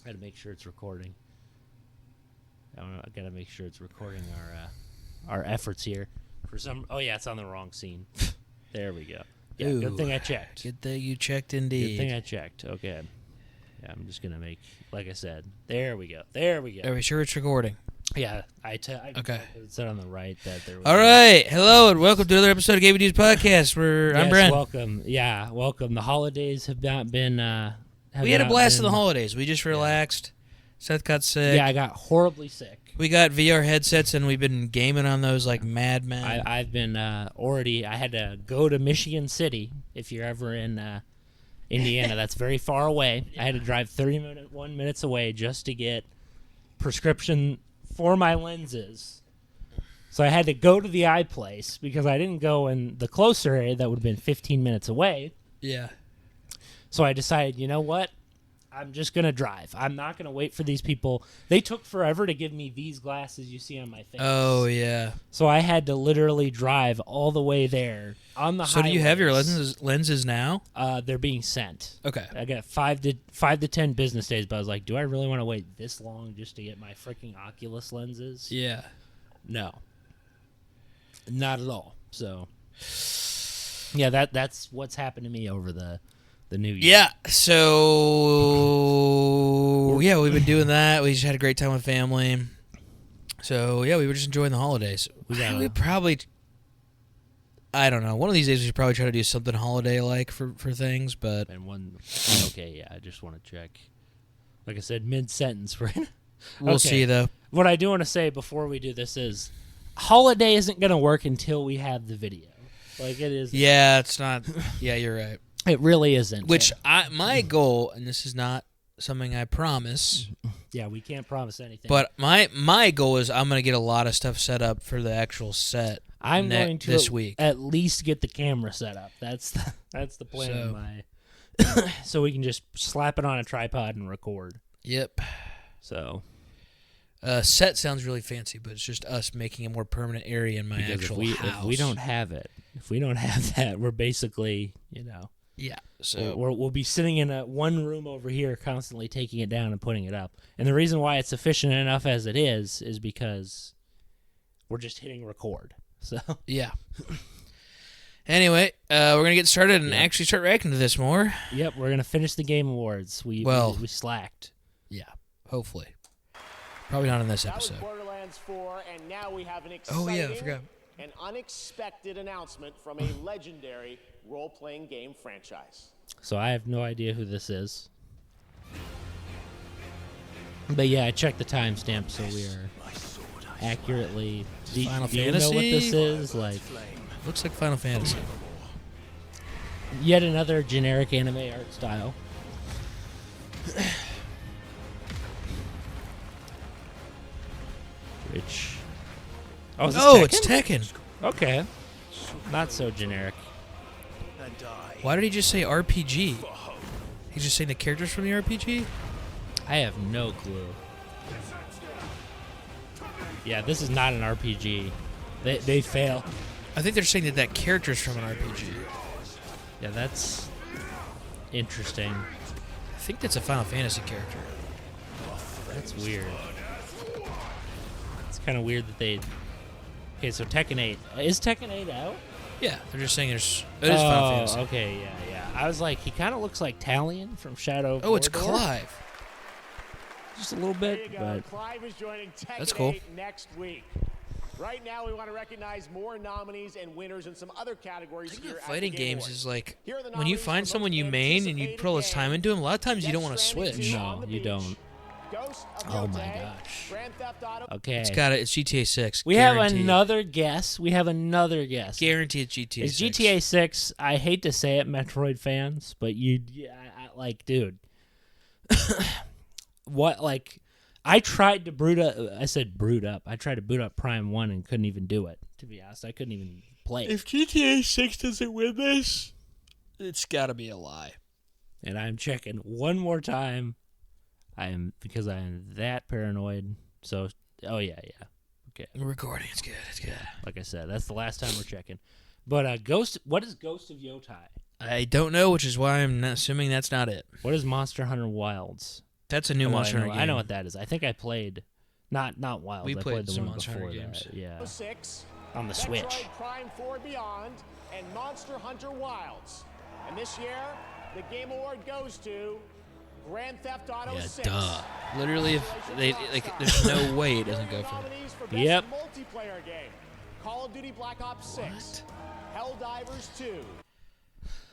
I gotta make sure it's recording. I gotta make sure it's recording our efforts here. For some, oh yeah, it's on the wrong scene. There we go. Yeah, Ooh, good thing I checked. Good thing you checked, indeed. Good thing I checked. Okay. Yeah, I'm just gonna make, like I said. There we go. There we go. Are we sure it's recording? Yeah, Okay. It said on the right that there was. All right. Hello, and welcome to another episode of Game News Podcast. I'm Bren. Welcome. Yeah, welcome. The holidays have not been. We had a blast in the holidays. We just relaxed. Seth got sick. Yeah, I got horribly sick. We got VR headsets, and we've been gaming on those like madmen. I've been already. I had to go to Michigan City. If you're ever in Indiana, that's very far away. I had to drive 31 minutes away just to get prescription for my lenses. So I had to go to the eye place because I didn't go in the closer area that would have been 15 minutes away. Yeah. So I decided, you know what? I'm just going to drive. I'm not going to wait for these people. They took forever to give me these glasses you see on my face. Oh, yeah. So I had to literally drive all the way there on the highways. So do you have your lenses now? They're being sent. Okay. I got 5 to 10 business days, but I was like, do I really want to wait this long just to get my freaking Oculus lenses? Yeah. No. Not at all. So, yeah, that's what's happened to me over the new year. Yeah, so yeah, we've been doing that. We just had a great time with family. So yeah, we were just enjoying the holidays. We probably, I don't know. One of these days we should probably try to do something holiday-like for things, but okay, yeah, I just want to check. Like I said, mid-sentence, right? We'll see though. What I do want to say before we do this is, holiday isn't going to work until we have the video. Like it is. Yeah, it's not. Yeah, you're right. It really isn't. Which my goal, and this is not something I promise. Yeah, we can't promise anything. But my goal is I'm going to get a lot of stuff set up for the actual set. I'm going to this week at least get the camera set up. That's the plan of my. So we can just slap it on a tripod and record. Yep. So. Set sounds really fancy, but it's just us making a more permanent area in my actual house. If we don't have that, we're basically, Yeah, so we'll be sitting in one room over here, constantly taking it down and putting it up. And the reason why it's efficient enough as it is because we're just hitting record. So yeah. Anyway, we're gonna get started and actually start reacting to this more. Yep, we're gonna finish the Game Awards. We slacked. Yeah, hopefully. Probably not in this episode. Borderlands 4, and now we have an I forgot. An unexpected announcement from a legendary role-playing game franchise. So I have no idea who this is. But yeah, I checked the timestamp, so we are accurately. Final do you Fantasy? know what this is? Like, looks like Final Fantasy. Yet another generic anime art style. Which. Oh, it's Tekken. Okay. Not so generic. Why did he just say RPG? He's just saying the characters from the RPG? I have no clue. Yeah, this is not an RPG. They fail. I think they're saying that character's from an RPG. Yeah, that's interesting. I think that's a Final Fantasy character. That's weird. It's kind of weird that they... Okay, so Tekken 8. Is Tekken 8 out? Yeah, they're just saying it is Final Fantasy. Okay, yeah. I was like, he kind of looks like Talion from Shadow of Mordor. Oh, it's Clive. Just a little bit, but... Clive is joining Tekken That's cool. 8 next week. Right now, we want to recognize more nominees and winners in some other categories The thing here about at fighting the Game games Awards. is like, Here are the when you nominees find for someone most you main and you put all this time into them, a lot of times you don't want to switch. No, you don't. Oh my gosh. Okay. It's GTA 6. We have another guess. Guaranteed it's GTA 6. It's GTA 6. I hate to say it, Metroid fans, but dude. What, like, I tried to boot up. I tried to boot up Prime 1 and couldn't even do it, to be honest. I couldn't even play it. If GTA 6 doesn't win this, it's got to be a lie. And I'm checking one more time. Because I am that paranoid. So, yeah. Okay. We're recording. It's good. Like I said, that's the last time we're checking. But what is Ghost of Yotai? I don't know, which is why I'm not assuming that's not it. What is Monster Hunter Wilds? That's a new Oh, Monster Hunter game. I know what that is. I think I played, not Wild. We I played the some one Monster before Hunter that. games. Yeah, 6, on the Metroid Switch. Prime 4 Beyond, and Monster Hunter Wilds. And this year, the Game Award goes to Grand Theft Auto Yeah, 6. duh. Literally, if they like, there's no way it doesn't go for it. Nominees for Best Yep. Multiplayer game: Call of Duty Black Ops 6, Helldivers 2.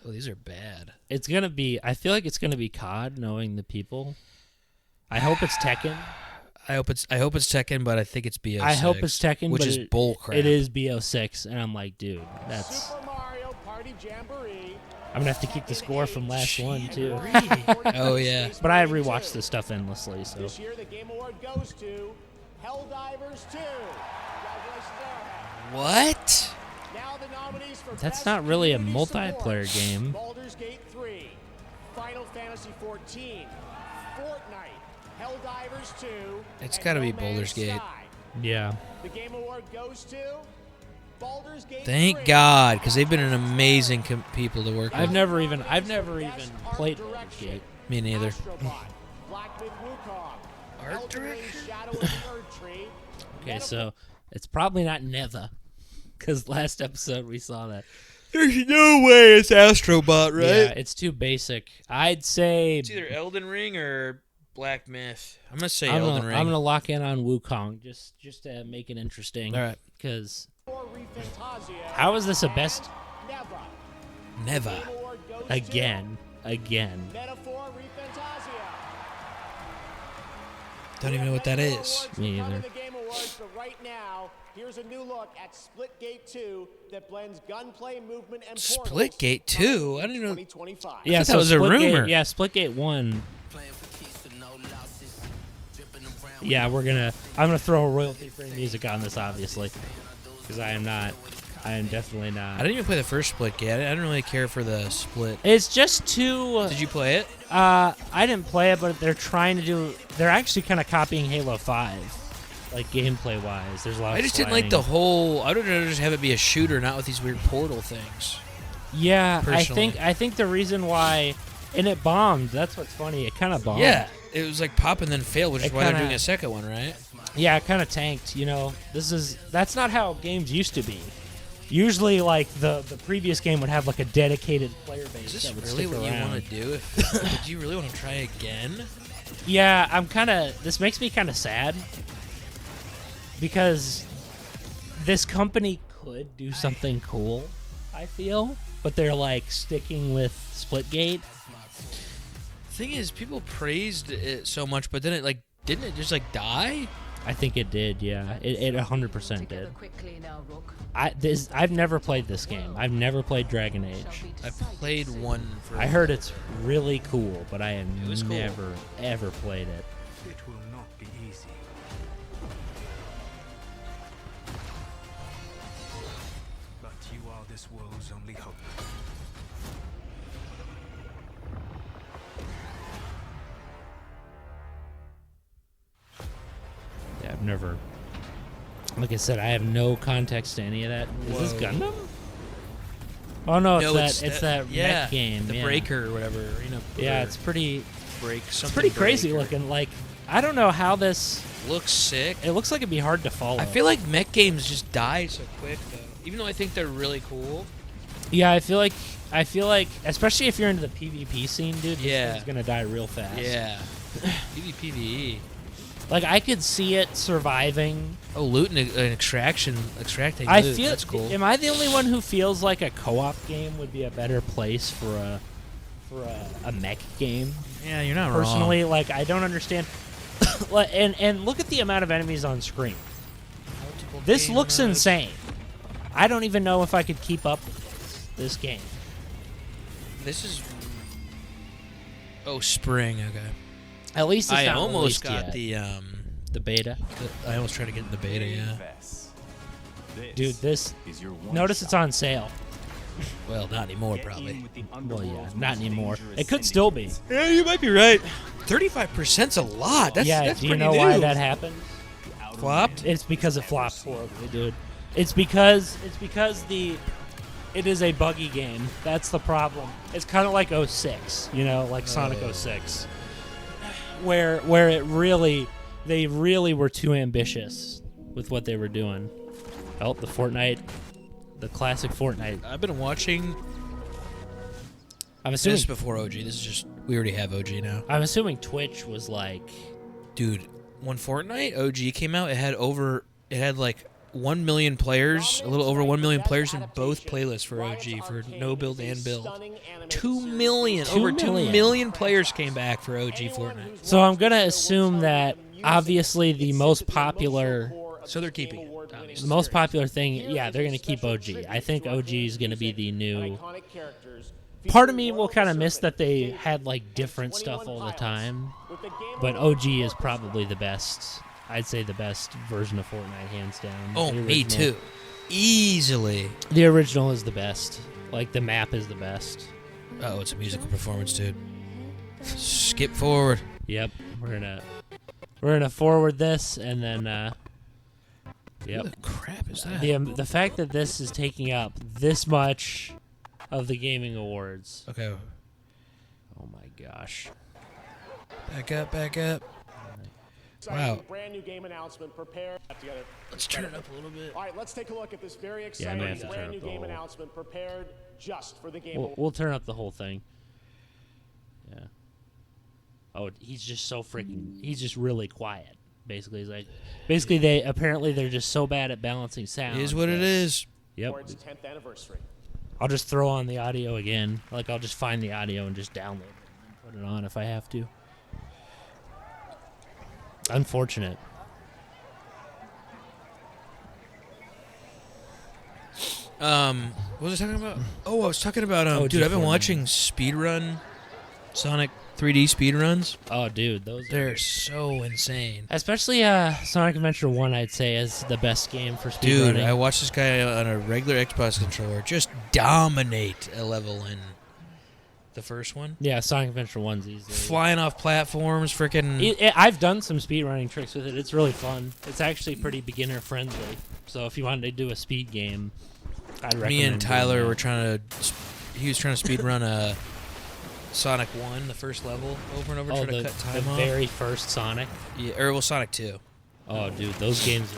Oh, these are bad. It's gonna be. I feel like it's gonna be COD, knowing the people. I hope it's Tekken. I hope it's Tekken, but I think it's BO6. I hope it's Tekken, which but is bullcrap. It is BO6, and I'm like, dude, that's. Super Mario Party Jamboree. I'm gonna have to keep the score from last one too. Oh, yeah. But I rewatched this stuff endlessly, so. This year, the Game Award goes to Helldivers 2. Congratulations, Arrowhead. What? Now the nominees for That's Best not really a Community multiplayer Support: game. Baldur's Gate 3, Final Fantasy 14, Fortnite, Helldivers 2. It's and gotta No be Man's Baldur's Gate. Sky. Yeah. The Game Award goes to Baldur's Gate Thank 3. God, because they've been an amazing people to work with. I've never even Best art played Baldur's direction: Gate. Me neither. Astrobot, Black Myth Wukong, Art Elden Ring: direction? Shadow of the Erd Tree. Okay, so it's probably not Neva, because last episode we saw that. There's no way it's Astrobot, right? Yeah, it's too basic. I'd say It's either Elden Ring or Black Myth. I'm gonna say I'm Elden gonna, Ring. I'm gonna lock in on Wukong just to make it interesting. All right. Because For ReFantasia how is this a best Neva. Never. Game Award goes again? to Metaphor ReFantasia. Don't even know what that is. Me Coming either. The Game Awards, but right now, here's a new look at Splitgate 2 that blends gunplay, movement, and portals. Splitgate 2? I didn't even know. 2025. Yeah, thought that was a Splitgate- rumor. Yeah, Splitgate 1. Yeah, I'm gonna throw royalty-free music on this, obviously, because I am definitely I not. didn't even play the first Splitgate. I didn't really care for the split. It's just too. Did you play it? I didn't play it, but they're actually kind of copying Halo 5, like gameplay-wise. There's a lot of I just didn't like the sliding. whole. I would rather just have it be a shooter, not with these weird portal things. Yeah, personally. I think the reason why, and it bombed. That's what's funny. It kind of bombed. Yeah, it was like pop and then fail, which is It why they're kinda- doing a second one, right? Yeah, it kind of tanked. That's not how games used to be. Usually, like the previous game would have like a dedicated player base. Is this that would really stick what you around. want to do? Do you really want to try again? Yeah, this makes me kind of sad because this company could do something cool, I feel, but they're like sticking with Splitgate. Thing is, people praised it so much, but then it didn't it just die? I think it did, yeah. It 100% Together did. quickly now, Rook. I've never played this game. I've never played Dragon Age. I played one for. I heard it's really cool, but I have It was cool. never ever played it. It will not be easy. But you are this world's only hope. Yeah, I've never. Like I said, I have no context to any of that. Is this Whoa. Gundam? Oh no, No, it's that yeah, mech game. the yeah. Breaker or whatever. Yeah, it's pretty. break. It's Something pretty crazy Breaker. looking. Like I don't know how this. Looks sick. It looks like it'd be hard to follow. I feel like mech games just die so quick, though. Even though I think they're really cool. Yeah, I feel like, especially if you're into the PvP scene, dude. This Yeah. thing's gonna die real fast. Yeah. PvE. Like I could see it surviving. Oh, loot and extracting. I loot. feel. That's cool. Am I the only one who feels like a co-op game would be a better place for a mech game? Yeah, you're not Personally, like I don't understand. and look at the amount of enemies on screen. wrong. This looks insane. I don't even know if I could keep up with this game. This is. Oh, spring. Okay. At least it's I not almost released got yet. the beta. I almost tried to get in the beta. Yeah. Dude, this. Notice it's on sale. Well, not anymore, probably. Well, yeah, not anymore. It could still be. Yeah, you might be right. 35%'s a lot. That's Yeah, that's do you pretty know new. why that happened? Flopped? It's because it flopped horribly, dude. It's because it is a buggy game. That's the problem. It's kind of like 06, like Sonic 06. where they really were too ambitious with what they were doing. Oh, the classic Fortnite. I've been watching I'm assuming this before OG. This is just, we already have OG now. I'm assuming Twitch was like, Dude, when Fortnite OG came out, it had like 1 million players, a little over 1 million players in both playlists for OG, for no build and build. 2 million, over 2 million players came back for OG Fortnite. so I'm gonna assume that obviously the most popular So they're keeping it, obviously. The most popular thing, yeah, they're going to keep OG. I think OG is going to be the new... Part of me will kind of miss that they had, like, different stuff all the time. But OG is probably the best. I'd say the best version of Fortnite, hands down. Oh, me too. Easily. The original is the best. Like, the map is the best. Oh, it's a musical performance, dude. Skip forward. Yep. We're gonna forward this, and then... Yep. What the crap is that? The fact that this is taking up this much of the gaming awards. Okay. Oh my gosh. Back up, back up. Wow. Brand new game announcement prepared. Let's turn it up a little bit. All right, let's take a look at this very I exciting may have to turn brand up new the game whole- announcement prepared just for the game. We'll turn up the whole thing. Yeah. Oh, he's just so freaking... He's just really quiet. Basically, they're just so bad at balancing sound. It is what it is. Yep. For its 10th anniversary. I'll just throw on the audio again. Like, I'll just find the audio and just download it and put it on if I have to. Unfortunate. What was I talking about? Oh, I was talking about dude, I've been watching speedrun Sonic 3D speedruns. Oh, dude, They're so insane. Especially Sonic Adventure 1, I'd say, is the best game for speedrunning. Dude, I watched this guy on a regular Xbox controller just dominate a level in the first one. Yeah, Sonic Adventure 1's easy. Flying off platforms, freaking... I've done some speedrunning tricks with it. It's really fun. It's actually pretty beginner-friendly. So if you wanted to do a speed game, I'd recommend Me and doing Tyler that. were trying to... He was trying to speedrun a Sonic 1, the first level, over and over, trying to cut time the off. very first Sonic. Yeah, or well, Sonic 2. Oh, dude, those games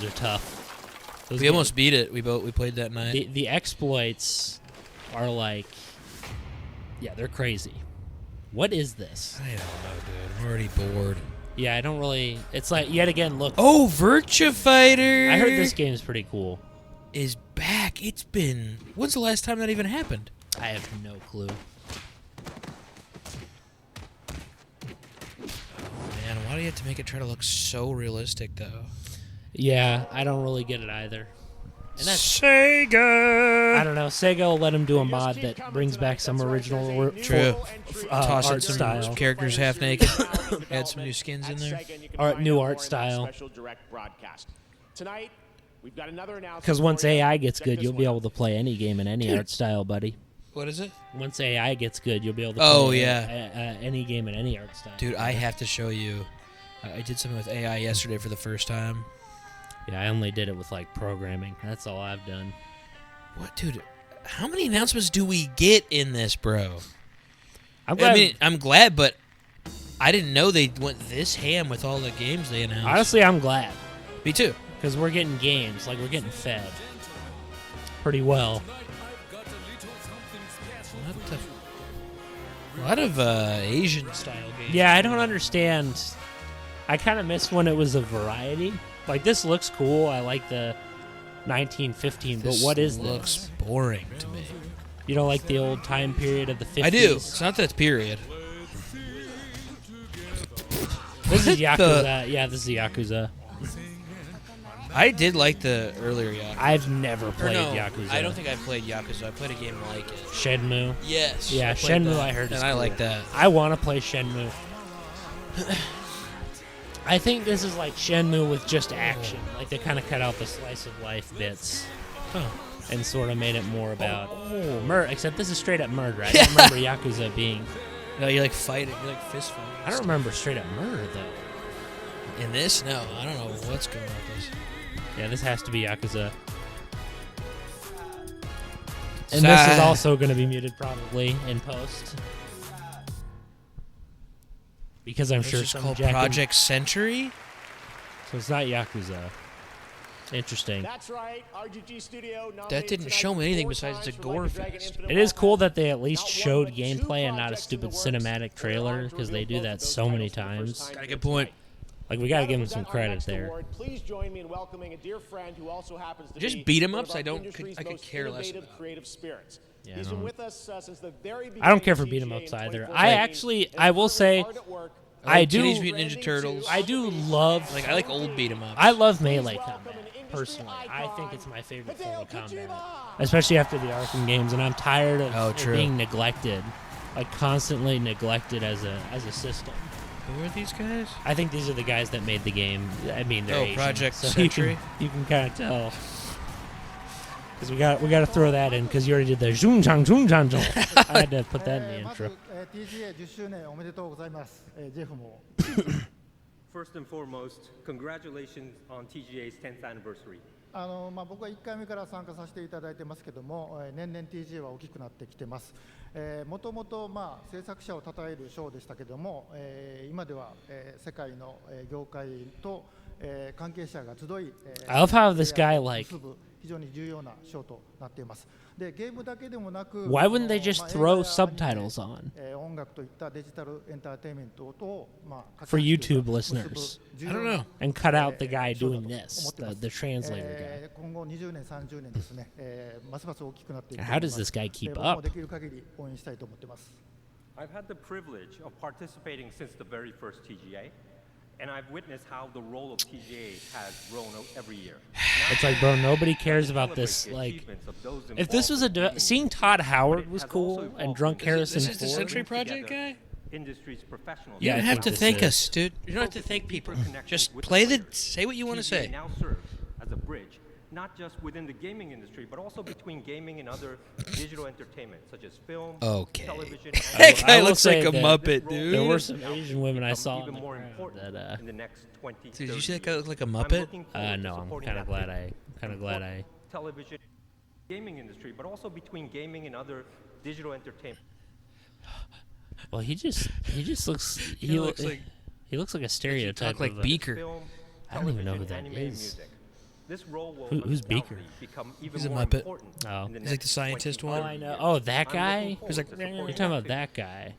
are tough. We almost beat it. We played that night. The exploits are like, yeah, they're crazy. What is this? I don't know, dude. I'm already bored. Yeah, I don't really. It's like, yet again, look. Oh, Virtua Fighter! I heard this game's pretty cool. Is back. It's been... When's the last time that even happened? I have no clue. Man, why do you have to make it try to look so realistic, though? Yeah, I don't really get it either. And that's, Sega! I don't know. Sega will let him do a mod that brings back some original True. Toss in art some style. characters half naked. Add some new skins in there. New art style. Tonight, we've got another announcement. Because once for you. AI gets Check good, this you'll one be out. able to play any game in any art style, buddy. What is it? Once AI gets good, you'll be able to Oh, play yeah. any game in any art style. Dude, I have to show you. I did something with AI yesterday for the first time. Yeah, I only did it with, like, programming. That's all I've done. What, dude? How many announcements do we get in this, bro? I'm glad, I mean, I'm glad, but I didn't know they went this ham with all the games they announced. honestly, I'm glad. Me too. Because we're getting games. Like, we're getting fed pretty well. A lot of Asian-style games. Yeah, I don't understand. I kind of miss when it was a variety. Like, this looks cool. I like the 1915, but what is this? Looks boring to me. You don't like the old time period of the 50s? I do. It's not that it's period. This is What the- Yakuza. Yeah, this is Yakuza. I did like the earlier Yakuza. I've never played no, Yakuza. I don't think I played Yakuza. I played a game like it. Shenmue. Yes. Yeah, I played Shenmue that, I heard is and I cool. like that. I want to play Shenmue. I think this is like Shenmue with just action. Like, they kind of cut out the slice of life bits. Huh. And sort of made it more about murder. Except this is straight up murder. I don't remember Yakuza being... No, you're like fighting. You're like fist fighting. I don't remember straight up murder, though. In this? No, I don't know what's going on with this. Yeah, this has to be Yakuza. And this is also going to be muted probably in post. Because I'm It's sure just some called jack- Project Century. So it's not Yakuza. Interesting. That's right. RGG Studio That didn't show me anything besides the gore fest. It is cool that they at least showed gameplay and not a stupid cinematic trailer, because they do that so many times. Got a good point. Like, we gotta give them some credit there. Please join me in welcoming a dear friend who also happens to Just be beat 'em one ups, of our I don't- industry's I could most care less innovative about. creative spirits. Yeah, He's I been don't- with us since the very beginning. I don't care for of beat 'em TGA ups in either. 2014. I will say, I like do. Teenage Mutant Ninja Turtles. I do love. Like I like old beat 'em ups. I love melee combat, personally. I think it's my favorite form of combat. Especially after the Arkham games, and I'm tired of it true. being neglected. Like, constantly neglected as a system. Who are these guys? I think these are the guys that made the game. I mean, they're Asian, Project so Century. You can kind of tell. Because we got to throw that in, because you already did the zoom chang zoom chang zhong. I had to put that in the intro. TGA 10周年おめでとうございます。ジェフも First and foremost, congratulations on TGA's 10th anniversary. 僕は1回目から参加させていただいてますけども、年々 TGA は大きくなってきてます。もともと制作者を称える賞でしたけども、今では、世界の、業界と、関係者が集い、I love how this guy, like, 結ぶ非常に重要な賞となっています。で、ゲームだけでもなく、 Why wouldn't they just 映画 throw や subtitles on? 音楽といったデジタルエンターテインメントと、For YouTube 結ぶ listeners. 重 I 要 don't な know. And cut out the guy 賞だ doing と this, 思ってます the translator guy. 今後20年、30年ですね、ますます大きくなっていくと How 思い does ます。 this guy keep 僕も up? できる限り応援したいと思ってます。I've had the privilege of participating since the very first TGA, and I've witnessed how the role of TGA has grown every year. It's like, bro, nobody cares about this. Like, if this was seeing Todd Howard was cool, and Drunk Harrison This is the Ford. Century Project guy? Industry's professionals. You Yeah, don't I have think to this thank is. us, dude. You don't have to thank people. Just with play the. players. Say what you want to TGA say. now serves as a bridge, not just within the gaming industry, but also between gaming and other digital entertainment, such as film, Okay. television, That and guy I will looks like say a that Muppet, There dude. were some Asian women I saw in even the more crowd important that, in the next 20, Did you 30 see that guy years. look like a I'm Muppet? looking forward to no, I'm supporting kind of that glad vision. I. Television, gaming industry, but also between gaming and other digital entertainment. Well, he just looks. He looks like. He looks like a stereotype. Talk like of a- Beaker. Film, I don't even know who television, that animated is. music. This role will Who's Beaker? undoubtedly become even He's a more Muppet. important Oh. in the He's like next the scientist 20 one. Oh, I know. years. Oh, that I'm guy. looking He's like, forward to you're supporting talking that about that guy.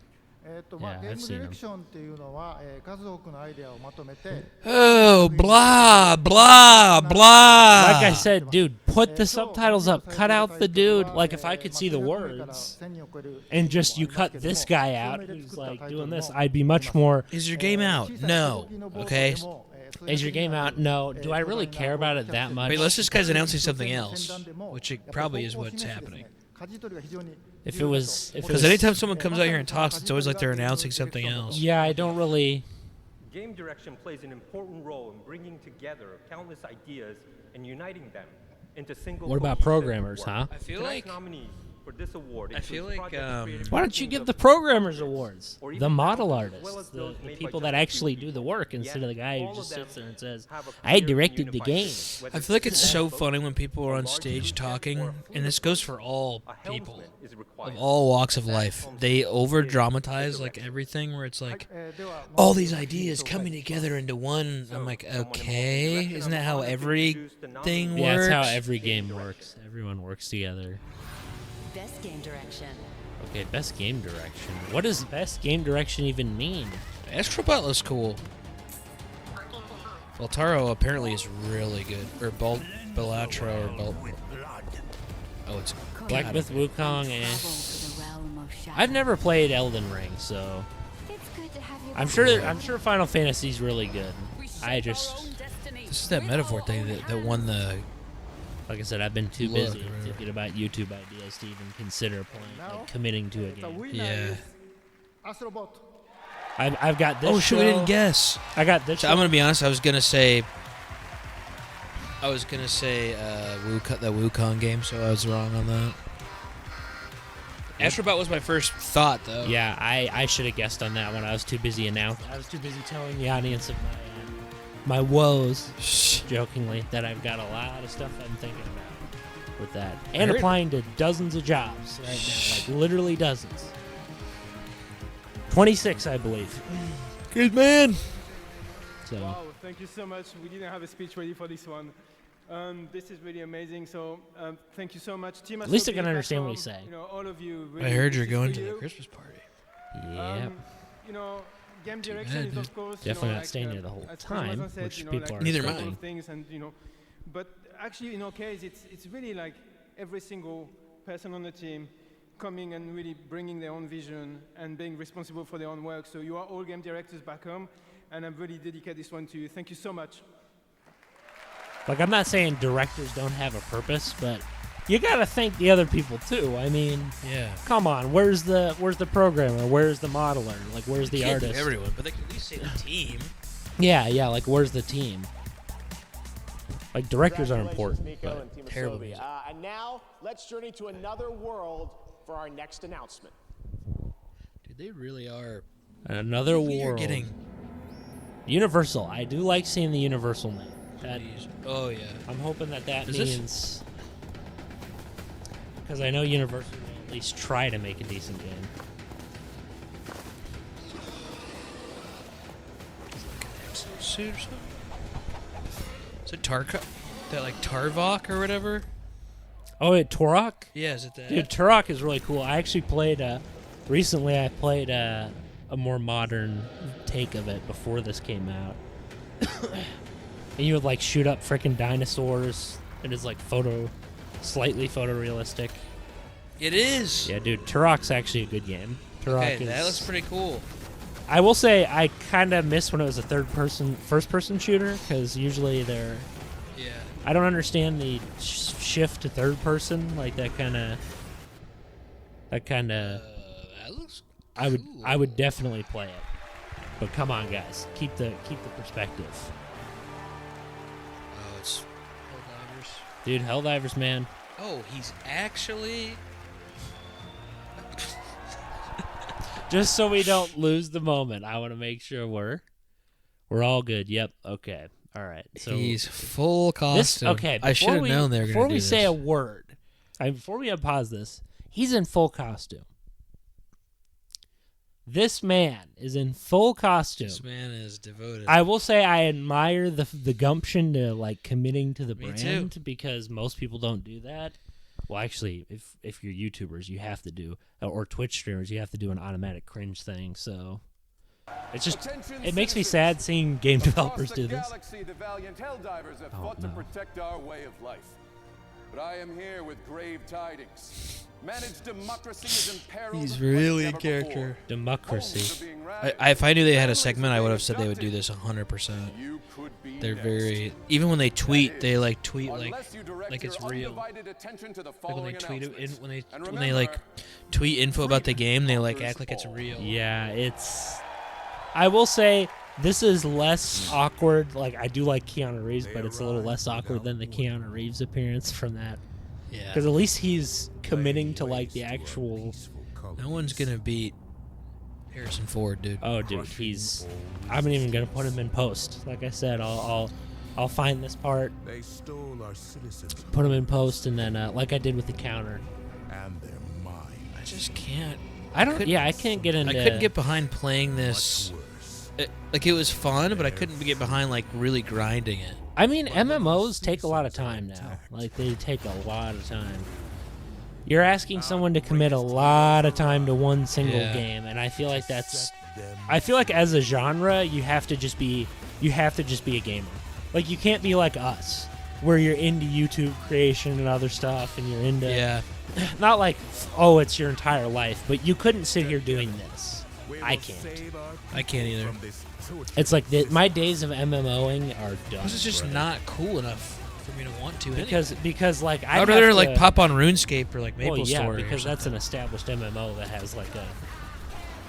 Yeah, ゲー I've ム seen ディレ him. クションっていうのは、数多くのアイデアをまとめて、 Oh, blah, blah, Like blah. I said, dude, put the subtitles up. Cut out the dude. Like, if I could see the words, and just you cut this guy out who's like doing this, I'd be much more. Is your game out? No. Okay. Is your game out? No. Do I really care about it that much? Wait, let's this guy's announcing something else, which it probably is what's happening. If it was, Because anytime someone comes out here and talks, it's always like they're announcing something else. yeah, I don't really. Game direction plays an important role in bringing together countless ideas and uniting them into single. What about cohesive programmers, work. huh? I feel Tonight's like nominees for this award I feel includes like, projects created Why by don't you teams give of the programmers awards, or even the model developers, as well artists, as those the made by people just that a few actually do people. the work Yet, instead of the guy all who of just them sits there and says, have a "I clear directed the unified game." mission, whether I feel like it's so vote funny when people are or on large stage group talking, or a and this goes for all a people helmsman is of required. all walks of That life. helmsman They over is dramatize the like direction. everything, where it's like では all these ideas coming together into one. I'm like, Someone involved in okay, direction isn't that of how honor to everything introduce the nominees. Yeah, that's how works? every game works. Everyone works together. Best game direction. Okay, best game direction. What does best game direction even mean? Astrobot looks cool. Baltaro apparently is really good. Or Belatro or Bel. Oh, it's Black God, Myth Wukong, eh? Travel to the realm of shadow. I've never played Elden Ring, so It's good to have you I'm sure Final Fantasy's really good. I just, This is that metaphor thing that won the. like I said, I've been too Look, busy right. thinking about YouTube ideas to even consider playing, like committing to a game. Yeah. アストロボット I've got this. Oh shoot, we show. didn't guess. I got this. So show. I'm gonna be honest. I was gonna say the Wukong game, so I was wrong on that. Astrobot was my first thought, though. Yeah, I should have guessed on that one. I was too busy I was too busy telling the audience of my woes, jokingly, that I've got a lot of stuff I'm thinking about with that, and heard- applying to dozens of jobs right now, like literally dozens. 26, I believe. Good man. So Wow, thank you so much. We didn't have a speech ready for this one. This is really amazing. So thank you so much. Team at least I SOP, can understand what back he's home, saying. You know, all of you. I Really, heard you're this is going for to the you. Christmas party. yeah. You know, game direction bad, is dude. of course Definitely not like, staying there the whole as time, Chris said, which you know, people like, are Neither a am couple I. of things and but actually in our case it's really like every single person on the team coming and really bringing their own vision and being responsible for their own work. So you are all game directors back home, and I'm really dedicate this one to you. Thank you so much. Like, I'm not saying directors don't have a purpose, but you gotta thank the other people too. I mean, Yeah. come on, where's the programmer? Where's the modeler? Like, where's the Can't do artist? everyone, but they can at least say the team. Yeah, like, where's the team? Like, directors are Congratulations, important, Nico but and Team terrible Asobi. music. And now let's journey to another world for our next announcement. Dude, they really are. another We are world. getting. Universal. I do like seeing the Universal name. That, Oh yeah. I'm hoping that Is this- means, because I know Universal will at least try to make a decent game. Suit or something? Is it that like Tarvok or whatever? Oh, wait, Turok? Yeah, is it that? Dude, Turok is really cool. I actually played, recently I played a more modern take of it before this came out. And you would, like, shoot up frickin' dinosaurs. It is, like, slightly photorealistic. It is. Yeah, dude, Turok's actually a good game. Turok Okay, that looks pretty cool. I will say I kind of miss when it was a first-person shooter, because usually they're... Yeah. I don't understand the shift to third person, like that kind of. That looks. Cool. I would definitely play it, but come on, guys, keep the perspective, Oh, it's Helldivers. dude. Helldivers, man. Oh, he's actually. Just so we don't lose the moment, I want to make sure we're all good. Yep. Okay. All right. So He's full costume. okay. I should have known they were going to do Before we this. say a word, before we unpause this, he's in full costume. This man is in full costume. This man is devoted. I will say I admire the gumption to like committing to the Me brand too. because most people don't do that. Well, actually, if you're YouTubers, you have to do, or Twitch streamers, you have to do an automatic cringe thing. So it's just it makes me sad seeing game developers do this. Galaxy, the valiant Helldivers have fought to protect our way of life. But I am here with grave tidings. Managed democracy is imperiled. He's like really a never character. before. Democracy. Homes are being ravaged. If I knew they had a Families segment, are I would being have said they would do abducted. this 100%. You could be They're next. very. Even when they tweet, they like tweet Unless you direct like it's your real. undivided attention to the Like when they following tweet it, announcements. when they And when they like remember, tweet info about the game, they like conquers act like it's all. real. Yeah, it's. I will say this is less awkward. Like I do like Keanu Reeves, but it's a little less awkward than the Keanu Reeves appearance from that. Yeah. Because at least he's committing to like the actual. No one's gonna beat Harrison Ford, dude. Oh, dude, he's. I'm even gonna put him in post. Like I said, I'll find this part, They stole our citizens put him in post, and then like I did with the counter. and their mind. I just can't. I don't. couldn't- Yeah, I can't get into. I couldn't get behind playing this. Worse. Like it was fun, but I couldn't get behind like really grinding it. I mean, MMOs take a lot of time now. Like they take a lot of time. You're asking someone to commit a lot of time to one single Yeah. game, and I feel like that's. Them I feel like as a genre, you have to just be a gamer. Like you can't be like us, where you're into YouTube creation and other stuff, and you're into. Yeah. Not like, oh, it's your entire life, but you couldn't sit here doing this. We I will can't. save our I can't either. from this torture. It's like my days of MMOing are done. This is just brother. not cool enough for me to want to. because like I'd rather like pop on RuneScape or like Maple well, yeah, Story. or because that's an something. established MMO that has like a.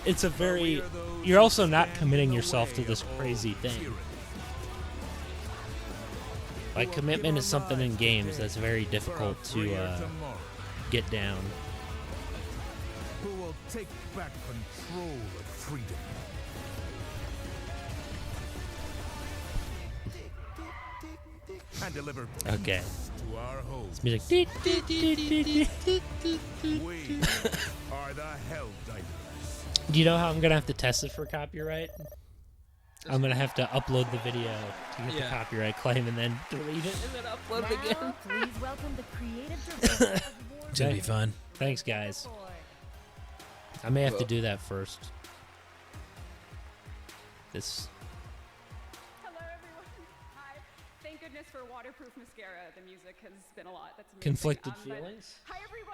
It's a very. You're also not committing yourself to this crazy thing. Like commitment is something in games that's very difficult to get down. Who will take back control of freedom? And deliver Okay, to our home. it's music. We are the Helldivers. Do you know how I'm gonna have to test it for copyright? I'm gonna have to upload the video to get the copyright claim and then delete it and then upload it again. Please welcome the creative director of It's gonna be fun. Thanks, guys. I may have to do that first. This. Hello, everyone. Hi. Thank goodness for waterproof mascara. The music has been a lot. That's amazing. Conflicted but feelings? Hi, everyone.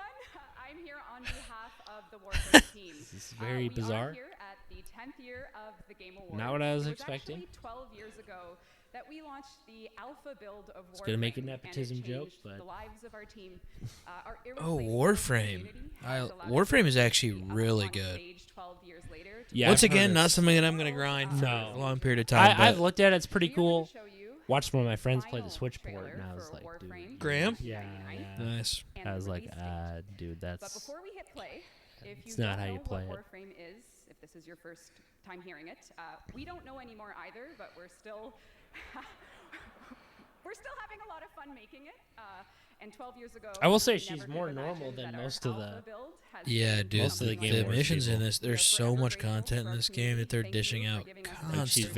I'm here on behalf of the Warframe team. This is very bizarre. We are here at the 10th year of the Game Awards. Not what I was It expecting. Actually 12 years ago that we launched the alpha build of Warframe. It's gonna make a and it nepotism joke, changed but the lives of our team. Our Oh, irreplaceable Warframe. community has allowed us Warframe is to actually be up really on good. stage 12 years later to Yeah, Once I've heard again, not it's- something that I'm gonna grind for No. a long period of time. I've but looked at it. It's pretty We are cool. gonna show you Watched one of my friends play the final Switch port, trailer and I was for like, Warframe dude. Graham? Yeah, 2009. yeah. Nice. And I the was like, release date. dude, But that's. before we hit play, if you It's not don't how know you play what it. Warframe is, if this is your first time hearing it, we don't know anymore either, but we're still we're still having a lot of fun making it. And 12 years ago, I will say we she's never could more have normal imagined than that our most of the- alpha build has Yeah, been dude. Most of the something Game The Awards missions in people. this, We are there's so forever much grateful content for in our this game that community. they're Thank you dishing for out giving us the Like, she's constantly.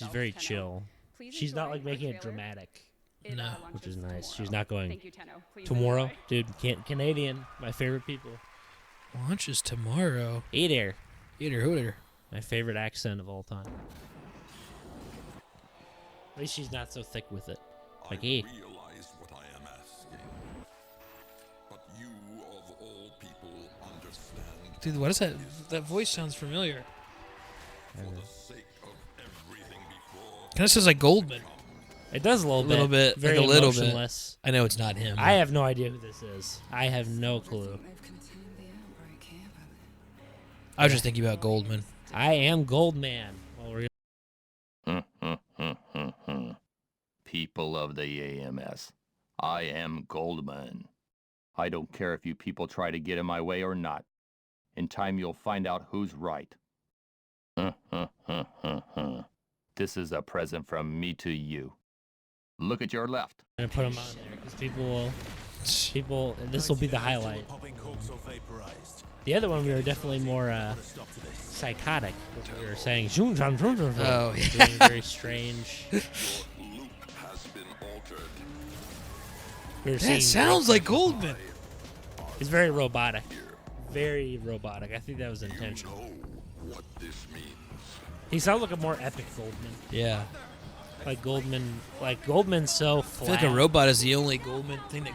very chill. Please She's not enjoy like our making it trailer. dramatic, It, No. launches which is nice. She's tomorrow. not going Thank you, Tenno. Please tomorrow, enjoy. dude. Canadian, my favorite people. Launches tomorrow. Hey there, Eater hooter. my favorite accent of all time. At least she's not so thick with it. Like, hey, realize what I am asking. But you of all people understand Dude, what is that? That voice sounds familiar. for the sake of everything before. Kind of sounds like Goldman. it does a little bit. like Very a little bit. emotionless. I know it's not him. I have no idea who this is. I have no clue. I was just thinking about Goldman. I am Goldman. Well, we're People of the AMS, I am Goldman. I don't care if you people try to get in my way or not. In time you'll find out who's right. This is a present from me to you. Look at your left. gonna put them on there because people. This will be the highlight. The other one we were definitely more psychotic. We were saying, "Zoom, zoom, zoom, zoom, zoom," Oh, doing yeah. very strange. Loop has been altered. We were That seeing sounds like Goldman. It's very robotic. Very robotic. I think that was intentional. Know what this means. He sounds like a more epic Goldman. Yeah. Like Goldman's so I flat. feel like a robot is the only Goldman thing that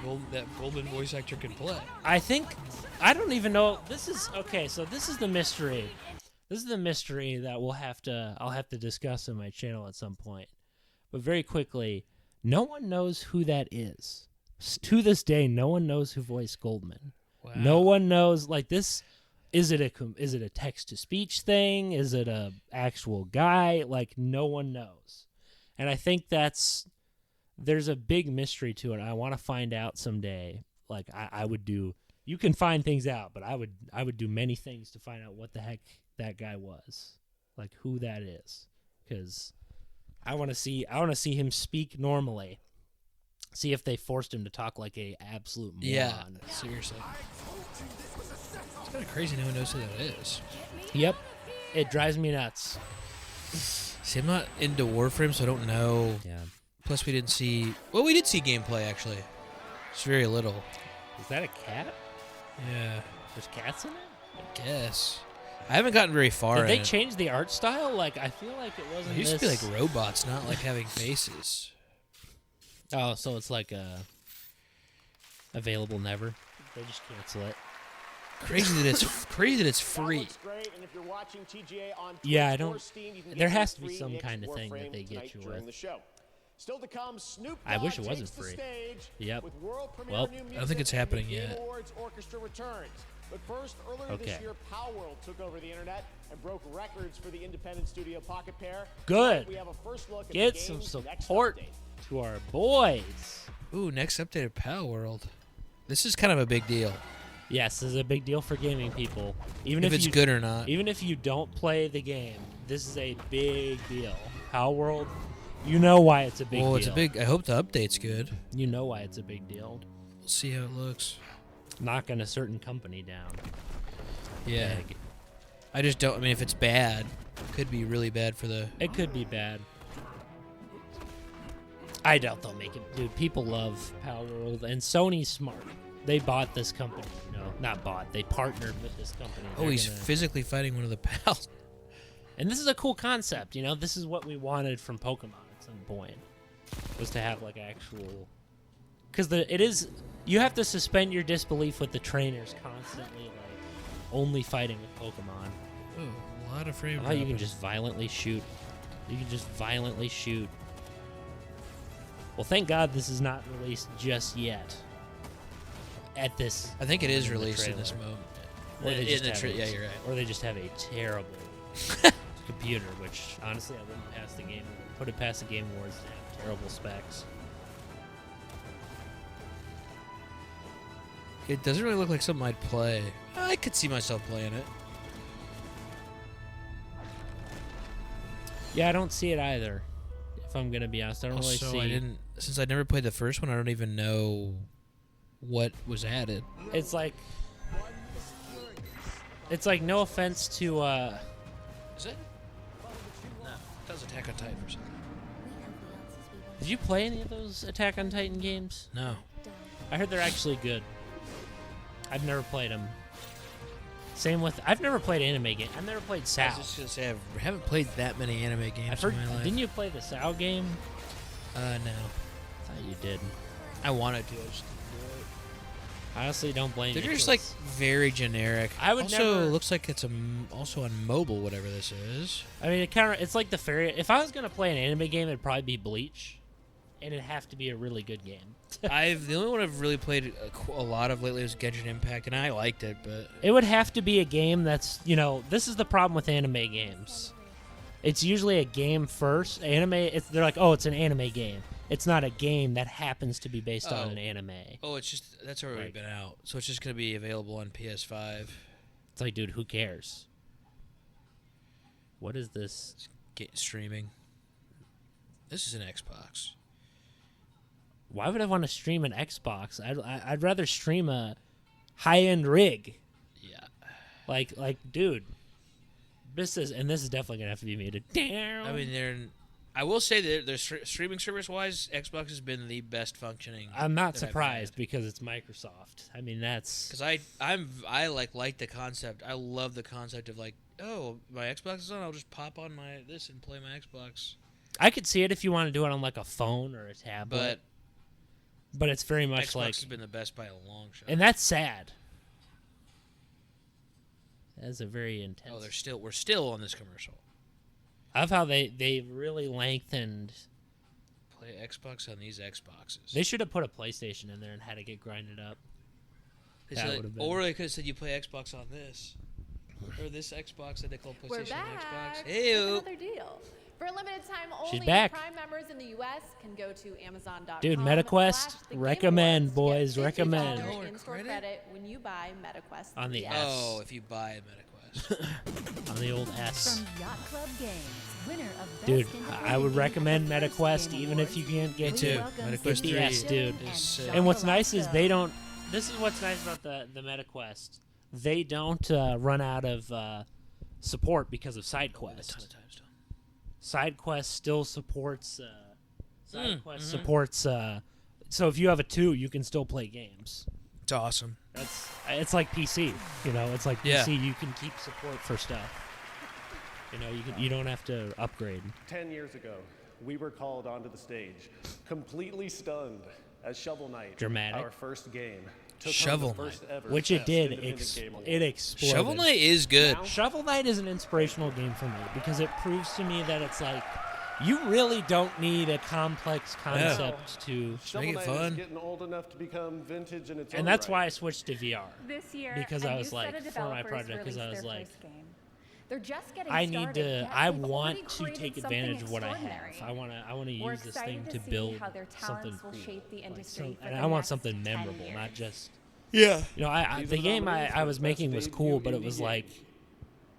Goldman voice actor can play. I don't even know. This is okay. So this is the mystery. This is the mystery that I'll have to discuss on my channel at some point. But very quickly, no one knows who that is. To this day, no one knows who voiced Goldman. Wow. No one knows. Like this, is it a text to speech thing? Is it a actual guy? Like no one knows. And I think there's a big mystery to it. I want to find out someday. Like I would do. You can find things out, but I would do many things to find out what the heck that guy was, like who that is, because I want to see him speak normally. See if they forced him to talk like a absolute moron. Yeah, seriously. It's kind of crazy no one knows who that is. Yep. It drives me nuts. See, I'm not into Warframe, so I don't know. Yeah. Plus, we didn't see... Well, we did see gameplay, actually. It's very little. Is that a cat? Yeah. There's cats in it? I guess. I haven't gotten very far Did in they it. change the art style? Like, I feel like it wasn't It used to be this- like robots, not like having faces. Oh, so it's like available never. They just cancel it. Crazy that it's free. Looks great, and if you're watching TGA on Yeah, I Twitch or don't- Steam, you can there get has your to be free some Nick's kind of thing that Warframe they get tonight you during with. the show. Still to come, Snoop I wish Dogg it wasn't takes the free. stage Yep. with world premiere Well, new I don't music think it's and the happening Game yet. Awards Orchestra returns. But first, earlier Okay. this year, Palworld took over the internet and broke records for the independent studio Pocket Pair. Good. Tonight, we have a first look at Get the some game's next support update. to our boys. Ooh, next update of Palworld. This is kind of a big deal. Yes, this is a big deal for gaming people. Even If it's good or not. Even if you don't play the game, this is a big deal. Palworld, you know why it's a big deal. Well, it's a big... I hope the update's good. You know why it's a big deal. We'll see how it looks. Knocking a certain company down. Yeah. Big. I just don't... I mean, if it's bad, Could be really bad for the. It could be bad. I doubt they'll make it, dude. People love Pal World, and Sony's smart. They bought this company, you know, not bought. They partnered with this company. Oh, he's physically fighting one of the pals. And this is a cool concept, you know. This is what we wanted from Pokemon at some point, was to have like actual. Because it is, you have to suspend your disbelief with the trainers constantly, like only fighting with Pokemon. Oh, a lot of frame. How you can just violently shoot. You can just violently shoot. Well, thank God this is not released just yet. At this, I think it is released in this moment. Or they just yeah, you're right. Or they just have a terrible computer, which honestly I wouldn't pass the game. Put it past the Game Awards to have terrible specs. It doesn't really look like something I'd play. I could see myself playing it. Yeah, I don't see it either. If I'm gonna be honest, I don't really see. Since I never played the first one, I don't even know what was added. It's like no offense to. Is it? No, that was Attack on Titan or something. Did you play any of those Attack on Titan games? No. I heard they're actually good. I've never played them. Same with, I've never played anime game. I've never played SAO. I was just gonna say I haven't played that many anime games I've heard, in my life. didn't you play the SAO game? No. I thought you did. I wanted to. I just didn't do it. I honestly don't blame you. They're just like very generic. I would also never. Looks like it's also on mobile, whatever this is. I mean, it's like the fairy. If I was gonna play an anime game, it'd probably be Bleach, and it'd have to be a really good game. The only one I've really played a lot of lately was Genshin Impact, and I liked it, but it would have to be a game that's, you know, this is the problem with anime games. It's usually a game first. They're like, oh, it's an anime game. It's not a game that happens to be based on an anime. Oh, it's just that's already been out, so it's just gonna be available on PS5. It's like, dude, who cares? What is this? Streaming. This is an Xbox. Why would I want to stream an Xbox? I'd rather stream a high-end rig. Yeah. Like, dude. This is definitely gonna have to be muted. Damn. I mean, I will say that their streaming service-wise, Xbox has been the best functioning. I'm not surprised because it's Microsoft. I mean, that's because I like the concept. I love the concept of like, oh, my Xbox is on. I'll just pop on this and play my Xbox. I could see it if you want to do it on like a phone or a tablet. But it's very much Xbox like has been the best by a long shot. And that's sad. That's a very intense. Oh, we're still on this commercial. I love how they really lengthened. Play Xbox on these Xboxes. They should have put a PlayStation in there and had it get grinded up. Or they could have said you play Xbox on this. Or this Xbox that they call PlayStation We're back Xbox. with another deal. For a limited time only, back. Prime members in the U.S. can go to Amazon.com. Dude, MetaQuest, recommend, boys, recommend. In-store credit when you buy MetaQuest. On the S. Oh, if you buy MetaQuest. On the old S. From Yacht Club Games, winner of Dude, I would recommend MetaQuest even if you can't get to MetaQuest the S, dude. And what's nice is they don't. This is what's nice about the MetaQuest. They don't run out of support because of SideQuest. SideQuest still supports. Supports. So if you have a 2, you can still play games. It's awesome. It's like PC. You know, it's like PC. You can keep support for stuff. You know, you don't have to upgrade. 10 years ago, we were called onto the stage, completely stunned, as Shovel Knight, Dramatic. our first game, took Shovel home the first ever Which it did. It exploded. Shovel Knight is good. Shovel Knight is an inspirational game for me because it proves to me that it's like you really don't need a complex concept to Shovel make it Knight fun. is getting old enough to become vintage in its own and that's right. why I switched to VR. This year, because a I new was set like of for my developers project because I released was their like first game. They're just getting I started, need to yet I they've want already to created take something advantage of what I extraordinary. have. I want to We're use this thing excited to see build how their something talents will cool. shape the Like industry for and the I want next something 10 memorable, years. not just Yeah. You know, the game I was making was cool, but it was like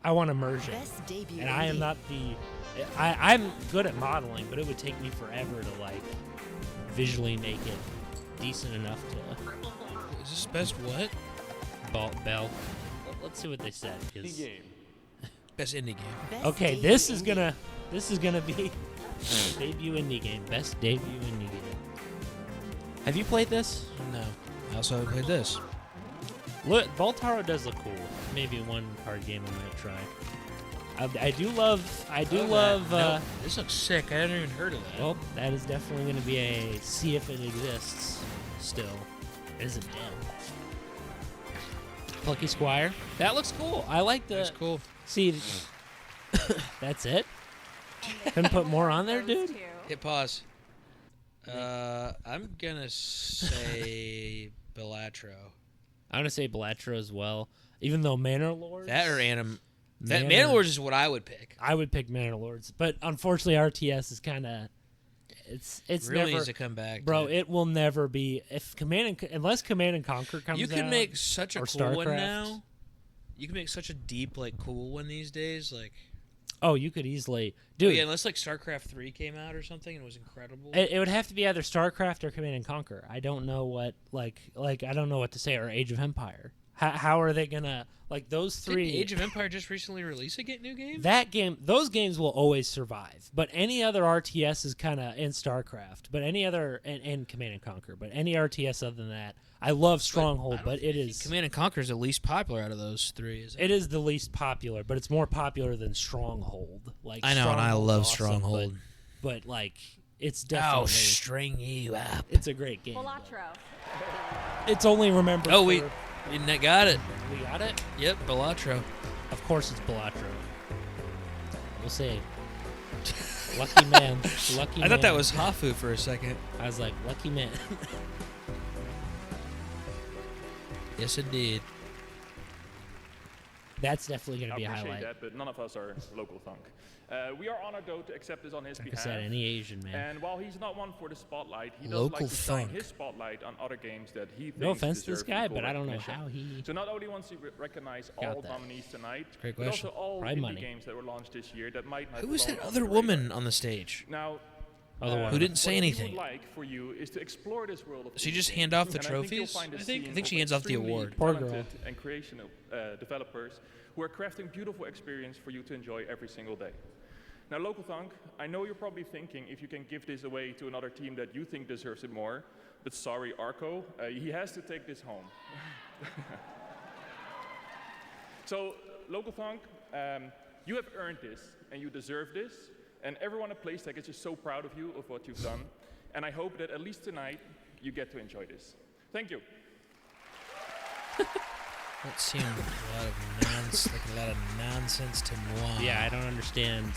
I want immersion, and I am not the. I'm good at modeling, but it would take me forever to like visually make it decent enough to. Is this best what? Bell. Let's see what they said. The game. Best indie game. Okay, this is gonna be debut indie game. Best debut indie game. Have you played this? No. I also haven't played this. Look, Voltaro does look cool. Maybe one card game I might try. I do love. This looks sick. I hadn't even heard of that. Well, that is definitely going to be a see if it exists. Still, it isn't dead. Plucky Squire. That looks cool. I like the. That's cool. See, that's it. Couldn't put more on there, dude. Hit pause. I'm gonna say Belatro. I'm gonna say Belatro as well. Even though Manor Lords. That or Manor Lords is what I would pick. I would pick Manor Lords, but unfortunately RTS is kind of it's really never needs to come back, bro. dude. It will never be unless Command and Conquer comes out. You can make such a or cool one StarCraft. now. You can make such a deep, like, cool one these days. Like, oh, you could easily, dude. yeah, unless like StarCraft 3 came out or something and it was incredible. It would have to be either StarCraft or Command and Conquer. I don't know what I don't know what to say, or Age of Empire. How are they gonna those three? Didn't Age of Empire just recently release a new game? Those games will always survive. But any other RTS is kind of in StarCraft. But any other and Command and Conquer. But any RTS other than that, I love Stronghold. But it is Command and Conquer is the least popular out of those three. Isn't it? It is the least popular, but it's more popular than Stronghold. I know, and I love awesome, Stronghold. But it's definitely string you up. It's a great game. Belatro. It's only remembered. Oh, we got it. We got it? Yep, Belatro. Of course it's Belatro. We'll see. Lucky man. Lucky man. I thought that was Hafu for a second. I was like, lucky man. Yes, indeed. That's definitely going to be a highlight. I appreciate that, but none of us are local thunk. We are honored, though, to accept this on his behalf. I said, any Asian man. And while he's not one for the spotlight, he Local does like to shine thunk. his spotlight on other games that he thinks No offense to this deserve guy, equal but I don't know recognition. how he So not only wants to recognize got all that. nominees tonight, Great but question. also all Pride indie money. games that were launched this year that might not Who was have that flown other off the radar. woman on the stage? Now, Other one. Who didn't say what anything? we would like for you is to explore this world of Does she just indie hand off the games, and trophies? I think, I think she hands off the award. Poor girl. talented and creational developers who are crafting beautiful experience for you to enjoy every single day. Now, Local Thunk, I know you're probably thinking if you can give this away to another team that you think deserves it more, but sorry, Arco, he has to take this home. So, Local Thunk, you have earned this, and you deserve this, and everyone at PlayStech is just so proud of you, of what you've done, and I hope that at least tonight, you get to enjoy this. Thank you. That seemed a lot of nonsense to moi. Yeah, I don't understand.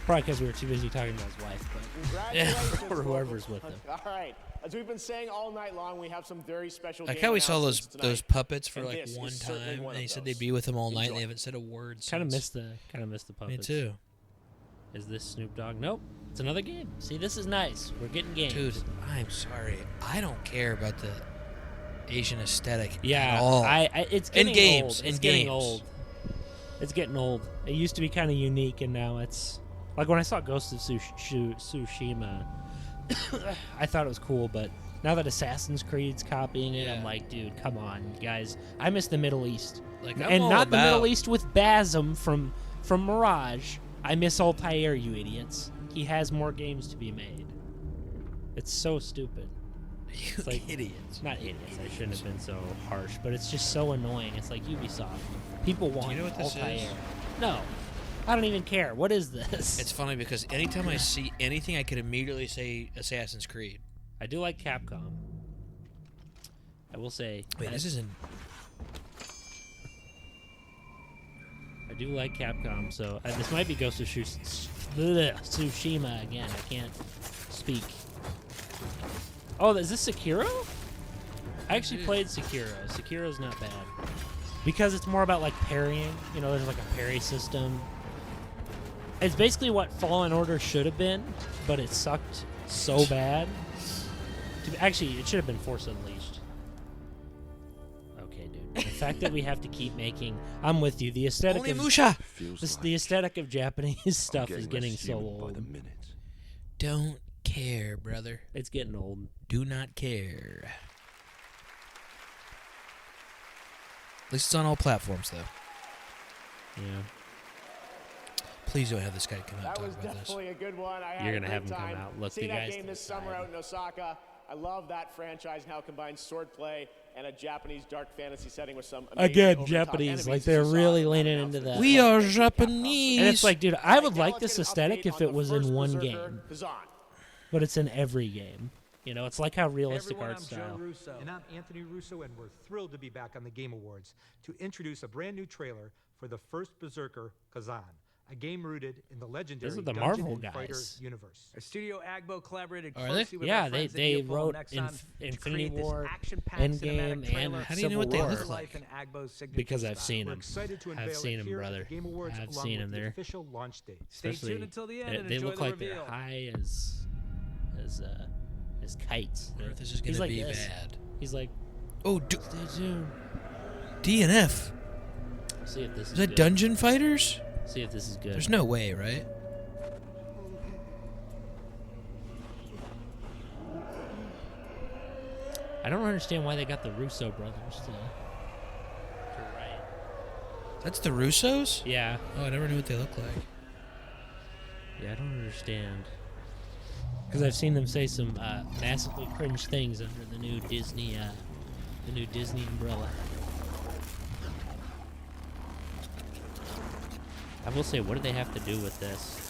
Probably because we were too busy talking about his wife, but Congratulations, or whoever's with him. All right. As we've been saying all night long, we have some very special. Like game how we saw those announcements tonight, puppets for and like this one is certainly time, one and they of said those. they'd be with him all night, and Enjoy. they haven't said a word since. Kind of missed the puppets. Me too. Is this Snoop Dogg? Nope. It's another game. See, this is nice. We're getting games. Dude, I'm sorry. I don't care about the Asian aesthetic Yeah, at all. it's in getting games. old. In It's getting games. old. It's getting old. It used to be kind of unique, and now it's like when I saw Ghost of Tsushima, I thought it was cool, but now that Assassin's Creed's copying it, I'm like, dude, come on, guys. I miss the Middle East, Like, I'm and all not the Middle about- East with Basm from Mirage. I miss Altair, you idiots. He has more games to be made. It's so stupid. It's like idiots. Not idiots. I shouldn't have been so harsh, but it's just so annoying. It's like Ubisoft. People want you know what this Altair. is? No, I don't even care. What is this? It's funny because anytime I see anything, I could immediately say Assassin's Creed. I do like Capcom. I will say. Wait, that this isn't. I do like Capcom, so this might be Ghost of Tsushima again. I can't speak. Oh, is this Sekiro? I actually played Sekiro. Sekiro's not bad. Because it's more about like parrying. You know, there's like a parry system. It's basically what Fallen Order should have been, but it sucked so bad. Actually, it should have been Force Unleashed. Okay, dude. The fact that we have to keep making... I'm with you. The aesthetic Only of... Musha! The aesthetic of Japanese stuff is getting less so humid by old. the minute. Don't care, brother. It's getting old. Do not care. At least it's on all platforms, though. Yeah. Please don't have this guy come out That and was talk about this. definitely a good one. You're gonna have him come out. Look, See the that guys game to this the summer side. out in Osaka. I love that franchise and how it combines swordplay and a Japanese dark fantasy setting with some amazing Again, over-the-top Japanese, enemies, like as you they're saw really in that leaning into announcement. that. We are Japanese. And it's like, dude, I would Now like let's this get an aesthetic update if on it the was in first one Berserker, game, Kazan. but it's in every game. You know, it's like how realistic Everyone, art I'm style. Joe Russo. And I'm Anthony Russo, and we're thrilled to be back on the Game Awards to introduce a brand new trailer for the first Berserker, Kazan, a game rooted in the legendary These are the Dungeon Marvel and Fighter guys. universe. Our studio Agbo collaborated Are closely they? with Yeah, our friends at they Neopol wrote and Nexon to Infinity create this War, action-packed cinematic Endgame, trailer. and How do you know what they Civil look War. like? Life in Agbo's signature Because I've style. seen We're them. excited to unveil I've seen it them, here at the brother. Game Awards I've along seen with them. the They're official launch date. Stay especially- tuned until the end they, and they enjoy look the like reveal. they're high as kites. This is He's gonna like be this. bad. He's like, Oh, stay tuned. DNF. See if this is Is that good. Dungeon Fighters? See if this is good. There's no way, right? I don't understand why they got the Russo brothers to write. That's the Russos? Yeah. Oh, I never knew what they look like. Yeah, I don't understand. Because I've seen them say some massively cringe things under the new Disney umbrella. I will say, what do they have to do with this?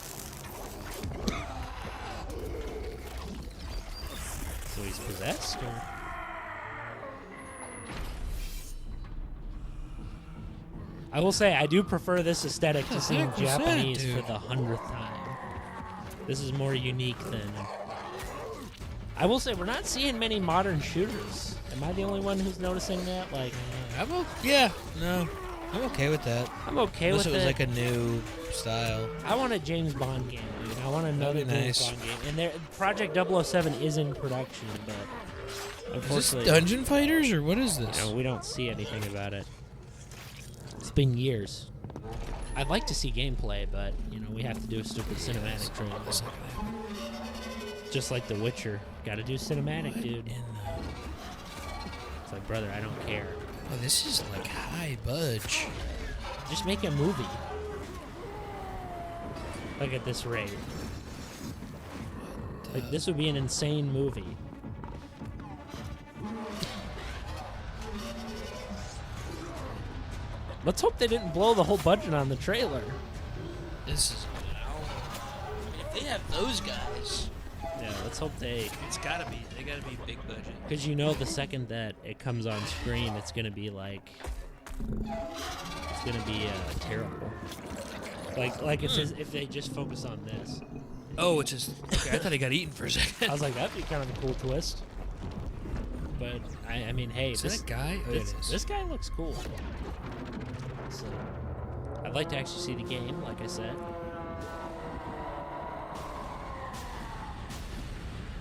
So he's possessed, or? I will say, I do prefer this aesthetic to seeing heck was that, Japanese dude? for the 100th time. This is more unique than... I will say, we're not seeing many modern shooters. Am I the only one who's noticing that? Like, Yeah, no. I'm okay with that. I'm okay Unless with it was it. like a new style. I want a James Bond game, dude. I want another That'd be James nice. Bond game. And there, Project 007 is in production, but Is this unfortunately... Dungeon Fighters or what is this? No, we don't see anything about it. It's been years. I'd like to see gameplay, but, you know, we have to do a stupid cinematic trailer. Just like The Witcher. Gotta do cinematic, dude. It's like, brother, I don't care. Oh, this is like high budge. Just make a movie. Like at this rate. Like, this would be an insane movie. Let's hope they didn't blow the whole budget on the trailer. This is. If they have those guys, Yeah, let's hope they... it's gotta be. They gotta be big budget. Because you know the second that it comes on screen, it's going to be like... It's going to be terrible. Like if they just focus on this. Oh, it's just. Okay, I thought he got eaten for a second. I was like, that'd be kind of a cool twist. But, I mean, hey, Is this that a guy? Oh, this, it is. this guy looks cool. So, I'd like to actually see the game, like I said.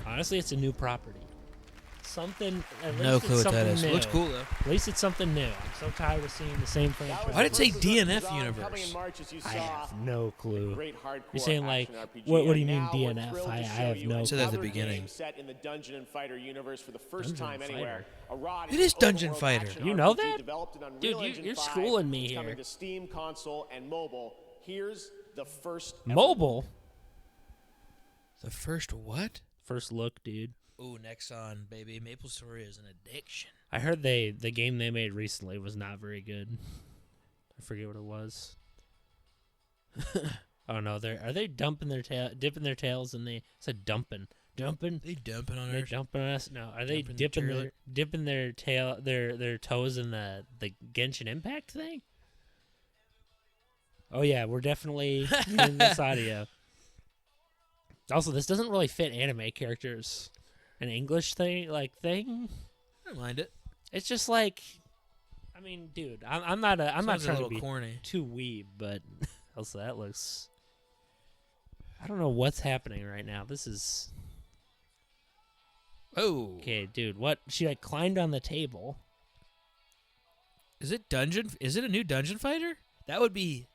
Honestly, it's a new property. Something. At least No it's clue what that something is. New. Looks cool, though. At least it's something new. I'm so tired of seeing the same franchise. Why'd it say DNF Coming in universe? March, as you I saw, have no clue. great hardcore You're saying like, action RPG. what do you And mean now we're DNF? thrilled to I show have you no Said that at the another beginning. game set in the Dungeon and Fighter universe for the first Dungeon time and anywhere. Arad It is an Dungeon overworld Fighter. action You know RPG that? developed in Unreal Dude, Engine you're 5. schooling me It's here. coming to Steam, console, and mobile. Here's the first ever Mobile? The first what? First look, dude. Ooh, Nexon, baby. Maple Story is an addiction. I heard the game they made recently was not very good. I forget what it was. Oh no, are they dipping their tails in the dumping? They dumping on They're us. dumping on us? No, are they Dumping the dipping their tail their toes in the Genshin Impact thing? Oh yeah, we're definitely in this audio. Also, this doesn't really fit anime characters. An English thing. I don't mind it. It's just like, I mean, dude, I'm not Sounds a trying little to be corny. too weeb, but also that looks. I don't know what's happening right now. This is. Oh. Okay, dude, what? She like climbed on the table. Is it a new Dungeon Fighter? That would be.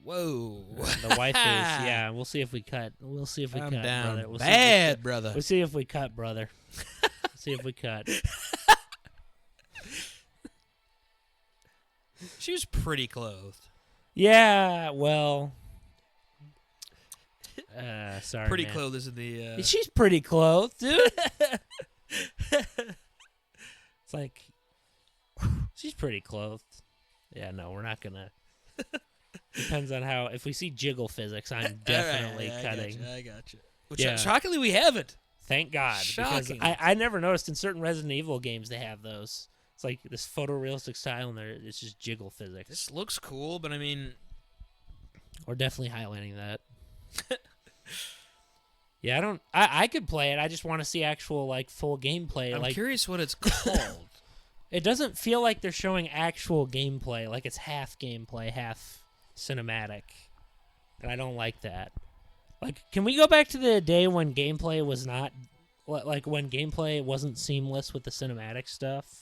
Whoa. The wife is, yeah, we'll see if we cut. We'll see if we I'm cut, down. brother. We'll Bad, brother. We'll see if we cut, brother. See if we cut. She was pretty clothed. Yeah, well, sorry, Pretty man. clothed isn't the. She's pretty clothed, dude. It's like she's pretty clothed. Yeah, no, we're not gonna. Depends on how. If we see jiggle physics, I'm definitely cutting. I got you. Which Yeah. shockingly, we haven't. Thank God, because Shocking. I never noticed in certain Resident Evil games they have those. It's like this photorealistic style, and it's just jiggle physics. This looks cool, but I mean, We're definitely highlighting that. Yeah, I could play it. I just want to see actual like full gameplay. I'm like curious what it's called. It doesn't feel like they're showing actual gameplay. Like it's half gameplay, half cinematic, and I don't like that. Like, can we go back to the day when gameplay was not like when gameplay wasn't seamless with the cinematic stuff?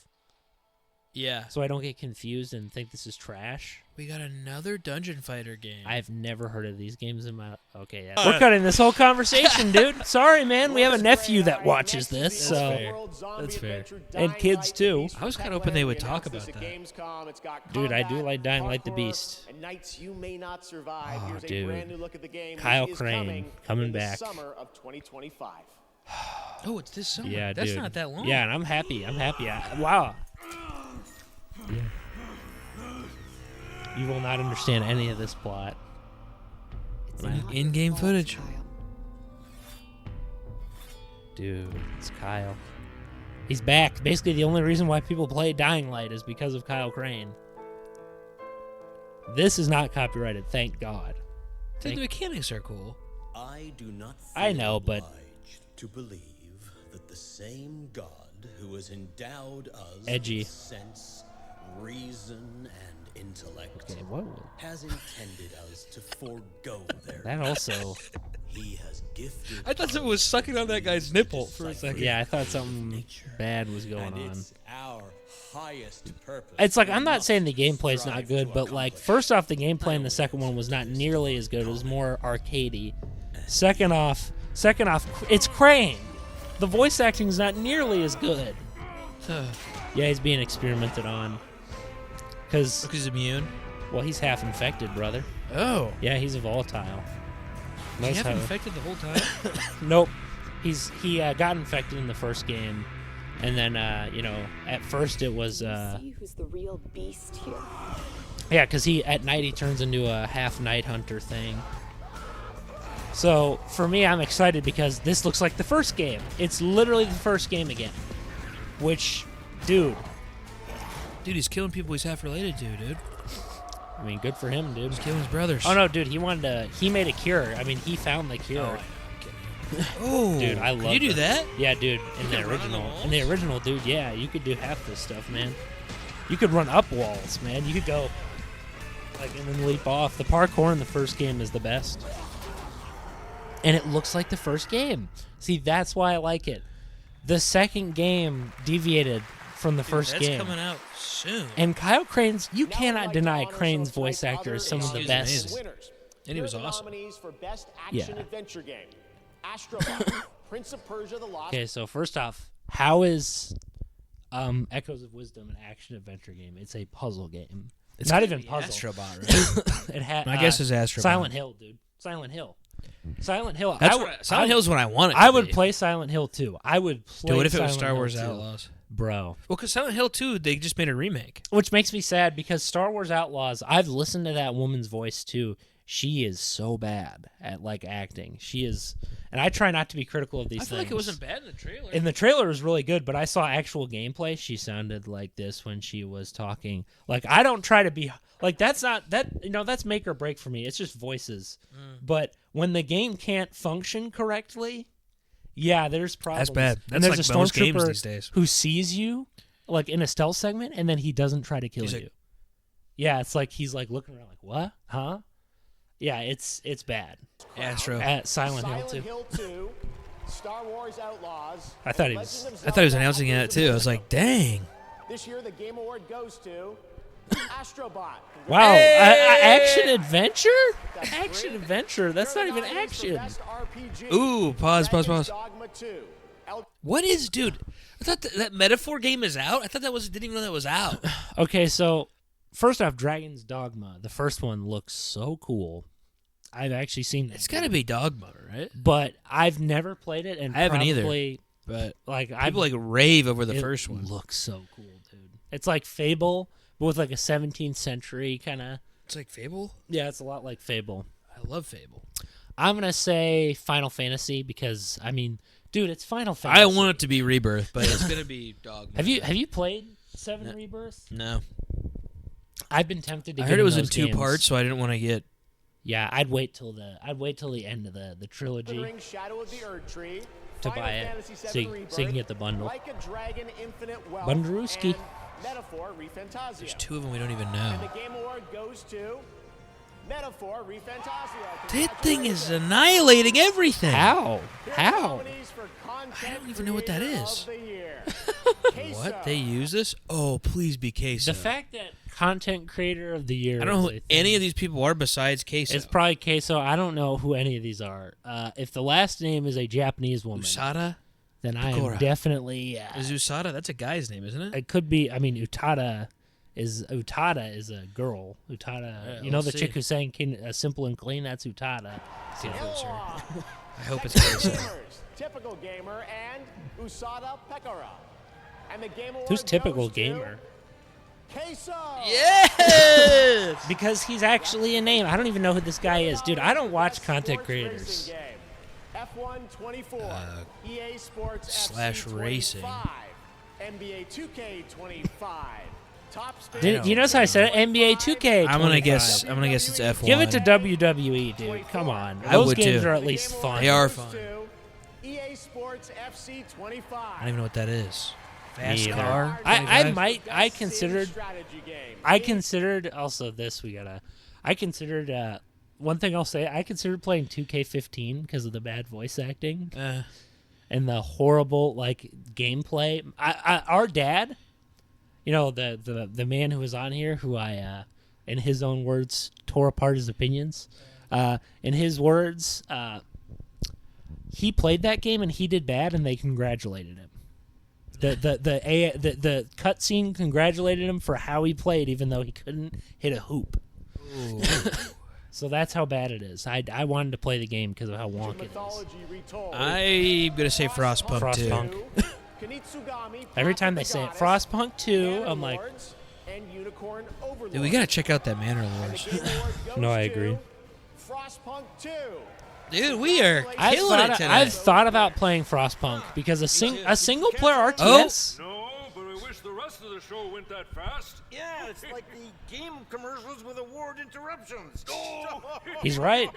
Yeah. So I don't get confused and think this is trash. We got another Dungeon Fighter game. I've never heard of these games in my... Okay, yeah. We're cutting this whole conversation, dude. Sorry, man. We have a nephew that watches this, so... That's fair. And kids, too. I was kind of hoping they would talk about that. Dude, I do like Dying Light the Beast. And nights you may not survive. Oh, Here's a dude. brand new look at the game. Kyle which is Crane coming in the back. summer of 2025. Oh, it's this summer. Yeah, That's dude. not that long. Yeah, and I'm happy. Wow. Yeah. You will not understand any of this plot. In-game footage. Dude, it's Kyle. He's back. Basically, the only reason why people play Dying Light is because of Kyle Crane. This is not copyrighted, thank God. Dude, the mechanics are cool. I do not feel I know, but obliged to believe that the same God who has endowed us Edgy. with sense, reason, and intellect Okay, what? has intended us to forego their That also... He has gifted I thought someone was sucking on that guy's nipple for a second. Yeah, I thought something bad was going and on. it's our highest purpose. It's like, I'm not saying the gameplay's not good, but like, first off, the gameplay in the second one was not nearly as good. It was more arcadey. Second off, it's Crane. The voice acting is not nearly as good. Yeah, he's being experimented on. Because he's immune? Well, he's half infected, brother. Oh. Yeah, he's a volatile. He half infected the whole time? Nope. He got infected in the first game. And then, at first it was... See who's the real beast here. Yeah, because at night he turns into a half night hunter thing. So for me, I'm excited because this looks like the first game. It's literally the first game again. Which, dude, he's killing people he's half related to, dude. I mean, good for him, dude. He's killing his brothers. Oh no, dude, he made a cure. I mean, he found the cure. Oh, dude, I love. Can you do that? Yeah, dude. In the original, dude, yeah, you could do half this stuff, man. You could run up walls, man. You could go and then leap off. The parkour in the first game is the best, and it looks like the first game. See, that's why I like it. The second game deviated from the first game. That's coming out soon. And Kyle Crane's, you cannot deny Crane's voice actor is some of the best. And he was awesome. Nominees for best action adventure game. Astro Prince of Persia: The Lost. Okay, so first off, how is Echoes of Wisdom an action adventure game? It's a puzzle game. It's not even puzzle. Astrobot, right? It had. I guess it's Astrobot. Silent Hill, dude. Silent Hill. Silent Hill. Silent Hill's what I wanted. I would play Silent Hill 2. I would play. Dude, what if it was Silent Star Hill Wars 2. Outlaws? Bro. Well, because Silent Hill 2, they just made a remake. Which makes me sad because Star Wars Outlaws, I've listened to that woman's voice too. She is so bad at acting. She is, and I try not to be critical of these things. I feel like it wasn't bad in the trailer. In the trailer, it was really good, but I saw actual gameplay. She sounded like this when she was talking. Like, I don't try to be like that's not that that's make or break for me. It's just voices. But when the game can't function correctly, yeah, there's problems. That's bad. And That's there's like a most games stormtrooper these days. who sees you in a stealth segment, and then he doesn't try to kill you. Yeah, it's like he's looking around like, what? Huh? Yeah, it's bad. Astro. At Silent Hill 2. Silent Hill 2, Star Wars Outlaws. I thought he was announcing it too. I was like, dang. This year, the Game Award goes to Astrobot. Wow, action adventure? Action adventure? That's not even action. Ooh, pause. What is, dude? I thought that metaphor game is out. I thought didn't even know that was out. Okay, so first off, Dragon's Dogma. The first one looks so cool. I've actually seen that. It's got to be Dogma, right? But I've never played it, and I haven't either. probably, But like people like rave over the first one. It looks so cool, dude. It's like Fable, but with like a 17th century kind of. It's like Fable? Yeah, it's a lot like Fable. I love Fable. I'm going to say Final Fantasy because, I mean, dude, it's Final Fantasy. I want it to be Rebirth, but it's going to be Dogma. Have you played 7 Rebirth? No. I've been tempted to I get heard it was in those 2 games. parts, so I didn't want to get... Yeah, I'd wait till the end of the trilogy Shadow of the Erd Tree, to Final buy it Fantasy so VII you Rebirth, can get the bundle. Like a Dragon, Infinite Wealth, Bundaruski. and Metaphor ReFantazio. There's 2 of them we don't even And know. the Game Award goes to Metaphor ReFantazio. That thing is annihilating everything. How? I don't even know what that is. What? They use this? Oh, please be Queso. The fact that Content Creator of the Year I don't know is who a any thing. of these people are besides Queso. It's probably Queso. I don't know who any of these are. If the last name is a Japanese woman, Usada? then I am Pecora. definitely... Is Usada? That's a guy's name, isn't it? It could be... I mean, Utada is a girl. Utada... Yeah, you know we'll the see. chick who's saying Simple and Clean? That's Utada. So, I hope it's Queso. Typical Gamer, and Usada Pekara. And the Game Award who's Typical goes to Gamer? Queso. Yes! Because he's actually a name. I don't even know who this guy is. Dude, I don't watch content creators. F1 24, EA Sports slash FC racing. 25, NBA 2K 25. Top spin. Did you notice how I said it? NBA 2K. I'm gonna 25. guess it's F1. Give it to WWE, dude. Come on. I Those would games too. are at least fun. They are fun. EA Sports FC 25. I don't even know what that is. Fast Me either. car? I considered also this I considered one thing I'll say, I considered playing 2K15 because of the bad voice acting and the horrible like gameplay. Our dad, you know, the man who was on here who I in his own words tore apart his opinions. In his words, he played that game and he did bad and they congratulated him. The cutscene congratulated him for how he played, even though he couldn't hit a hoop. So that's how bad it is. I wanted to play the game because of how wonky it is. I'm gonna say Frostpunk 2. Frostpunk. Every time they say it, Frostpunk 2, I'm like, Dude, we gotta check out that Manor Lords. no, I agree. Frostpunk 2. Dude, we are I've killing it today. I've thought about playing Frostpunk because a single player RTS. No, but I wish the rest of the show went that fast. Yeah, it's like the game commercials with award interruptions. He's right,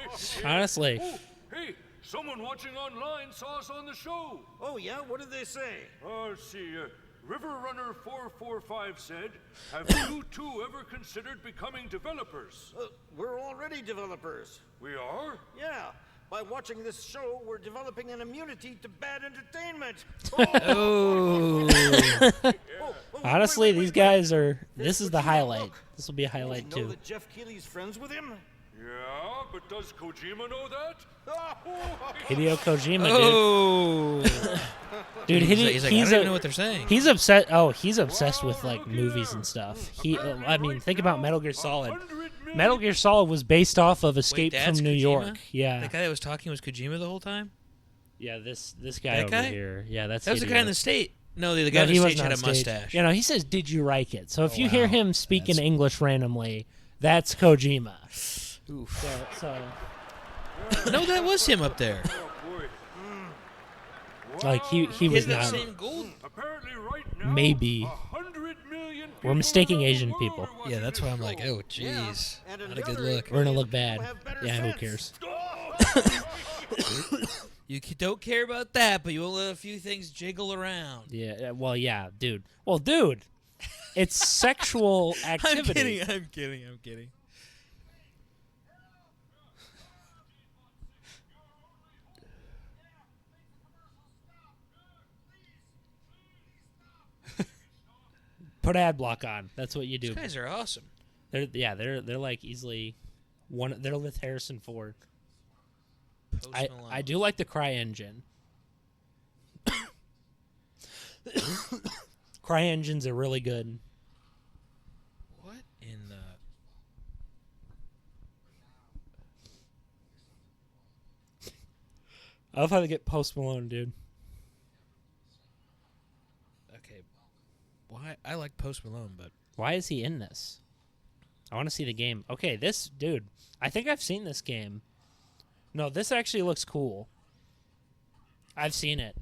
honestly. Oh, hey, someone watching online saw us on the show. Oh, yeah? What did they say? Let's see. River Runner 445 said, "Have you two ever considered becoming developers?" We're already developers. We are? Yeah. By watching this show, we're developing an immunity to bad entertainment. Oh. Honestly, these guys are. This is the highlight. This will be a highlight You know too. that Jeff Keighley's friends with him? Yeah, but does Kojima know that? Hideo Kojima, Oh. dude. He's like, I don't even know what they're saying. He's upset. Oh, he's obsessed with like movies and stuff. I mean, think about Metal Gear Solid. Metal Gear Solid was based off of Escape Wait, from that's New Kojima? York. Yeah. That guy that was talking was Kojima the whole time? Yeah, this guy That over guy? here. Yeah, that's That was the Hideo. guy in the state. No, the guy No, in he the wasn't stage had a on stage. mustache. You know, he says, "Did you like it?" So if you hear wow. him speaking English randomly, that's Kojima. Oof. So No, that was him up there. like he was had that not. same gold. Apparently right now, Maybe 100 million we're mistaking Asian people. Yeah, that's why I'm like, oh, jeez. Not a good look. We're gonna look bad. Yeah, who cares? You don't care about that, but you'll let a few things jiggle around. Yeah. Well, yeah, dude. Well, dude, it's sexual activity. I'm kidding. Put ad block on. That's what you do. These guys are awesome. They're like easily one. They're with Harrison Ford. I do like the Cry engine. Cry engines are really good. What in I love how they get Post Malone, dude. Okay. Why? I like Post Malone, but why is he in this? I want to see the game. Okay, this dude. I think I've seen this game. No, this actually looks cool. I've seen it.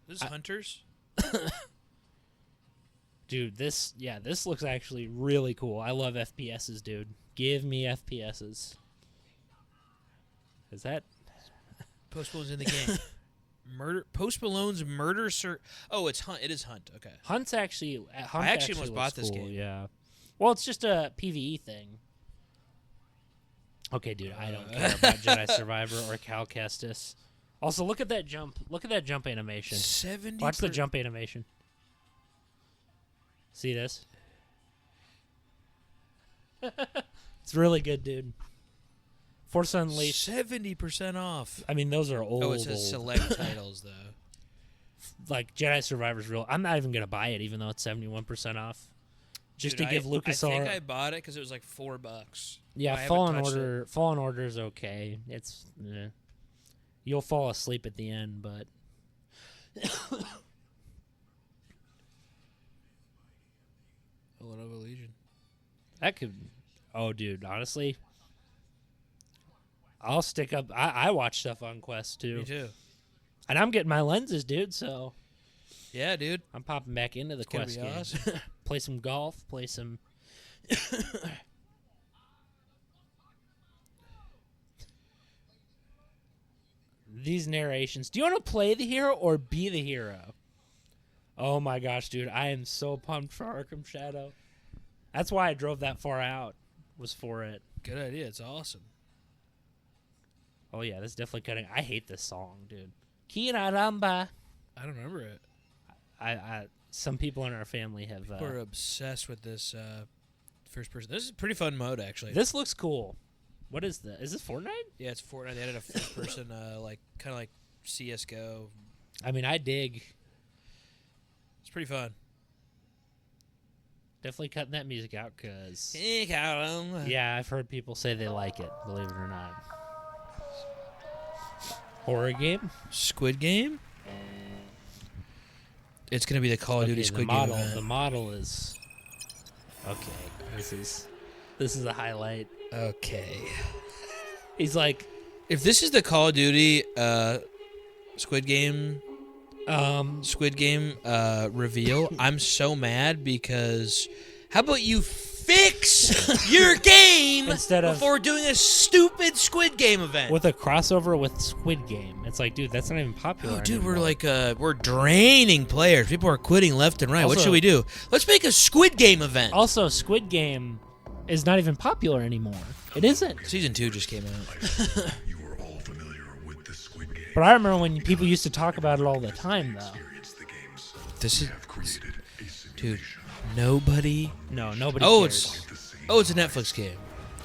This is Hunters. Dude, this looks actually really cool. I love FPSs, dude. Give me FPSs. Is that Post Malone's in the game? Post Malone's murder Oh, it's Hunt. It is Hunt. Okay. Hunt's actually. Hunt I actually almost bought this cool, game. Yeah. Well, it's just a PvE thing. Okay, dude. I don't care about Jedi Survivor or Cal Kestis. Also, look at that jump. Look at that jump animation. 70. Watch the jump animation. See this? It's really good, dude. Force Unleashed. 70% off. I mean, those are old. Oh, it says select titles, though. Like, Jedi Survivor's real. I'm not even going to buy it, even though it's 71% off. Just Dude, to give LucasArts. I think I bought it because it was like $4. Yeah, Fallen Order is okay. It's you'll fall asleep at the end, but A lot of Legion. That could. Oh, dude, honestly, I'll stick up. I watch stuff on Quest too. Me too. And I'm getting my lenses, dude. So yeah, dude, I'm popping back into the Quest game. Awesome. Play some golf. Play some. These narrations. Do you want to play the hero or be the hero? Oh my gosh, dude. I am so pumped for Arkham Shadow. That's why I drove that far out, was for it. Good idea. It's awesome. Oh yeah, this is definitely cutting. I hate this song, dude. Kira Ramba. I don't remember it. Some people in our family have... People are obsessed with this first person. This is a pretty fun mode, actually. This looks cool. What is this? Is this Fortnite? Yeah, it's Fortnite. They added a first person, like kind of like CS:GO. I mean, I dig. It's pretty fun. Definitely cutting that music out because... Yeah, I've heard people say they like it, believe it or not. Horror game? Squid Game? It's going to be the Call of Duty Squid Game event. The model is... Okay, this is a highlight. Okay. He's like... If this is the Call of Duty Squid Game reveal, I'm so mad because how about you fix your game before doing a stupid Squid Game event? With a crossover with Squid Game. It's like, dude, that's not even popular dude, anymore. we're draining players. People are quitting left and right. Also, what should we do? Let's make a Squid Game event. Also, Squid Game is not even popular anymore. It isn't. Season 2 just came out. You are all familiar with the Squid Game. But I remember when people used to talk about it all the time, though. This is... Dude, nobody... No, nobody cares. Oh, it's a Netflix game.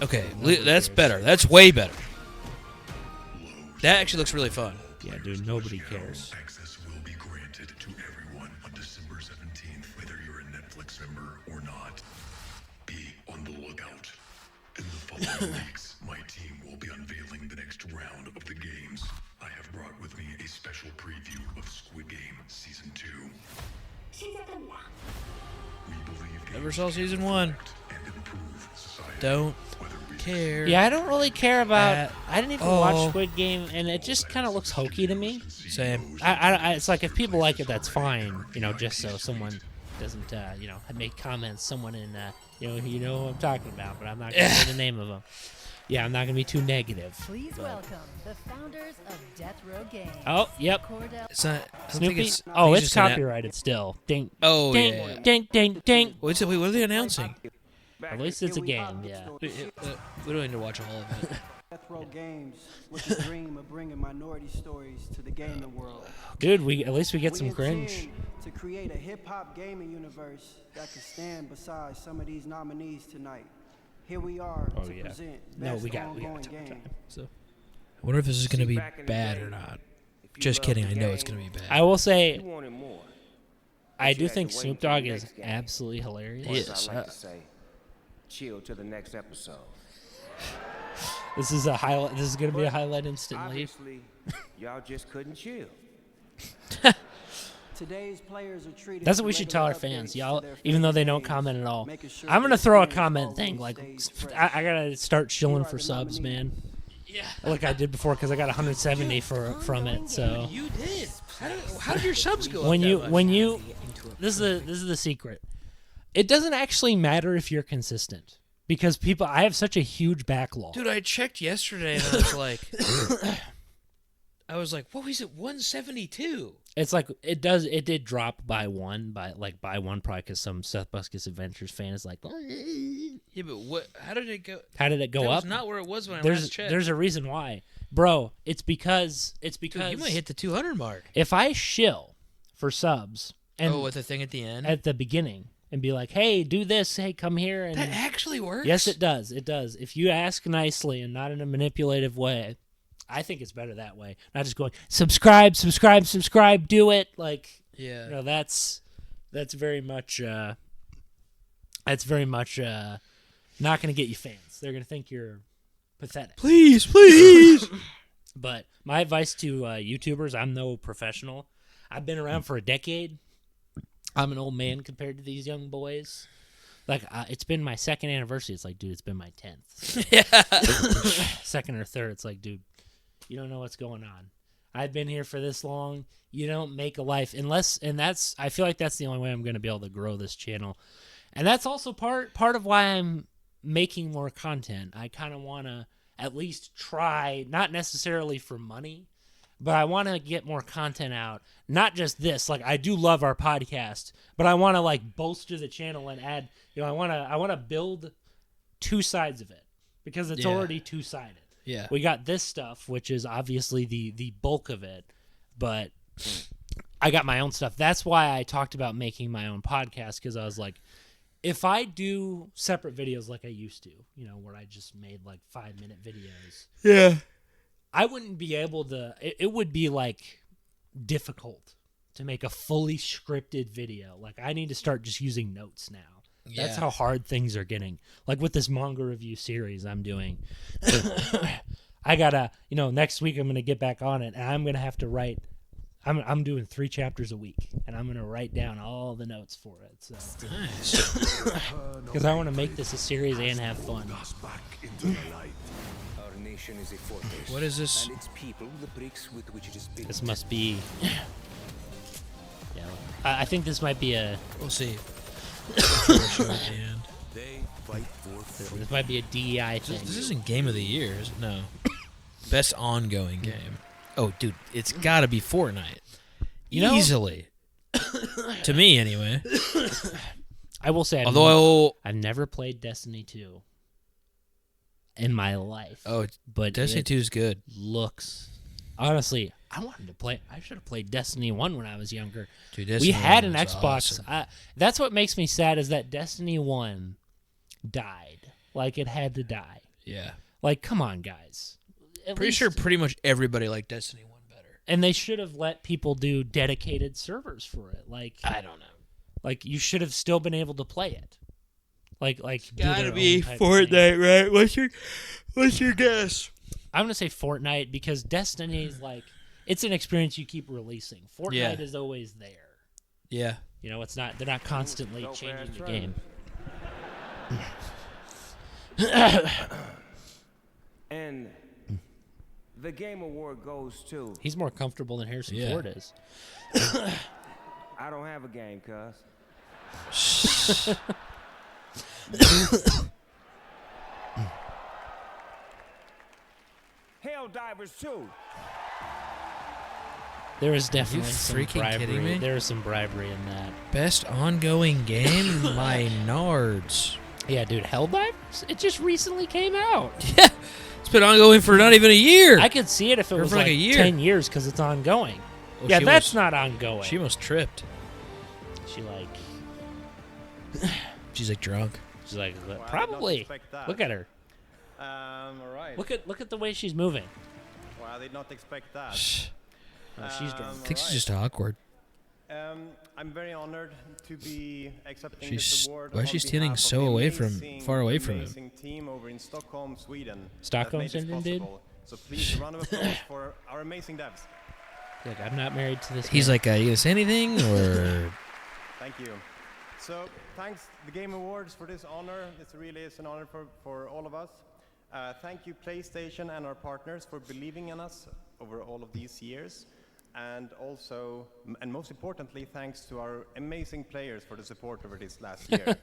Okay, that's better. That's way better. That actually looks really fun. Yeah, dude, nobody cares. Access will be granted to everyone on December 17th, whether you're a Netflix member or not. Be on the lookout. In the following weeks, my team will be unveiling the next round of the games. I have brought with me a special preview of Squid Game Season 2. We believe Never saw Season 1. Don't care. Yeah, I don't really care about... I didn't even watch Squid Game, and it just kind of looks hokey to me. Same. It's like, if people like it, that's fine, just so someone doesn't, make comments. Someone in, you know who I'm talking about, but I'm not going to say the name of them. Yeah, I'm not going to be too negative. Please welcome the founders of Death Row Games. Oh, yep. It's not... Snoopy? It's copyrighted still. Ding. Oh, ding, yeah. Ding, ding, ding. Wait, what are they announcing? At least it's a game, yeah. We don't need to watch all of it. Death Row Games with the dream of bringing minority stories to the gaming world. Dude, at least we get some cringe. To create a hip-hop gaming universe that can stand beside some of these nominees tonight. Here we are to present we got ongoing time. game. So, I wonder if this is going to be bad or not. Just kidding. I know it's going to be bad. I will say, I do think Snoop Dogg is absolutely hilarious. Yes. I'd like to say, chill to the next episode. This is a highlight. This is going to be a highlight instantly. Obviously, y'all just couldn't chill. Today's players are treated. That's what we should tell our fans, y'all. Even though they don't comment at all, I'm gonna throw a comment thing. Like, I gotta start chilling for subs, man. Yeah. Like I did before, because I got 170 from it. So. You did. How did your subs go? This is the secret. It doesn't actually matter if you're consistent, because I have such a huge backlog. Dude, I checked yesterday and I was like, what was it? 172. It's like it did drop by one probably because some Seth Buskus Adventures fan is like, yeah, but how did it go? How did it go that up? Was not where it was when I last checked. There's a reason why, bro. It's because Dude, you might hit the 200 mark if I shill for subs and with the thing at the end at the beginning and be like, hey, do this, hey, come here, and that actually works. Yes, it does. It does. If you ask nicely and not in a manipulative way. I think it's better that way. Not just going subscribe, do it. Like, yeah, that's very much not going to get you fans. They're going to think you're pathetic. Please. But my advice to YouTubers: I'm no professional. I've been around for a decade. I'm an old man compared to these young boys. Like, it's been my second anniversary. It's like, dude, it's been my 10th. Yeah. Second or third. It's like, dude. You don't know what's going on. I've been here for this long. You don't make a life I feel like that's the only way I'm going to be able to grow this channel. And that's also part of why I'm making more content. I kind of want to at least try, not necessarily for money, but I want to get more content out. Not just this. Like, I do love our podcast, but I want to like bolster the channel and add, I want to build two sides of it, because it's already two-sided. Yeah. We got this stuff, which is obviously the bulk of it, but I got my own stuff. That's why I talked about making my own podcast, because I was like, if I do separate videos like I used to, where I just made like 5-minute videos. Yeah. I wouldn't be able to, it would be like difficult to make a fully scripted video. Like, I need to start just using notes now. That's how hard things are getting. Like with this manga review series I'm doing, I gotta, next week I'm gonna get back on it, and I'm gonna have to write. I'm doing 3 chapters a week, and I'm gonna write down all the notes for it. So, because I want to make this a series and have fun. Our nation is a fortress. What is this? And its people, the bricks with which it is built. This must be. Yeah, I think this might be a. We'll see. This might be a DEI thing. This isn't Game of the Year, is it? No. Best ongoing game. Oh, dude, it's got to be Fortnite. Easily. To me, anyway. I will say, although I've never played Destiny 2 in my life. Oh, but Destiny 2 is good. Looks, honestly, I wanted to play. I should have played Destiny 1 when I was younger. Dude, we had an 1 Xbox. awesome. That's what makes me sad, is that Destiny 1 died. Like, it had to die. Yeah. Like, come on, guys. Pretty sure pretty much everybody liked Destiny 1 better. And they should have let people do dedicated servers for it. Like, I don't know. Like, you should have still been able to play it. Like gotta be Fortnite, right? What's your guess? I'm gonna say Fortnite, because Destiny is like, it's an experience you keep releasing. Fortnite is always there. Yeah. It's not. They're not constantly changing the game. And the Game Award goes to. He's more comfortable than Harrison Ford is. I don't have a game, cuz. Hell Divers 2. There is definitely some freaking kidding me? bribery. There is some bribery in that. Best ongoing game? My nards. Yeah, dude, Helldivers? It just recently came out. Yeah. It's been ongoing for not even a year. I could see it if it was for like a year. 10 years, because it's ongoing. Well, yeah, that's not ongoing. She almost tripped. She like... She's like drunk. She's like, probably. Look at her. All right. Look at the way she's moving. Well, I did not expect that. Oh, she's drunk. I think she's just awkward. I'm very honored to be accepting She's- this award. why is on she standing behalf of so the away from- amazing, far away from him? amazing team over in Stockholm, Sweden. Stockholm that made this syndrome, dude? possible. So please, a round of applause for our amazing devs. Look, I'm not married to this. He's man. like, you gonna say anything or? Thank you. So thanks the Game Awards for this honor. It really is an honor for all of us. Thank you PlayStation and our partners for believing in us over all of these years. And also, and most importantly, thanks to our amazing players for the support over this last year.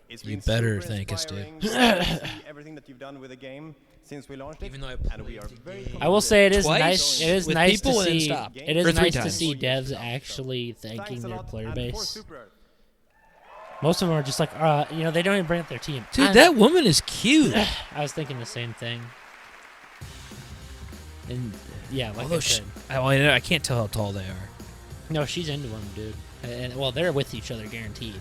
It's You been better super thank us, dude. inspiring to see everything that you've done with the game since we launched it. Even though I and we are very I will say it is Twice nice. It is with nice to people and then see. stopped. It is Or three nice to times. see devs actually thanking Thanks a their lot, player and base. for Super Earth. Most of them are just like, they don't even bring up their team. Dude, that woman is cute. I was thinking the same thing. And yeah, like Although I said, I can't tell how tall they are. no, she's into him, dude. And well, they're with each other, guaranteed.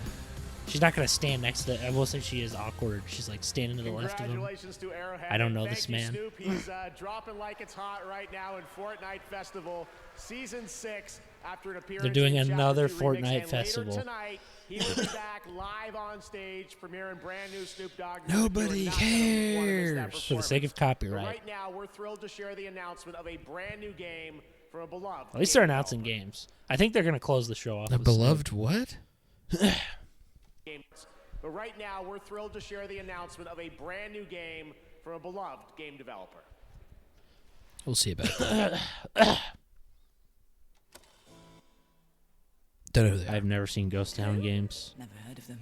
She's not gonna stand next to. I will say she is awkward. She's like standing to the left of him. Congratulations to Arrowhead. I don't know Thank this you, man. Snoop. He's dropping like it's hot right now in Fortnite Festival Season 6 after an appearance. They're doing in Chapter another 2 Remix. Fortnite And later festival. tonight, he will be back live on stage, premiering brand new Snoop Dogg. Nobody cares. For the sake of But copyright. right now, we're thrilled to share the announcement of a brand new game from a beloved. At least they're game announcing games. I think they're gonna close the show off. A with beloved Snoop. what? games. But right now, we're thrilled to share the announcement of a brand new game from a beloved game developer. We'll see about that. Don't know who they are. I've never seen Ghost Town games. Never heard of them.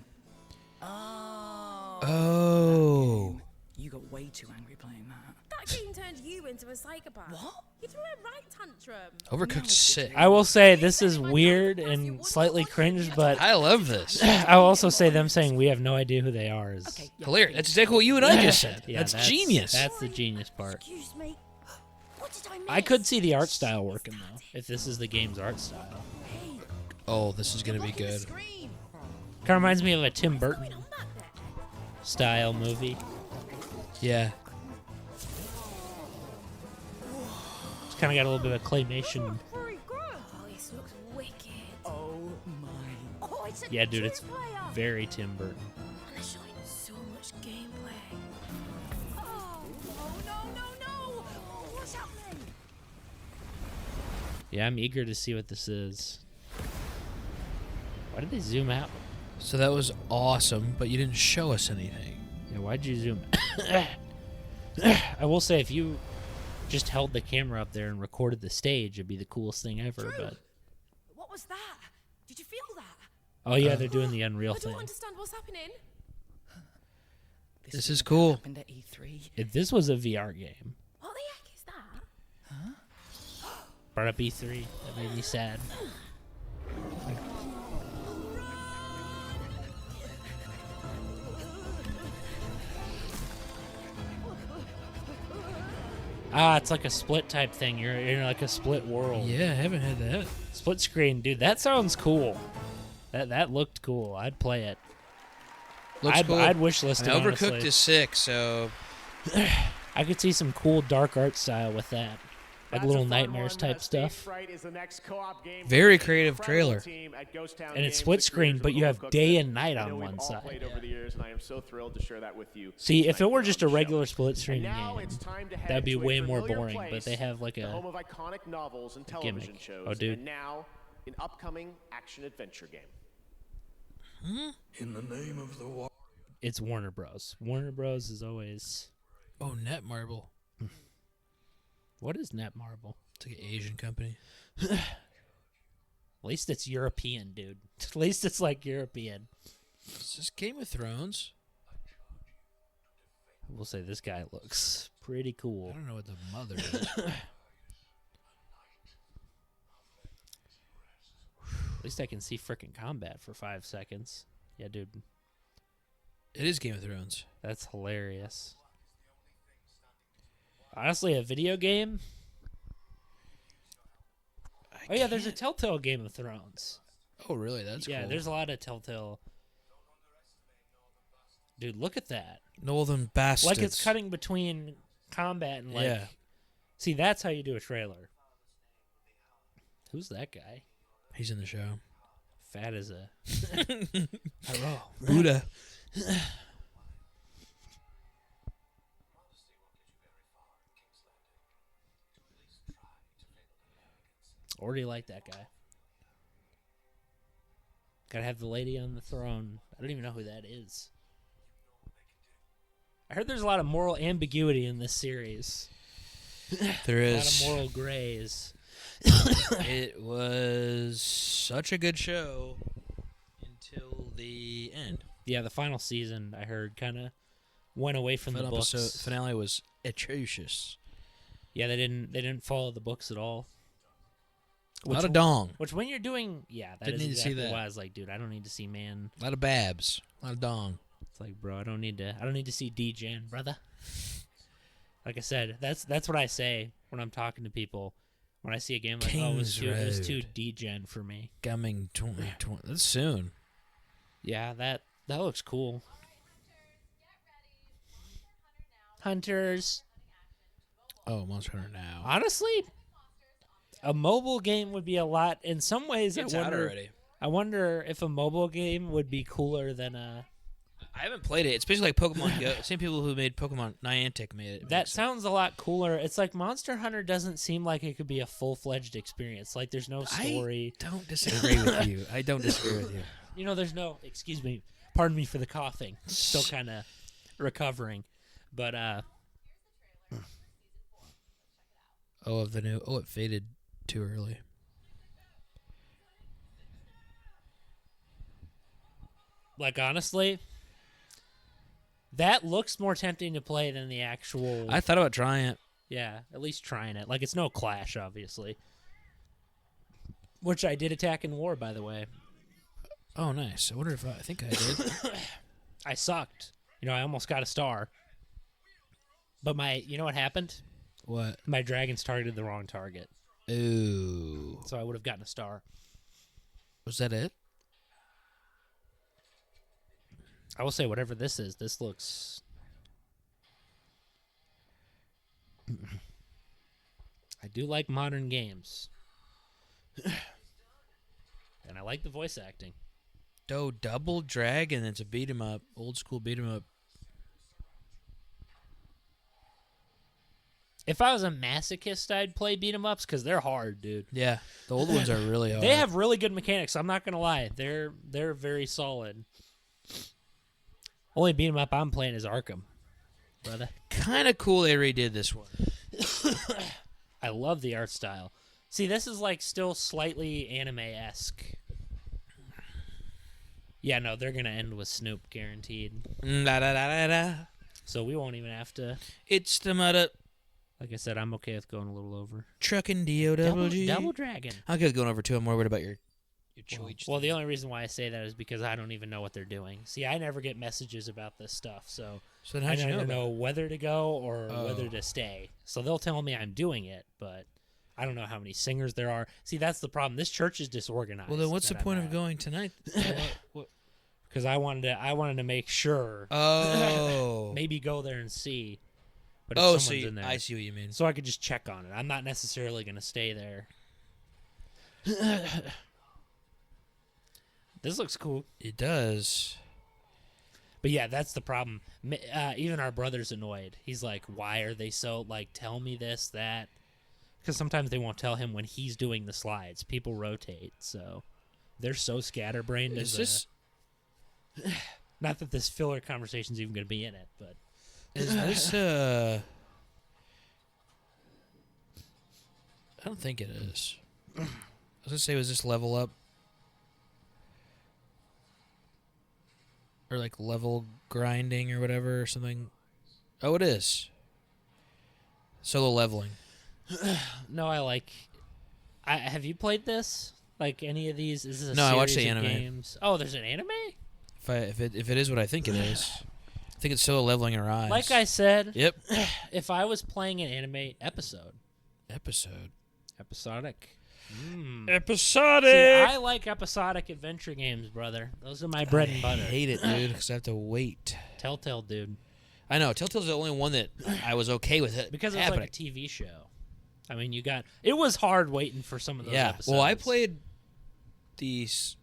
Oh. You got way too angry playing that. That game turned you into a psychopath. What? You threw a right tantrum. Overcooked 6. I will say this is weird and slightly cringe, but I love this. I'll also say them saying we have no idea who they are is Hilarious. That's exactly what you and I just said. Yeah, that's genius. That's the genius part. Excuse me. What did I miss? I could see the art style working though, if this is the game's art style. Oh, this is gonna be good. Kind of reminds me of a Tim Burton style movie. Yeah. It's kind of got a little bit of claymation. Oh, this looks wicked. Oh my. Oh, it's a Yeah, dude, it's two-player. very Tim Burton. And they're showing so much gameplay. Oh, no. Oh, what's happening? Yeah, I'm eager to see what this is. Why did they zoom out? So that was awesome, but you didn't show us anything. Yeah, why'd you zoom? I will say, if you just held the camera up there and recorded the stage, it'd be the coolest thing ever. But What was that? Did you feel that? oh yeah, they're doing the Unreal I thing. don't understand what's happening. This is cool. Happened at E3. If this was a VR game, What the heck is that? brought up E3, that made me sad. It's like a split type thing. You're in like a split world. Yeah, I haven't had that. Split screen, dude. That sounds cool. That looked cool. I'd play it. Looks cool. I'd wish list it. Overcooked honestly. is sick, so I could see some cool dark art style with that, like Little Nightmares type stuff. very creative trailer. And it's split screen, but you have day and night on one side. Played over the years, and I am so thrilled to share that with you. See, if it were just a regular split screen now game, it's time to head that'd be to a way more familiar boring. place, But they have like the a home of iconic novels and television gimmick. shows. Oh, dude. And now, an upcoming action adventure game. In the name of the war. It's Warner Bros. Warner Bros. Is always. Oh, Netmarble. What is Netmarble? It's like an Asian company. At least it's European, dude. At least it's like European. Is this Game of Thrones? We'll say this guy looks pretty cool. I don't know what the mother is. At least I can see frickin' combat for 5 seconds. Yeah, dude. It is Game of Thrones. That's hilarious. Honestly, a video game? Oh, yeah, there's a Telltale Game of Thrones. Oh, really? That's cool. Yeah, there's a lot of Telltale. Dude, look at that. Northern Bastards. Like it's cutting between combat and like. Yeah. See, that's how you do a trailer. Who's that guy? He's in the show. fat as a hello Buddha. Already like that guy. Gotta have the lady on the throne. I don't even know who that is. I heard there's a lot of moral ambiguity in this series. There is. A lot of moral grays. It was such a good show until the end. Yeah, the final season, I heard, kind of went away from the books. Episode finale was atrocious. Yeah, they didn't follow the books at all. A lot of dong. Which when you're doing, yeah, that Didn't is need to see exactly that. why I was like, dude, I don't need to see man. A lot of babs. A lot of dong. It's like, bro, I don't need to see D-Gen, brother. Like I said, that's what I say when I'm talking to people. When I see a game like, oh, it was too D-Gen for me. Coming 2020. That's soon. Yeah, that looks cool. Hunters. Oh, Monster Hunter now. Honestly, a mobile game would be a lot. In some ways, It's out already. I wonder if a mobile game would be cooler than a. I haven't played it. It's basically like Pokemon Go. Same people who made Pokemon Niantic made it. That sounds a lot cooler. It's like Monster Hunter doesn't seem like it could be a full-fledged experience. Like there's no story. I don't disagree with you. I don't disagree with you. You know, there's no. Excuse me. Pardon me for the coughing. Still kind of recovering, but it faded too early. Like honestly, that looks more tempting to play than the actual. I thought about trying it. Yeah, at least trying it. Like it's no Clash, obviously. Which I did Attack and War, by the way. Oh, nice. I wonder if I think I did. I sucked. You know, I almost got a star. But you know what happened? What? My dragons targeted the wrong target. Ooh. So I would have gotten a star. Was that it? I will say, whatever this is, this looks. I do like modern games. And I like the voice acting. Double Dragon. It's a beat 'em up. Old school beat 'em up. If I was a masochist, I'd play beat 'em ups because they're hard, dude. Yeah, the old ones are really hard. They have really good mechanics. I'm not gonna lie, they're very solid. Only beat 'em up I'm playing is Arkham, brother. Kind of cool they redid this one. I love the art style. See, this is like still slightly anime-esque. Yeah, no, they're gonna end with Snoop guaranteed. La da da da da. So we won't even have to. It's the mudda. Like I said, I'm okay with going a little over. Truckin' D-O-double-G. Double Dragon. I'm good with going over too. I'm more worried about your choice. Well, the only reason why I say that is because I don't even know what they're doing. See, I never get messages about this stuff, so then I how'd you never know know whether to go or whether to stay. So they'll tell me I'm doing it, but I don't know how many singers there are. See, that's the problem. This church is disorganized. Well, then what's the point of going tonight? Because I wanted to make sure. Oh. Maybe go there and see. But if someone's in there, I see what you mean. So I could just check on it. I'm not necessarily going to stay there. This looks cool. It does. But yeah, that's the problem. Even our brother's annoyed. He's like, why are they so, like, tell me this, that? Because sometimes they won't tell him when he's doing the slides. People rotate, so they're so scatterbrained. Not that this filler conversation's even going to be in it, but... Is this, I don't think it is. I was going to say, was this level up? Or like level grinding or whatever or something? Oh, it is. Solo leveling. No, have you played this? Like any of these? Is this a No, I watched the series of anime. games? Oh, there's an anime? If it is what I think it is. I think it's solo leveling Arise. Like I said, yep. If I was playing an anime episodic. Episodic. See, I like episodic adventure games, brother. Those are my bread and butter. I hate it, dude, because I have to wait. Telltale, dude. I know. Telltale's the only one that I was okay with it because it was happening. like a TV show. I mean, it was hard waiting for some of those episodes. Well, I played these.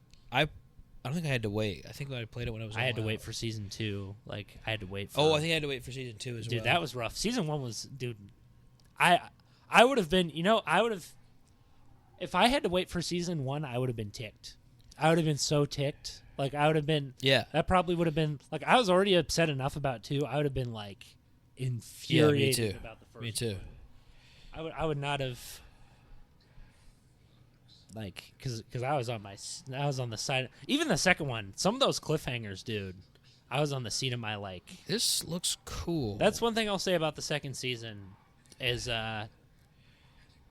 I don't think I had to wait. I think I played it when I was. I had to wait for season 2. Like I had to wait. For, I think I had to wait for season 2 as well. Dude, that was rough. Season 1 was, dude. I would have been, I would have. If I had to wait for season 1, I would have been ticked. I would have been so ticked. Like I would have been. Yeah. That probably would have been like I was already upset enough about 2. I would have been like infuriated me too. about the first. Me too. One. I would not have. Like, cause I was on the side. Even the second one, some of those cliffhangers, dude. I was on the seat of my like. This looks cool. That's one thing I'll say about the second season, is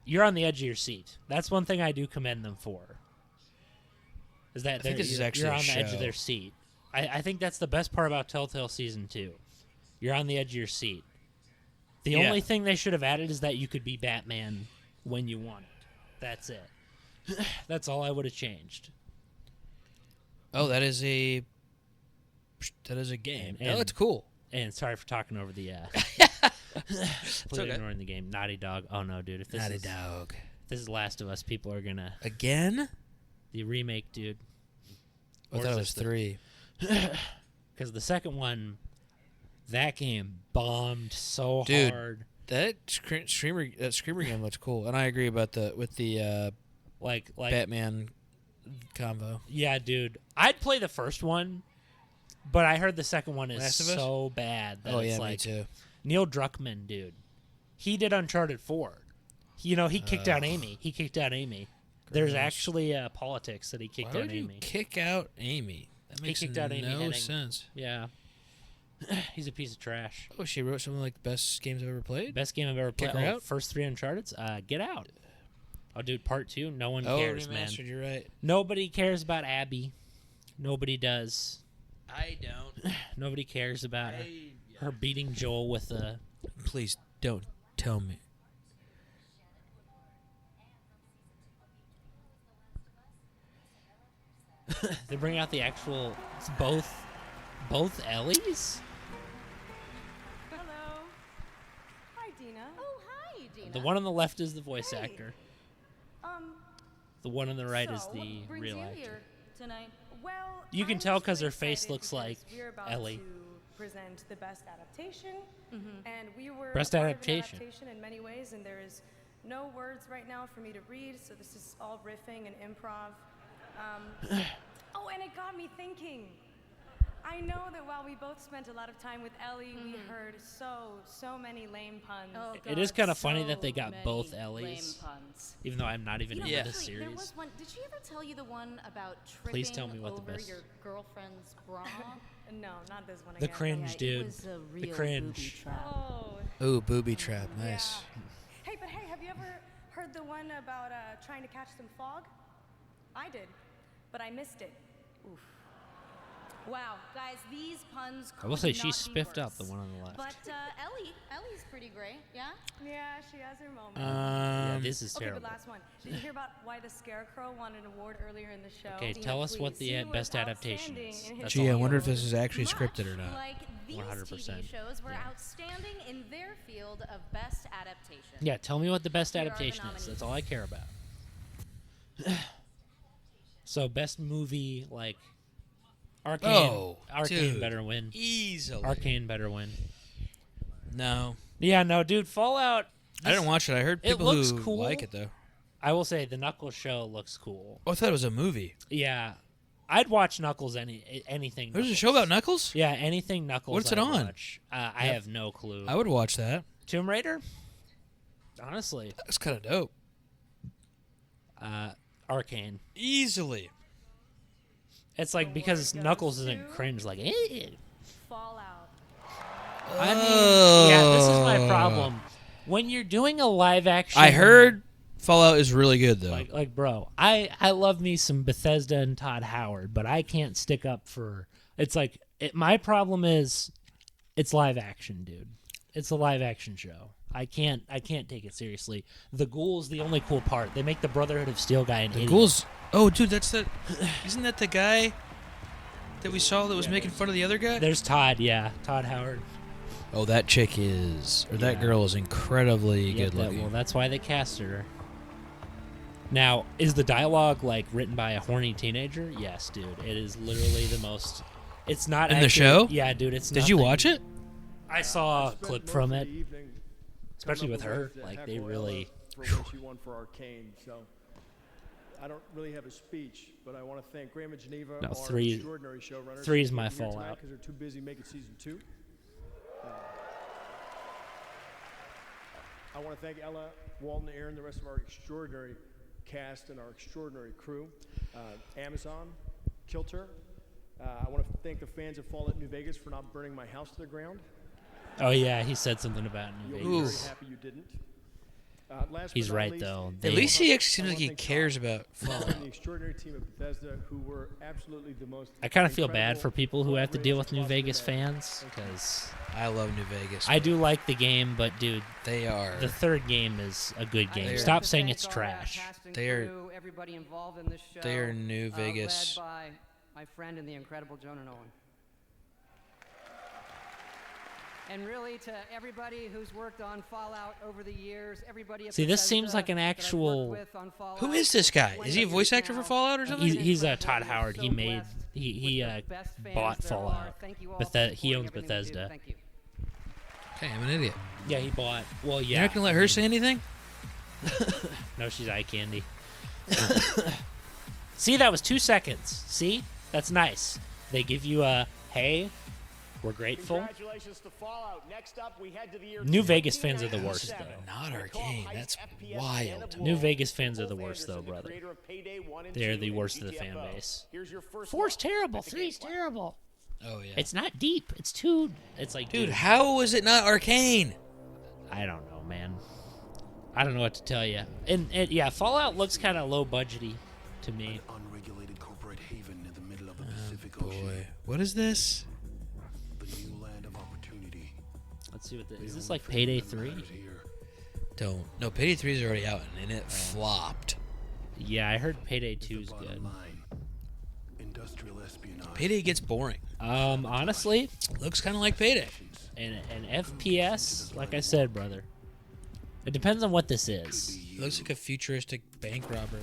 you're on the edge of your seat. That's one thing I do commend them for. Is that I think this is actually you're on a the edge show. of their seat. I think that's the best part about Telltale Season 2. You're on the edge of your seat. The only thing they should have added is that you could be Batman when you wanted. That's it. That's all I would have changed. Oh, that is a game. Oh, it's cool. And sorry for talking over the completely ignoring the game. Naughty Dog. Oh no, dude. If this Naughty is, Dog. If this is Last of Us, people are gonna again. The remake, dude. I thought it was 3. Because the second one, that game bombed so Dude, hard. That Screamer game looks cool, and I agree about the like Batman combo. Yeah, dude. I'd play the first one, but I heard the second one is Last of Us? so bad that it's me like too. Neil Druckmann, dude. He did Uncharted 4. He kicked out Amy. He kicked out Amy. There's Gross. actually politics that he kicked Why out would you Amy. kick out Amy? That makes he kicked out Amy no Hennig. sense. Yeah. He's a piece of trash. Oh, she wrote something like best games I've ever played? Best game I've ever played. Kick her out? First 3 Uncharteds. Get out. Oh, dude, part 2. No one cares, man. Remastered, you're right. Nobody cares about Abby. Nobody does. I don't. Nobody cares about her beating Joel with a... Please don't tell me. They bring out the actual... It's both Ellies? Hello. Hi, Dina. Oh, hi, Dina. The one on the left is the voice actor. The one on the right is So, the what brings real you actor. here tonight? Well, You can I'm tell just because really her face excited looks like because we're about Ellie. to present the best adaptation, and we were Best part of an adaptation. adaptation in many ways, and there is no words right now for me to read, so this is all riffing and improv. Oh, and it got me thinking. I know that while we both spent a lot of time with Ellie, we heard so many lame puns. Oh, It is kind of so funny that they got many both lame Ellies. puns. Even though I'm not even You know, into this actually, there series. was one. Did she ever tell you the one about tripping Please tell me what the over best- your girlfriend's bra? No, not this one The again. cringe, It dude. was a The real cringe. booby trap. Oh. Ooh, booby trap. Nice. Hey, but hey, have you ever heard the one about trying to catch some fog? I did, but I missed it. Oof. Wow, guys, these puns I will say could she not be spiffed up the worse. one on the left. But Ellie's pretty great, yeah? Yeah, she has her moments. Yeah, this is okay, terrible. but last one. Did you hear about why the Scarecrow won an award earlier in the show? Okay, tell us what the He was best adaptation outstanding is. in his That's Gee, I all. wonder if this is actually Much scripted or not. like these 100%. TV shows were Yeah. outstanding in their field of best adaptation. Yeah, tell me what the best Here are the adaptation is. nominees. That's all I care about. So, best movie, like... Arcane. Oh, Arcane dude. better win. Easily. Arcane better win. No. Yeah, no, dude, Fallout... I didn't watch it. I heard people looks who cool. like it, though. I will say, the Knuckles show looks cool. Oh, I thought it was a movie. Yeah. I'd watch Knuckles anything. There's a Knuckles. show about Knuckles? Yeah, anything Knuckles. What's it I'd on? Watch. I have no clue. I would watch that. Tomb Raider? Honestly. That's kind of dope. Arcane. Easily. It's like because Knuckles isn't cringe like, eh. Fallout. I mean, yeah, this is my problem. When you're doing a live action, I heard Fallout is really good, though. like bro, I love me some Bethesda and Todd Howard, but I can't stick up for. It's like my problem is, it's live action, dude. It's a live action show. I can't take it seriously. The Ghoul's the only cool part. They make the Brotherhood of Steel guy an The idiot. Ghouls. Oh, dude, that's the. Isn't that the guy that we saw that was making fun of the other guy? There's Todd, yeah, Todd Howard. Oh, that chick is, or that Yeah. girl is incredibly good looking. Well, that's why they casted her. Now, is the dialogue like written by a horny teenager? Yes, dude. It is literally the most. It's not In the accurate. show? Yeah, dude. It's. Did you watch it? I saw a clip from it, especially with her. Like they really. For what she won for Arcane, so I don't really have a speech, but I want to thank Graham and Geneva, No, our three- extraordinary showrunners. three is my for being here Fallout. because they're too busy making season 2. I want to thank Ella, Walton, Aaron, the rest of our extraordinary cast and our extraordinary crew. Amazon, Kilter. I want to thank the fans of Fallout New Vegas for not burning my house to the ground. Oh yeah, he said something about New You'll be Vegas. very happy you didn't. Last He's but not right least, though. At They- least he actually seems I like he wanna thank cares Tom about Fallout. and the extraordinary team of Bethesda, who were absolutely the most. I kind of feel bad incredible for people who have to deal with New collaborators Vegas across the net. fans because I love New Vegas. I do like the game, but dude, they are. the third game is a good game. They're- Stop saying it's trash. They are. Everybody involved in this show. They are New Vegas. Led by my friend and the incredible Jonah Nolan. And really, to everybody who's worked on Fallout over the years, everybody. See, this seems like an actual. Who is this guy? Is he a voice actor for Fallout or something? He's Todd Howard. He made he bought Fallout. He owns Bethesda. Okay, I'm an idiot. Yeah, he bought. Well, yeah. You're not gonna let her say anything? No, she's eye candy. See, that was 2 seconds. See, that's nice. They give you a hey. We're grateful. Congratulations to Fallout. Next up, we head to the year New Vegas fans are the worst, though. Not Arcane. That's wild. New Vegas fans are the worst, though, brother. They're the worst of the fan base. 4's terrible. 3's terrible. Oh yeah. It's not deep. It's too. It's like, Dude, how is it not Arcane? I don't know, man. I don't know what to tell you. And yeah, Fallout looks kind of low budgety to me. Unregulated corporate haven in the middle of the Pacific Boy, what is this? The new land of opportunity. Let's see what this is. This like Payday 3? Don't. No, Payday 3 is already out and it flopped. Yeah, I heard Payday 2 is good. Industrial espionage. Payday gets boring. Honestly, looks kind of like Payday. And FPS, like I said, brother. It depends on what this is. It looks like a futuristic bank robber.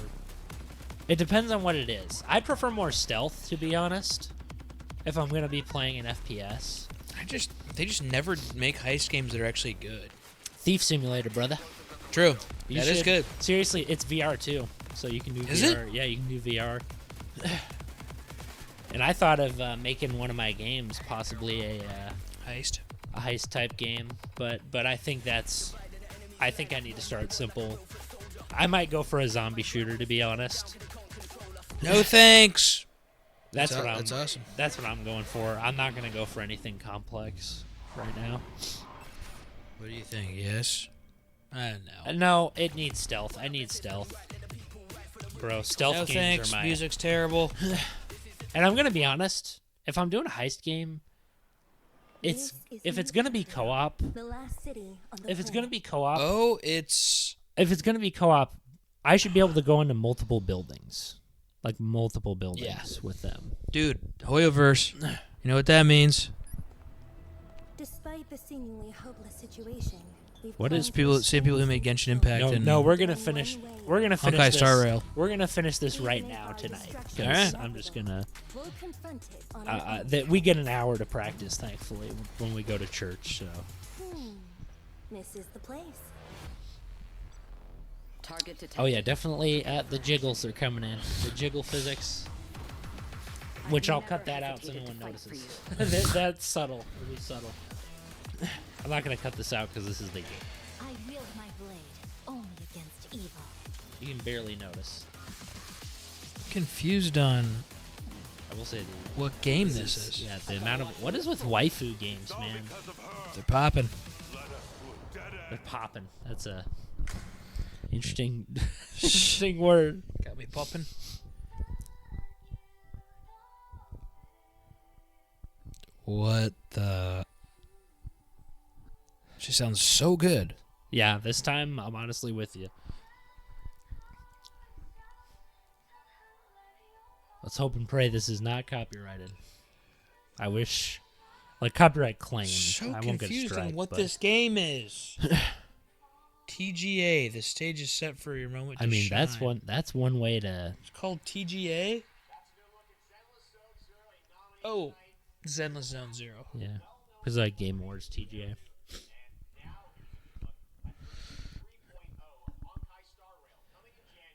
It depends on what it is. I prefer more stealth, to be honest. If I'm gonna be playing an FPS. They just never make heist games that are actually good. Thief Simulator, brother. True. That is good. Seriously, it's VR too, so you can do Is VR. it? Yeah, you can do VR. And I thought of making one of my games possibly a heist type game, but I think I think I need to start simple. I might go for a zombie shooter, to be honest. No thanks. That's That's awesome. That's what I'm going for. I'm not gonna go for anything complex right now. What do you think? Yes. I don't know. No, it needs stealth. I need stealth, bro. Stealth No games thanks. are my Music's terrible. And I'm gonna be honest. If I'm doing a heist game, if it's gonna be co-op. The last city on the If it's gonna be co-op. Oh, it's. If it's gonna be co-op, I should be able to go into multiple buildings, like multiple buildings with them. Dude, Hoyoverse. You know what that means? Despite the seemingly hopeless situation, we've What is come same people who made Genshin Impact and No, we're gonna finish. We're gonna finish Honkai this. Star Rail. We're gonna finish this right now tonight. 'Cause Alright. I'm just gonna. We'll confront it on our That we get an hour to practice, thankfully, when we go to church. So. This is the place. Target detected. Oh yeah, definitely. The jiggles are coming in. The jiggle physics. Which I'll cut that out so no one notices. That's subtle. It'll be subtle. I'm not gonna cut this out because this is the game. I wield my blade only against evil. You can barely notice. Confused on I will say what game this is. Yeah, the amount of what is with waifu games, man? They're popping. They're popping. That's a interesting, interesting word. Got me popping. What the? She sounds so good. Yeah, this time I'm honestly with you. Let's hope and pray this is not copyrighted. I wish, like copyright claim. So I won't get a confused strike, on what but this game is. TGA. The stage is set for your moment to I mean, shine. that's one way to. It's called TGA. Oh, Zenless Zone Zero. Yeah, because like Game Awards TGA.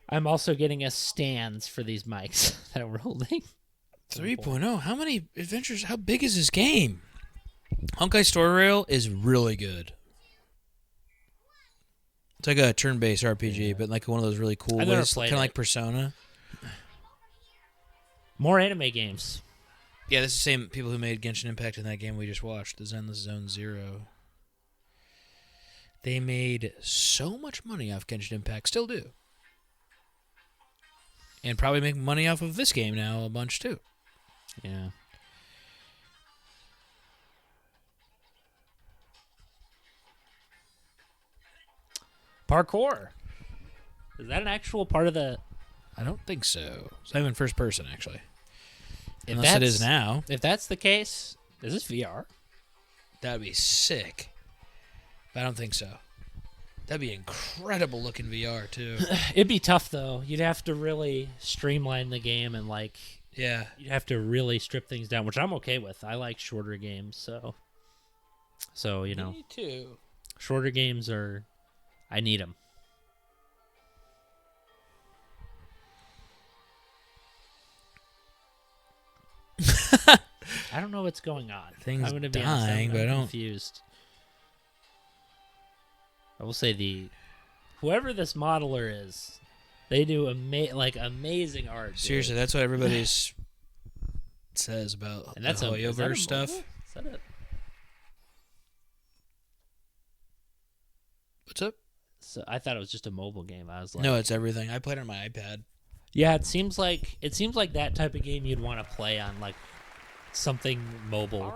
I'm also getting us stands for these mics that we're holding. 3.0. How many adventures? How big is this game? Honkai Star Rail is really good. It's like a turn-based RPG, but like one of those really cool I've never ways, played kind of it. like Persona. More anime games. Yeah, this is the same people who made Genshin Impact in that game we just watched, the Zenless Zone Zero. They made so much money off Genshin Impact, still do. And probably make money off of this game now a bunch too. Yeah. Parkour. Is that an actual part of the... I don't think so. It's not even first person, actually. If Unless it is that's- now. If that's the case, is this VR? That'd be sick. But I don't think so. That'd be incredible looking VR, too. It'd be tough, though. You'd have to really streamline the game and, like... Yeah. You'd have to really strip things down, which I'm okay with. I like shorter games, so... So, you know... Me too. Shorter games are... I need them. I don't know what's going on. Things I'm gonna be dying, honest, but I I'm don't- confused. I will say whoever this modeler is, they do amazing art. dude. Seriously, that's what everybody says about And that's the is that a Hoyoverse stuff. mobile? Is that a- What's up? So I thought it was just a mobile game. I was like, No, it's everything. I played it on my iPad. yeah. It seems like that type of game you'd want to play on like something mobile.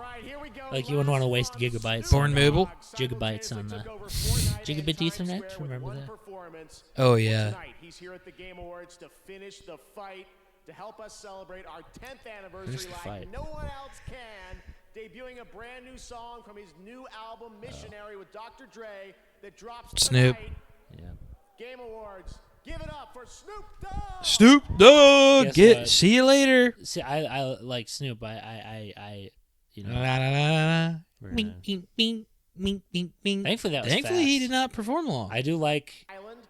Like you wouldn't want to waste gigabytes. Born mobile? Gigabytes on the gigabit Ethernet. Remember that? Oh, yeah. Tonight, he's here at the Game Awards to finish the fight, to help us celebrate our 10th anniversary Finish the like fight. no one else can. Debuting a brand new song from his new album, Missionary, with Dr. Dre, that drops Snoop. tonight. Yeah. Game Awards. Give it up for Snoop Dogg. Snoop Dogg. Guess what? See you later. See, I like Snoop. I you know. La, la, la, la, la. We're Bing, gonna- bing, bing, bing, bing, bing. Thankfully, that was Thankfully, he fast. did not perform long. I do like. Island.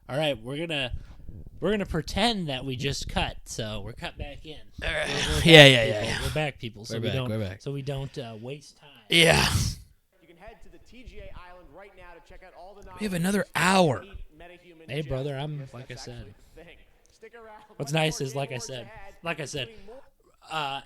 All right, we're gonna pretend that we just cut, so we're cut back in. We're back, people. We're back, people. So We're we back, don't. we're back. So we don't waste time. Yeah. You can head to the TGA Island right now to check out all the We have another hour. Hey, brother, I'm like I said. Stick around. What's nice is like I said,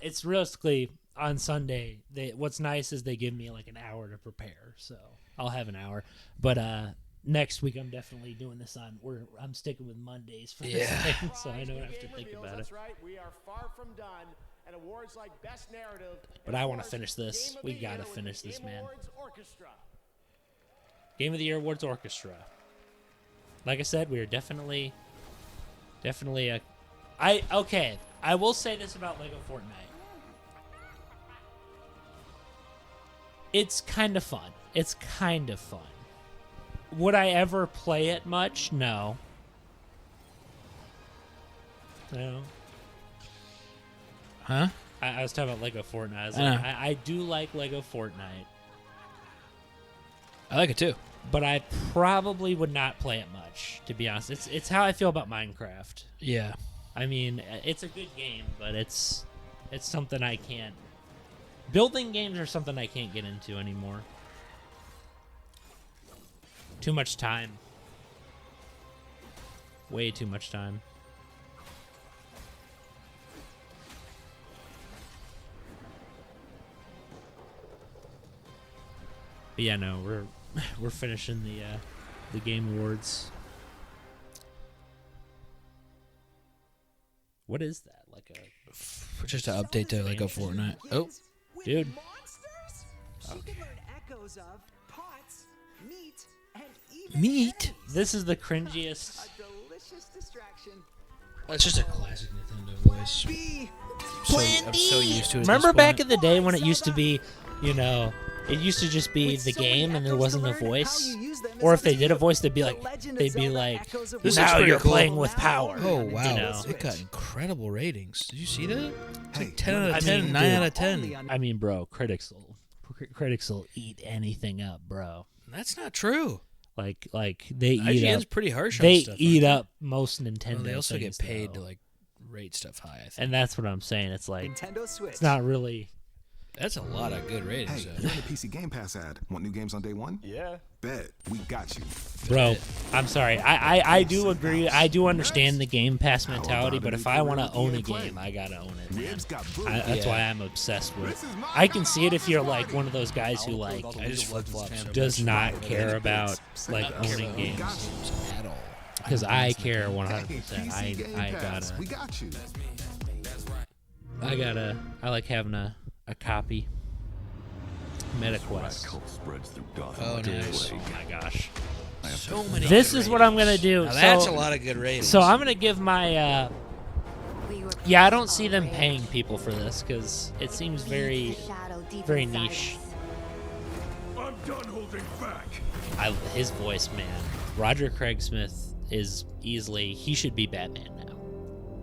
it's realistically on Sunday. What's nice is they give me like an hour to prepare, so I'll have an hour. But next week I'm definitely doing this on. I'm sticking with Mondays for this thing, so I don't have to think about it. That's right. We are far from done. And awards like Best Narrative. But I want to finish this. We gotta finish this, man. Game of the Year Awards Orchestra. Like I said, we are definitely a. Okay. I will say this about Lego Fortnite. It's kind of fun. Would I ever play it much? No. No. Huh? I was talking about Lego Fortnite. I was I like, know. I do like Lego Fortnite. I like it too. But I probably would not play it much, to be honest. It's how I feel about Minecraft. Yeah. I mean, it's a good game, but it's something I can't. Building games are something I can't get into anymore. Too much time. Way too much time. But yeah, no, we're finishing the Game Awards. What is that? Like a Just to update to Lego Fortnite. Oh, dude. You can learn echoes of pots, meat, and even meat. This is the cringiest. a delicious distraction. That's just a classic Nintendo voice. I'm so used to it. Remember back in the day when it used to be, you know, It used to just be the game and there wasn't a voice. Or if they did a voice, they'd be like, now you're playing with power. Oh, wow. You know? It got incredible ratings. Did you see that? It's like 10 out of 10, 9 out of 10. I mean, bro, critics will eat anything up, bro. That's not true. Like they eat IGN's up. pretty harsh on they stuff. eat up most Nintendo. Well, they also get things, paid though. to like rate stuff high, I think. And that's what I'm saying. It's like Nintendo Switch. It's not really. That's a lot of good ratings. Hey, you're in the PC Game Pass ad. Want new games on day one? Yeah. Bet. We got you. Bro, I'm sorry. I do agree. I do understand the Game Pass mentality, but if I want to own a game, I gotta own it. Man. That's why I'm obsessed with. I can see it if you're like one of those guys who like does not care about like owning games at all. Because I care 100%. I gotta. We got you. I like having a copy. MetaQuest. Oh, nice. Oh my gosh. So many. This is what I'm gonna do. Now that's a lot of good ratings. So I'm gonna give my. Yeah, I don't see them paying people for this because it seems very niche. I'm done holding back. His voice, man. Roger Craig Smith is easily. He should be Batman now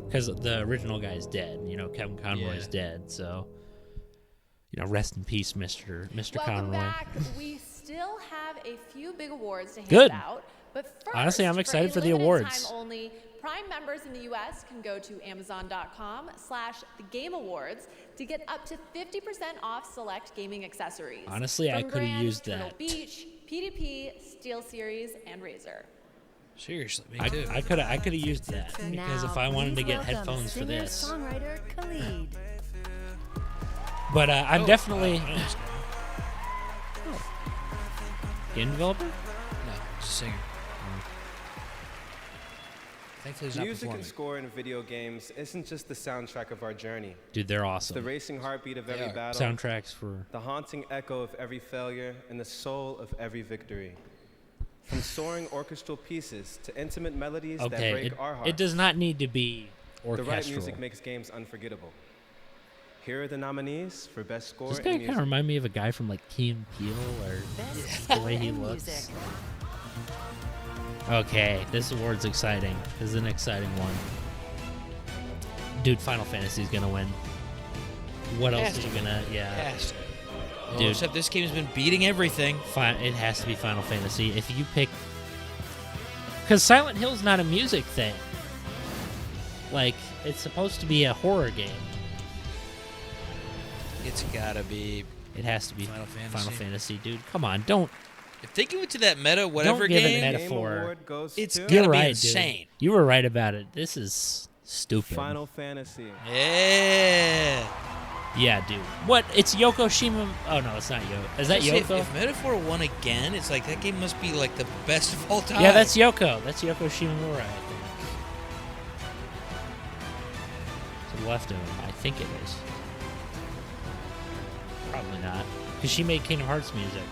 because the original guy's dead. You know, Kevin Conroy's dead. So. You know, rest in peace, Mr. Welcome Conroy. back. We still have a few big awards to hand Good. out. But first, honestly, I'm excited for the limited awards. Time only, Prime members in the U.S. can go to Amazon.com/theGameAwards to get up to 50% off select gaming accessories. Honestly, I From could have Grand, used Turtle that. Beach, PDP, SteelSeries, and Razer. Seriously, me too. I could have used that because if I wanted to get headphones for this. Singer-songwriter Khalid. But I'm definitely. Game developer? No, it's a singer. Thankfully, he's not Music performing. and score in video games isn't just the soundtrack of our journey. Dude, they're awesome. It's the racing heartbeat of every battle. Soundtracks for. The haunting echo of every failure and the soul of every victory. From soaring orchestral pieces to intimate melodies that break our hearts. It does not need to be orchestral. The right music makes games unforgettable. Here are the nominees for Best Score This in guy Music. kind of remind me of a guy from like Key and Peele or the way he looks. Okay, this award's exciting. This is an exciting one. Dude, Final Fantasy's gonna win. What else is gonna? Yeah. Well, Dude, except this game's been beating everything. It has to be Final Fantasy. If you pick, because Silent Hill's not a music thing. Like it's supposed to be a horror game. It's gotta be. It has to be Final Fantasy. Final Fantasy, dude. Come on, don't. If they go into that meta, whatever Don't give game, it metaphor. it's You're gonna be right, insane. dude. You were right about it. This is stupid. Final Fantasy. Yeah. Yeah, dude. What? It's Yoko Shima. Oh no, it's not Yoko. Is that Yoko? If Metaphor won again, it's like that game must be like the best of all time. Yeah, that's Yoko. That's Yoko Shimomura, I think. To the left of him, I think it is. Probably not, because she made Kingdom Hearts music.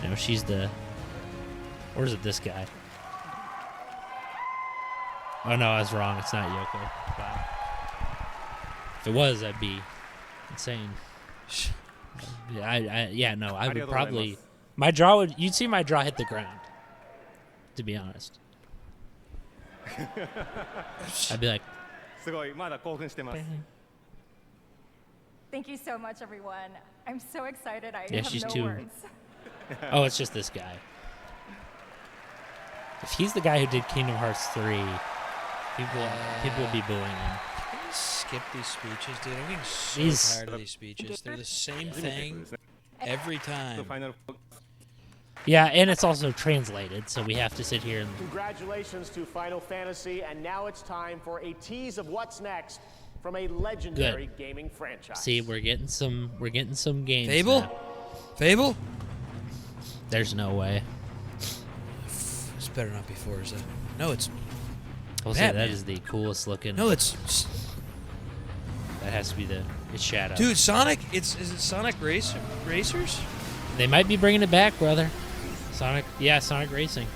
No, she's the. Or is it this guy? Oh no, I was wrong. It's not Yoko. Wow. If it was, that'd be insane. I would probably. My jaw would. You'd see my jaw hit the ground. To be honest. I'd be like. Thank you so much, everyone. I'm so excited. I Yeah, have she's no too. words. Oh, it's just this guy. If he's the guy who did Kingdom Hearts 3, people would be booing him. Skip these speeches, dude. I'm getting so These- tired of these speeches. They're the same thing every time. Yeah, and it's also translated, so we have to sit here and. Congratulations to Final Fantasy, and now it's time for a tease of what's next from a legendary gaming franchise. See, we're getting some games. Fable? now. Fable? There's no way. This better not be Forza. No, it's. I'll say that Batman. is the coolest looking. No, it's. That has to be it's Shadow. Dude, Sonic. Is it Sonic Racers? They might be bringing it back, brother. Sonic Racing.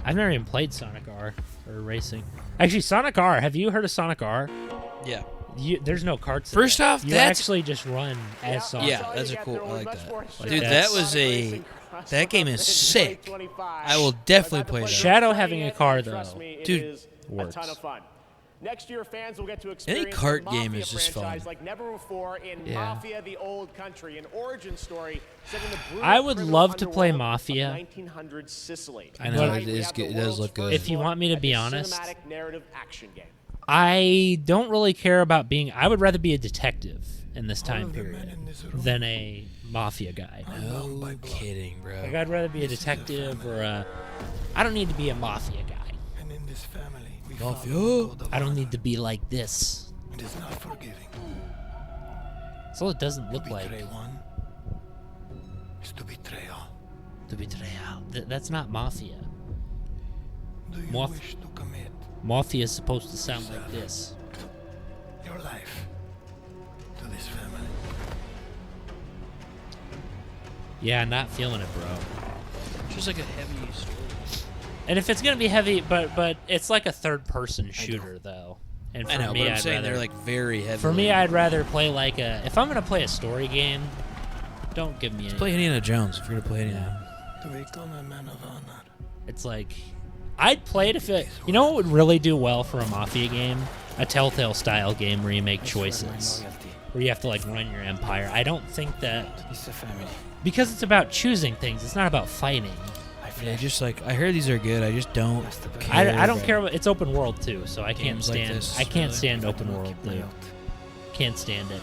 I've never even played Sonic R or Racing. Actually, Sonic R. Have you heard of Sonic R? Yeah. There's no carts. First off, you that's actually just run as Sonic. Yeah, that's a cool. I like that. Like Dude, that was a. That game is sick. I will definitely play that. Shadow having a car though, dude, works. A ton of fun. Next year, fans will get to experience Any kart the game Mafia is just franchise fun. like never before in Yeah. Mafia: The Old Country, an origin story set in the brutal I would criminal love to play underworld of Mafia. 1900 Sicily. I know it is good. It does look good. If you want me to be honest, Cinematic narrative action game. I don't really care about being. I would rather be a detective in this time period than a mafia guy. No kidding, bro. Like I'd rather be a detective or a. I don't need to be a mafia guy. And in this family, we Mafia. I don't need to be like this. It is not forgiving. So it doesn't look like. One is to betrayal. To betrayal. That's not mafia. Do you wish to commit Mafia is supposed to sound like this. your life to this family? Yeah, not feeling it, bro. Just like a heavy story. And if it's gonna be heavy, but it's like a third-person shooter though. And for I know, me, but I'm I'd saying rather, they're like very heavy. For me, I'd rather play like a. If I'm gonna play a story game, don't give me. Play Indiana Jones if you're gonna play anything. To become a man of honor. It's like, I'd play it if it. You know what would really do well for a Mafia game? A Telltale style game where you make choices, where you have to like run your empire. I don't think that. It's a family. Because it's about choosing things. It's not about fighting. Yeah, just like I heard these are good. I just don't. I don't care about. It's open world too, so I can't Games like stand. this, I can't really. stand open world, dude. Can't stand it.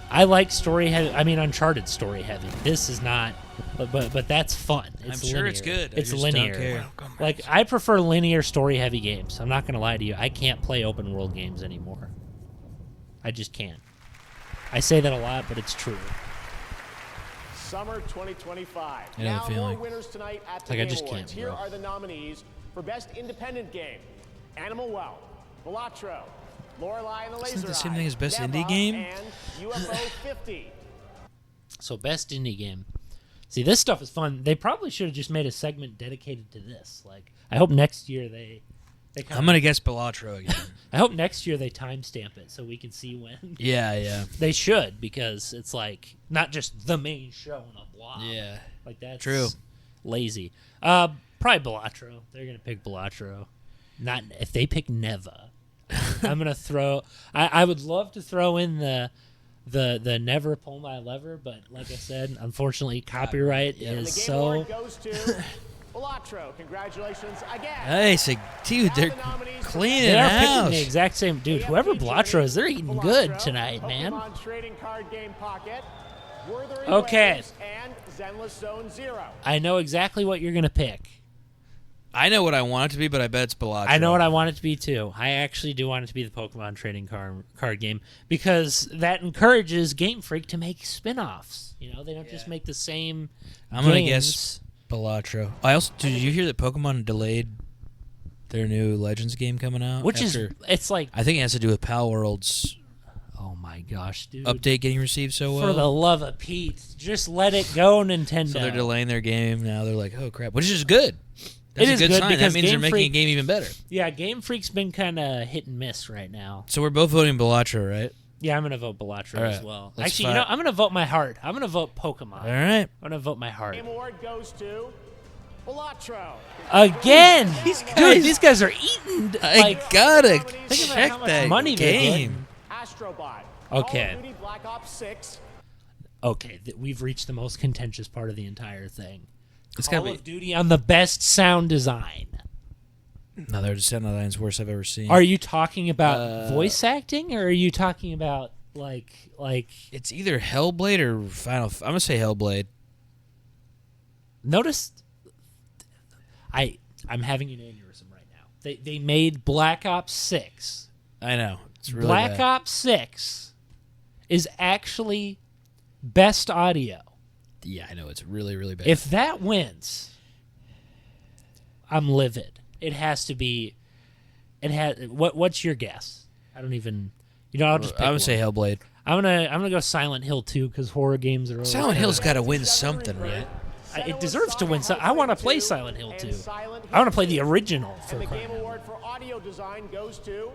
I like story heavy. I mean, Uncharted story heavy. This is not. But that's fun. It's I'm sure linear. it's good. I It's just don't linear. care. Like I prefer linear story heavy games. I'm not gonna lie to you. I can't play open world games anymore. I just can't. I say that a lot, but it's true. Summer 2025. I know the Now feeling. more winners tonight at the Like, I Game just Awards. can't, Here bro. are the nominees for Best Independent Game: Animal Well, Balatro, Lorelei and the Isn't Laser it the same Eye, thing as Best Neva, Indie Game? and UFO 50. So best indie game. See, this stuff is fun. They probably should have just made a segment dedicated to this. Like, I hope next year they I'm gonna guess Balatro again. I hope next year they timestamp it so we can see when. Yeah. They should, because it's like not just the main show in a block. Yeah. Like that's True. Lazy. Probably Balatro. They're gonna pick Balatro. Not if they pick Neva. I'm gonna throw. I would love to throw in the Never Pull My Lever, but like I said, unfortunately, copyright And is the Game so. Award goes to Balatro. Congratulations again. Hey, so, dude, they're cleaning They are picking house. the exact same dude. Whoever Balatro is, they're eating good tonight, man. Pokemon Trading Card Game Pocket, Wuthering Okay. Waves, and Zenless Zone Zero. I know exactly what you're gonna pick. I know what I want it to be, but I bet it's Balatro. I know what I want it to be too. I actually do want it to be the Pokemon trading card game, because that encourages Game Freak to make spin-offs. You know, they don't just make the same. I'm gonna games. guess Balatro. I also did you hear that Pokemon delayed their new Legends game coming out? Which is- after- it's like- I think it has to do with Pal World's. Oh my gosh, dude! Update getting received so well. For the love of Pete, just let it go, Nintendo. So they're delaying their game now. They're like, oh crap, which is good. That's It a is good good sign. That because means they're Game making a Freak- game even better. Yeah, Game Freak's been kind of hit and miss right now. So we're both voting Balatro, right? Yeah, I'm gonna vote Balatro All right, as well. let's Actually, you know, fight. I'm gonna vote my heart. I'm gonna vote Pokemon. All right. I'm gonna vote my heart. Game Award goes to Balatro. Again, guys- dude, these guys are eating. I Like, gotta think about check how much that money they're game. getting. Astrobot. Okay. Call of Duty Black Ops 6. Okay, we've reached the most contentious part of the entire thing. It's Call gotta of Duty on the best sound design. No, they're just 10 out of 9's worst I've ever seen. Are you talking about voice acting, or are you talking about like? It's either Hellblade or Final. I'm gonna say Hellblade. Notice, I'm having an aneurysm right now. They made Black Ops 6. I know. It's really Black bad. Ops 6 is actually best audio. Yeah, I know. It's really, really bad. If that wins, I'm livid. It has to be. It has. What's your guess? I don't even. You know, I'll just. Pick I'm gonna one. say Hellblade. I'm gonna go Silent Hill 2 because horror games are. always Silent kinda- Hill's got to win something, right? It deserves to win. I want to play Silent Hill 2. I want to play the original. For And the crying Game out Award for Audio Design goes to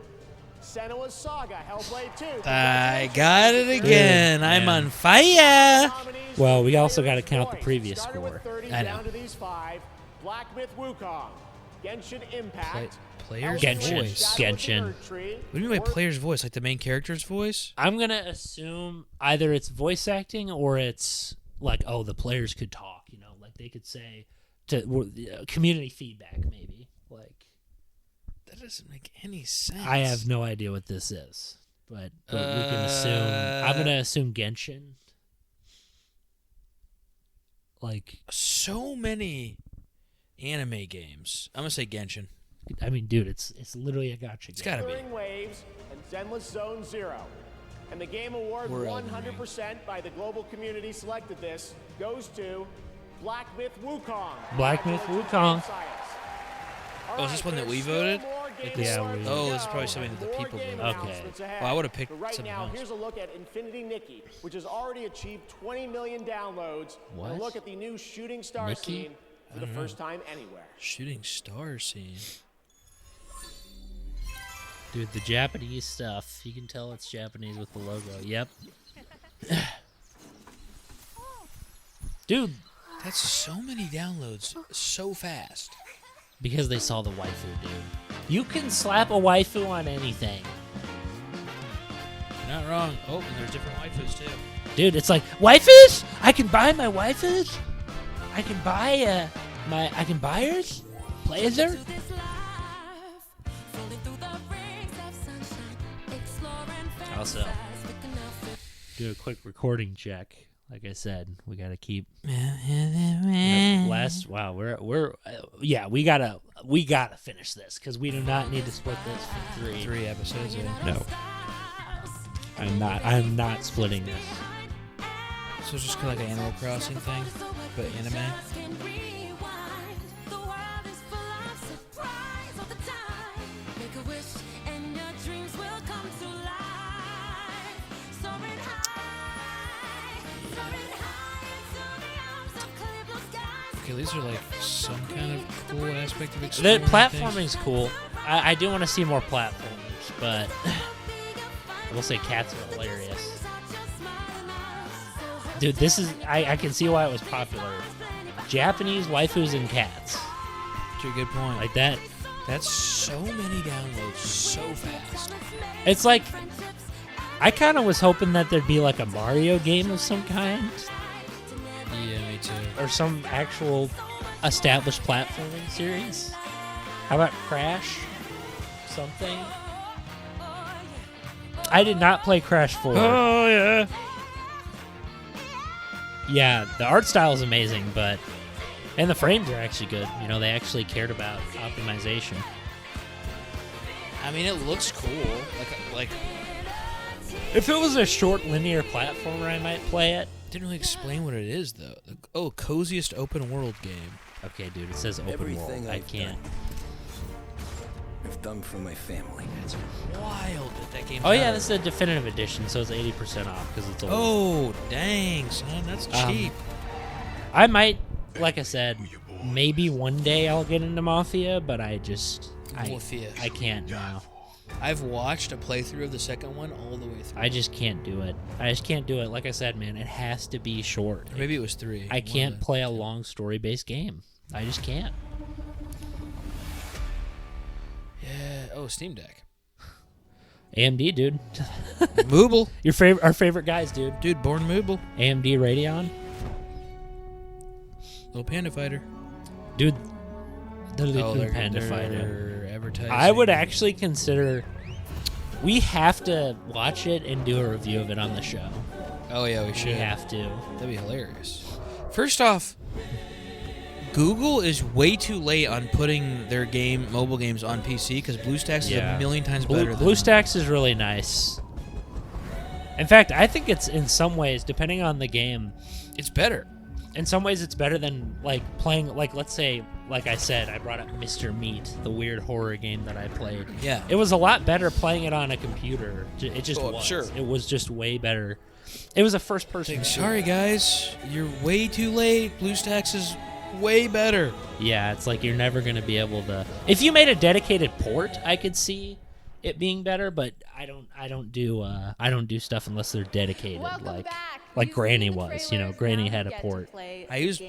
Senua's Saga, Hellblade 2. I got it again. Dude, I'm on fire. Well, we also got to count the previous score. I know. Down to these 5. Black Myth Wukong, Genshin Impact. Player's voice. Genshin. What do you mean by player's voice? Like the main character's voice? I'm going to assume either it's voice acting or it's like, oh, the players could talk, you know, like they could say to community feedback maybe. Like that doesn't make any sense. I have no idea what this is, but we can assume. I'm going to assume Genshin. Like so many anime games. I'm going to say Genshin. I mean, dude, it's literally a gacha game. It's got to be. Waves and Zenless Zone Zero. And the Game Award, 100% by the global community selected this, goes to Black Myth Wukong. Black Myth Wukong. Oh, is this one that we voted? Yeah, oh, this is probably something that the people voted. Okay. Well, I would have picked right something now, else. here's a look at Infinity Nikki, which has already achieved 20 million downloads. What? And a look at the new Shooting Star Nikki? scene for the first time anywhere. Shooting Star scene. Dude, the Japanese stuff. You can tell it's Japanese with the logo. Yep. Dude. That's so many downloads so fast. Because they saw the waifu, dude. You can slap a waifu on anything. You're not wrong. Oh, and there's different waifus too. Dude, it's like, waifus? I can buy my waifus? I can buy I can buy hers? Blazer? Also, do a quick recording check. Like I said, we gotta keep. Wow, we gotta finish this because we do not need to split this for three episodes. Yeah. No, I'm not splitting this. So it's just kind of like an Animal Crossing thing, but anime. Okay, these are like some kind of cool aspect of exploring. The platforming's cool. I do want to see more platformers, but I will say cats are hilarious. Dude, this is... I can see why it was popular. Japanese waifus and cats. That's a good point. Like that. That's so many downloads so fast. It's like... I kind of was hoping that there'd be like a Mario game of some kind. Yeah, me too. Or some actual established platforming series. How about Crash? Something? I did not play Crash 4. Oh, yeah. Yeah, the art style is amazing, but... And the frames are actually good. You know, they actually cared about optimization. I mean, it looks cool. Like if it was a short linear platformer, I might play it. Didn't really explain what it is, though. Oh, coziest open world game. Okay, dude, it says open world. I can't. I've done for my family. That's wild that that game. Oh yeah, this is a definitive edition, so it's 80% off because it's old. Oh dang, son, that's cheap. I might, like I said, maybe one day I'll get into Mafia, but I can't now. I've watched a playthrough of the second one all the way through. I just can't do it. Like I said, man, it has to be short. Or maybe it was 3. I can't play a long story-based game. I just can't. Yeah. Oh, Steam Deck. AMD, dude. Mooble. Our favorite guys, dude. Dude, born Mooble. AMD Radeon. Little Panda Fighter. Dude. The little Panda Fighter. Advertising. I would actually consider... We have to watch it and do a review of it on the show. Oh, yeah, we should. We have to. That'd be hilarious. First off, Google is way too late on putting their mobile games on PC because BlueStacks is a million times better than BlueStacks is really nice. In fact, I think it's in some ways, depending on the game, it's better. In some ways, it's better than like playing, like let's say, like I said, I brought up Mr. Meat, the weird horror game that I played. Yeah. It was a lot better playing it on a computer. It just was. Sure. It was just way better. It was a first-person. Sorry, guys, you're way too late. BlueStacks is way better. Yeah, it's like you're never going to be able to... If you made a dedicated port, I could see, it being better, but I don't do stuff unless they're dedicated. Like Granny was, Granny had a port. I used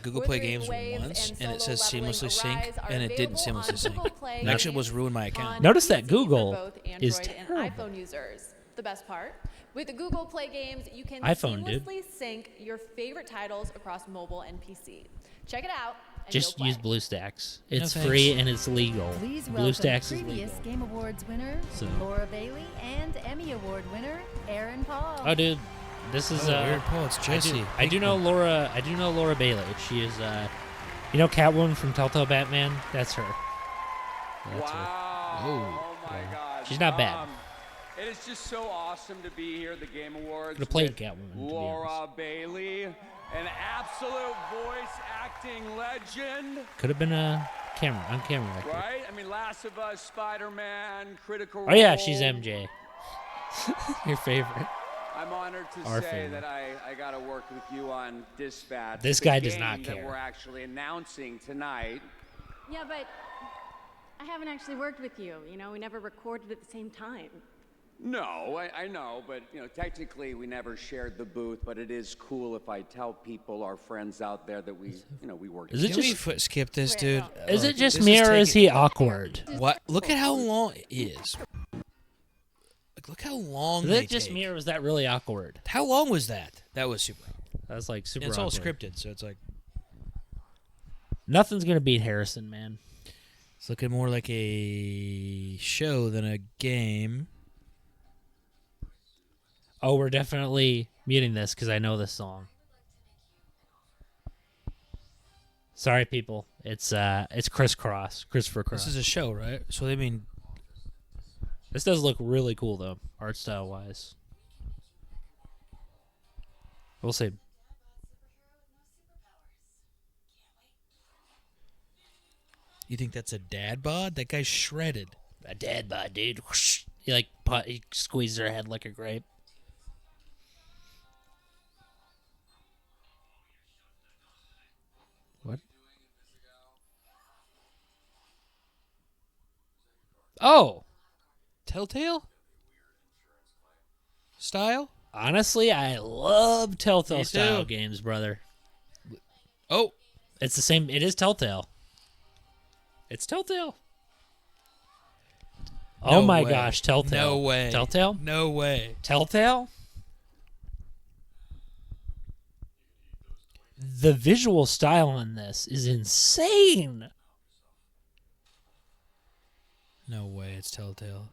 Google Play Games once, and it says seamlessly sync, and it didn't seamlessly sync. It actually was ruined my account. Notice that Google is terrible. And iPhone users. The best part, with the Google Play Games, you can seamlessly sync your favorite titles across mobile and PC. Check it out. And Just use BlueStacks. It's No, free thanks. and it's legal. Please welcome BlueStacks is previous legal. Game Awards winner Laura Bailey and Emmy Award winner Aaron Paul. Oh, dude, this is Aaron Paul, it's Jesse. I do know Laura. I do know Laura Bailey. She is, Catwoman from Telltale Batman. That's her. That's her. Oh my God. She's not bad. It is just so awesome to be here at the Game Awards. Could have played with Catwoman, to be Laura Bailey, an absolute voice acting legend. Could have been on camera record. Right? I mean, Last of Us, Spider-Man, Critical Oh yeah, Role. she's MJ. Your favorite. I'm honored to Our say favorite. that I got to work with you on Dispatch. This the guy does game not that care. we're actually announcing tonight. Yeah, but I haven't actually worked with you. We never recorded at the same time. No, I know, but technically we never shared the booth. But it is cool if I tell people, our friends out there, that we worked. Is it Can we just- foot skip this, dude? Is it Look, just this me or is taking- he awkward? What? Look at how long it is. Look how long Is they it just take. me or was that really awkward? How long was that? That was super. That's like super. And it's all awkward. scripted, so it's like Nothing's gonna beat Harrison, man. it's looking more like a show than a game. Oh, we're definitely muting this because I know this song. Sorry, people. It's Christopher Cross. This is a show, right? So they mean This does look really cool though, art style wise. We'll see. you think that's a dad bod? That guy's shredded. A dad bod, dude. Whoosh. He squeezes her head like a grape. What? Oh, Telltale style? honestly, I love Telltale Me style too. games, brother. Oh, It's the same. It is Telltale. It's Telltale. Oh No my way. gosh, Telltale. No way. Telltale? No way. Telltale? The visual style on this is insane. No way. It's Telltale.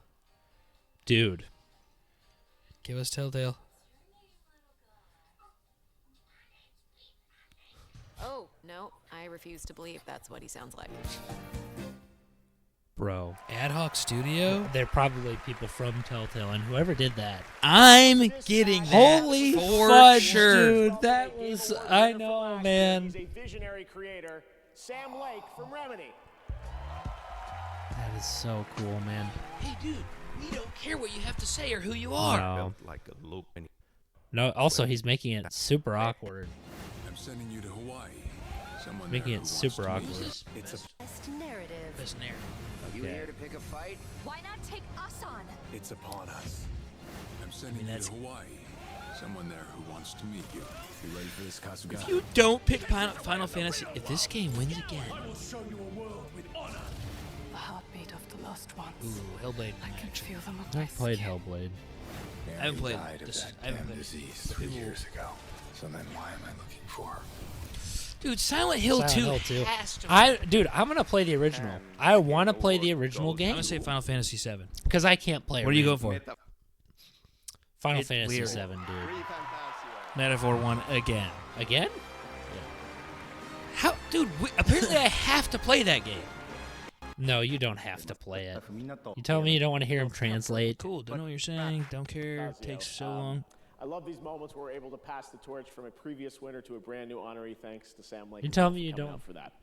Dude. Give us Telltale. Oh, no, I refuse to believe that's what he sounds like. Bro. Ad hoc studio? They're probably people from Telltale, and whoever did that. I'm getting that. Holy for fudge, sure. dude. That was, I know, man. He's a visionary creator, Sam Lake from Remedy. That is so cool, man. Hey, dude, we don't care what you have to say or who you are. No. Like a loop. No, also, he's making it super awkward. I'm sending you to Hawaii. Someone Making there it who super wants to awkward. meet you. It's a Best narrative. Best narrative. You Okay. here to pick a fight? Why not take us on? It's upon us. I'm sending you to Hawaii. Someone there who wants to meet you. You ready for this, Kasuga? If you don't pick Final Fantasy, if this game wins again. The heartbeat of the lost ones. Ooh, Hellblade. I can feel them on my I've played Hellblade. I haven't played died of this. that I haven't damn played disease 3 years ago. So then why am I looking for her? Dude, Silent Hill 2 Silent Hill 2. has to. Dude, I'm gonna play the original. I want to play the original I'm game gonna say Final Fantasy 7. because I can't play. What are you Ring. going for? Final It's Fantasy weird. 7, dude. Metaphor 1 again. Again? How, dude? Apparently, I have to play that game. No, you don't have to play it. You tell me you don't want to hear him translate. Cool. Don't know what you're saying. Don't care. Takes so long. I love these moments where we're able to pass the torch from a previous winner to a brand new honoree. Thanks to Sam Lake. You tell me you for coming don't- out for that.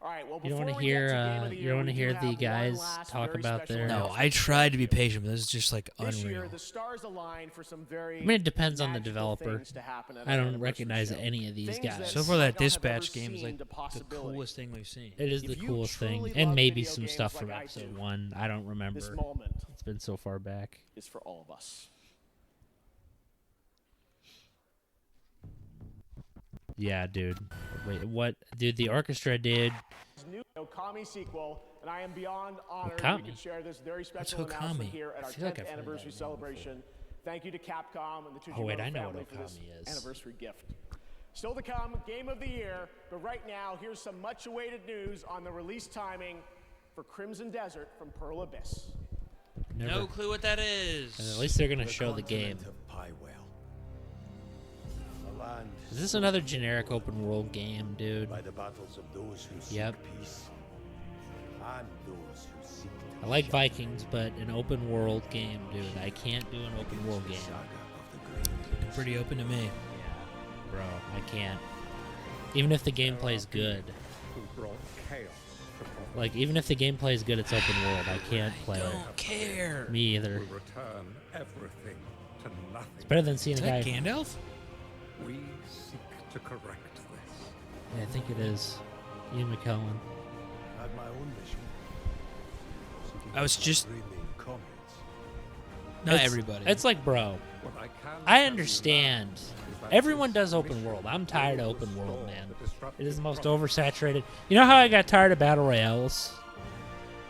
All right, well, You don't before want to we get hear to Game of the you Year, don't want we to do hear have the one guys last talk very about special their. No, announcement. I tried to be patient, but this is just like This unreal. year, the stars align for some very I mean, it depends on the magical developer. things to happen at I our don't anniversary recognize show. any of these Things guys. that So far, that might not have dispatch ever game is like seemed a the possibility. coolest thing we've seen. It is the If you coolest thing, truly and love maybe video some games stuff like from I episode do, 1. I don't remember. This moment It's been so far back. is for all of us. Yeah, dude. Wait, what? Dude, the orchestra, dude. New Okami sequel, and I am beyond honored Okami? we can share this very special What's announcement Okami? here at I our feel like 10th I've heard anniversary that name celebration. Thank you to Capcom and the Oh, wait, Tujimoto I know what family for this Okami is. anniversary gift. Still to come, Game of the Year, but right now, here's some much-awaited news on the release timing for Crimson Desert from Pearl Abyss. No clue what that is. And at least they're gonna show the game. Is this another generic open world game, dude? By the battles of those who seek Yep. peace and those who seek I like Vikings, but an open world game, dude. I can't do an open world game. Looking pretty open to me. Bro, I can't. Even if the gameplay is good. Like, even if the gameplay is good, it's open world. I can't play it. Don't care. Me either. Will return everything to nothing. It's better than seeing Is a that guy. Gandalf? We seek to correct this. Yeah, I think it is. Ian McKellen. had my own mission. I was just. Bringing comrades. Not It's- everybody. It's like, bro, What I can I tell you understand. now is that Everyone this does open mission world. I'm tired of will open world, restore man. the disruptive It is the most process. oversaturated. You know how I got tired of battle royales?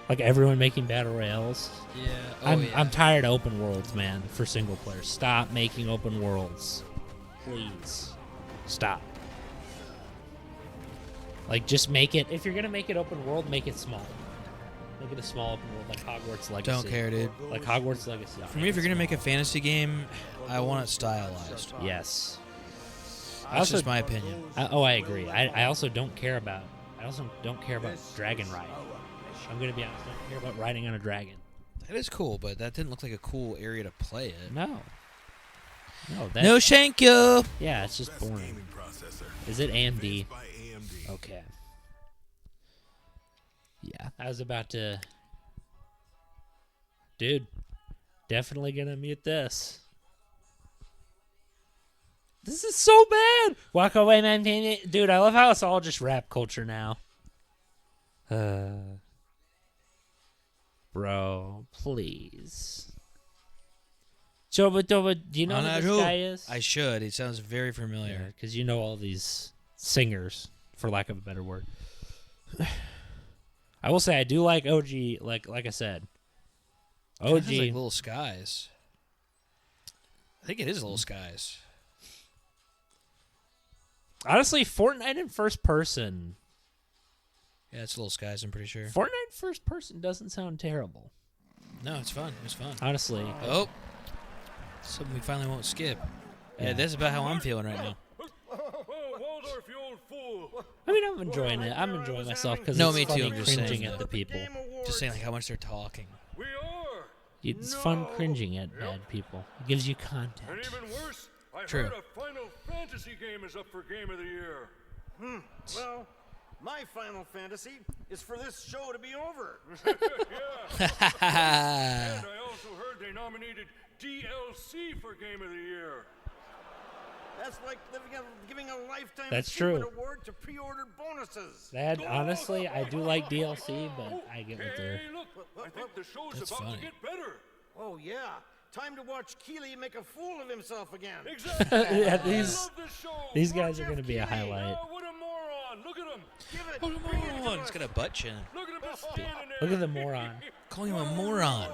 Like everyone making battle royales. Yeah. Oh, I'm tired of open worlds, man. For single players, stop making open worlds, please. Stop. Like, just make it. If you're gonna make it open world, make it small. Make it a small open world, like Hogwarts Legacy. Don't care, dude. Like Hogwarts Legacy. For me, if you're gonna make a fantasy game, I want it stylized. Yes. That's just my opinion. I agree. I also don't care about. Dragon riding. I'm gonna be honest. I don't care about riding on a dragon. That is cool, but that didn't look like a cool area to play it. No. No. No, thank you. Yeah, it's just boring. Is it AMD? Okay. Yeah, I was about to. Dude, definitely gonna mute this. This is so bad. Walk away, man. Dude, I love how it's all just rap culture now. Bro, please. So, but do you know who this guy is? I should. He sounds very familiar. Because you know all these singers, for lack of a better word. I will say I do like OG. Like I said, Kinda OG. sounds like Little Skies. I think it is Little Skies. Honestly, Fortnite in first person. Yeah, it's Little Skies. I'm pretty sure. Fortnite first person doesn't sound terrible. No, it's fun. It's fun. Honestly. Oh, something we finally won't skip. Yeah, Yeah. that's about how I'm feeling right now. Waldorf, you old fool. I mean, I'm enjoying it. I'm enjoying myself because No, it's me too. funny I'm just cringing saying at the people. Just saying like how much they're talking. We are. It's fun cringing at bad people. It gives you content. And even worse, I True. heard a Final Fantasy game is up for Game of the Year. Well, my final fantasy is for this show to be over. Yeah. And I also heard they nominated DLC for Game of the Year. That's like giving a lifetime That's achievement true. award to pre-order bonuses. That honestly, I do like DLC, but I get what they're. Hey, look, I think the show's That's about funny. to get better. Oh yeah, time to watch Keeley make a fool of himself again. Exactly. Yeah, I these love this show. these guys are gonna be a highlight. Oh, what a moron. Look at him. Give it. He's got a butt chin. Look at him just standing there. Look at the moron. Calling him a moron.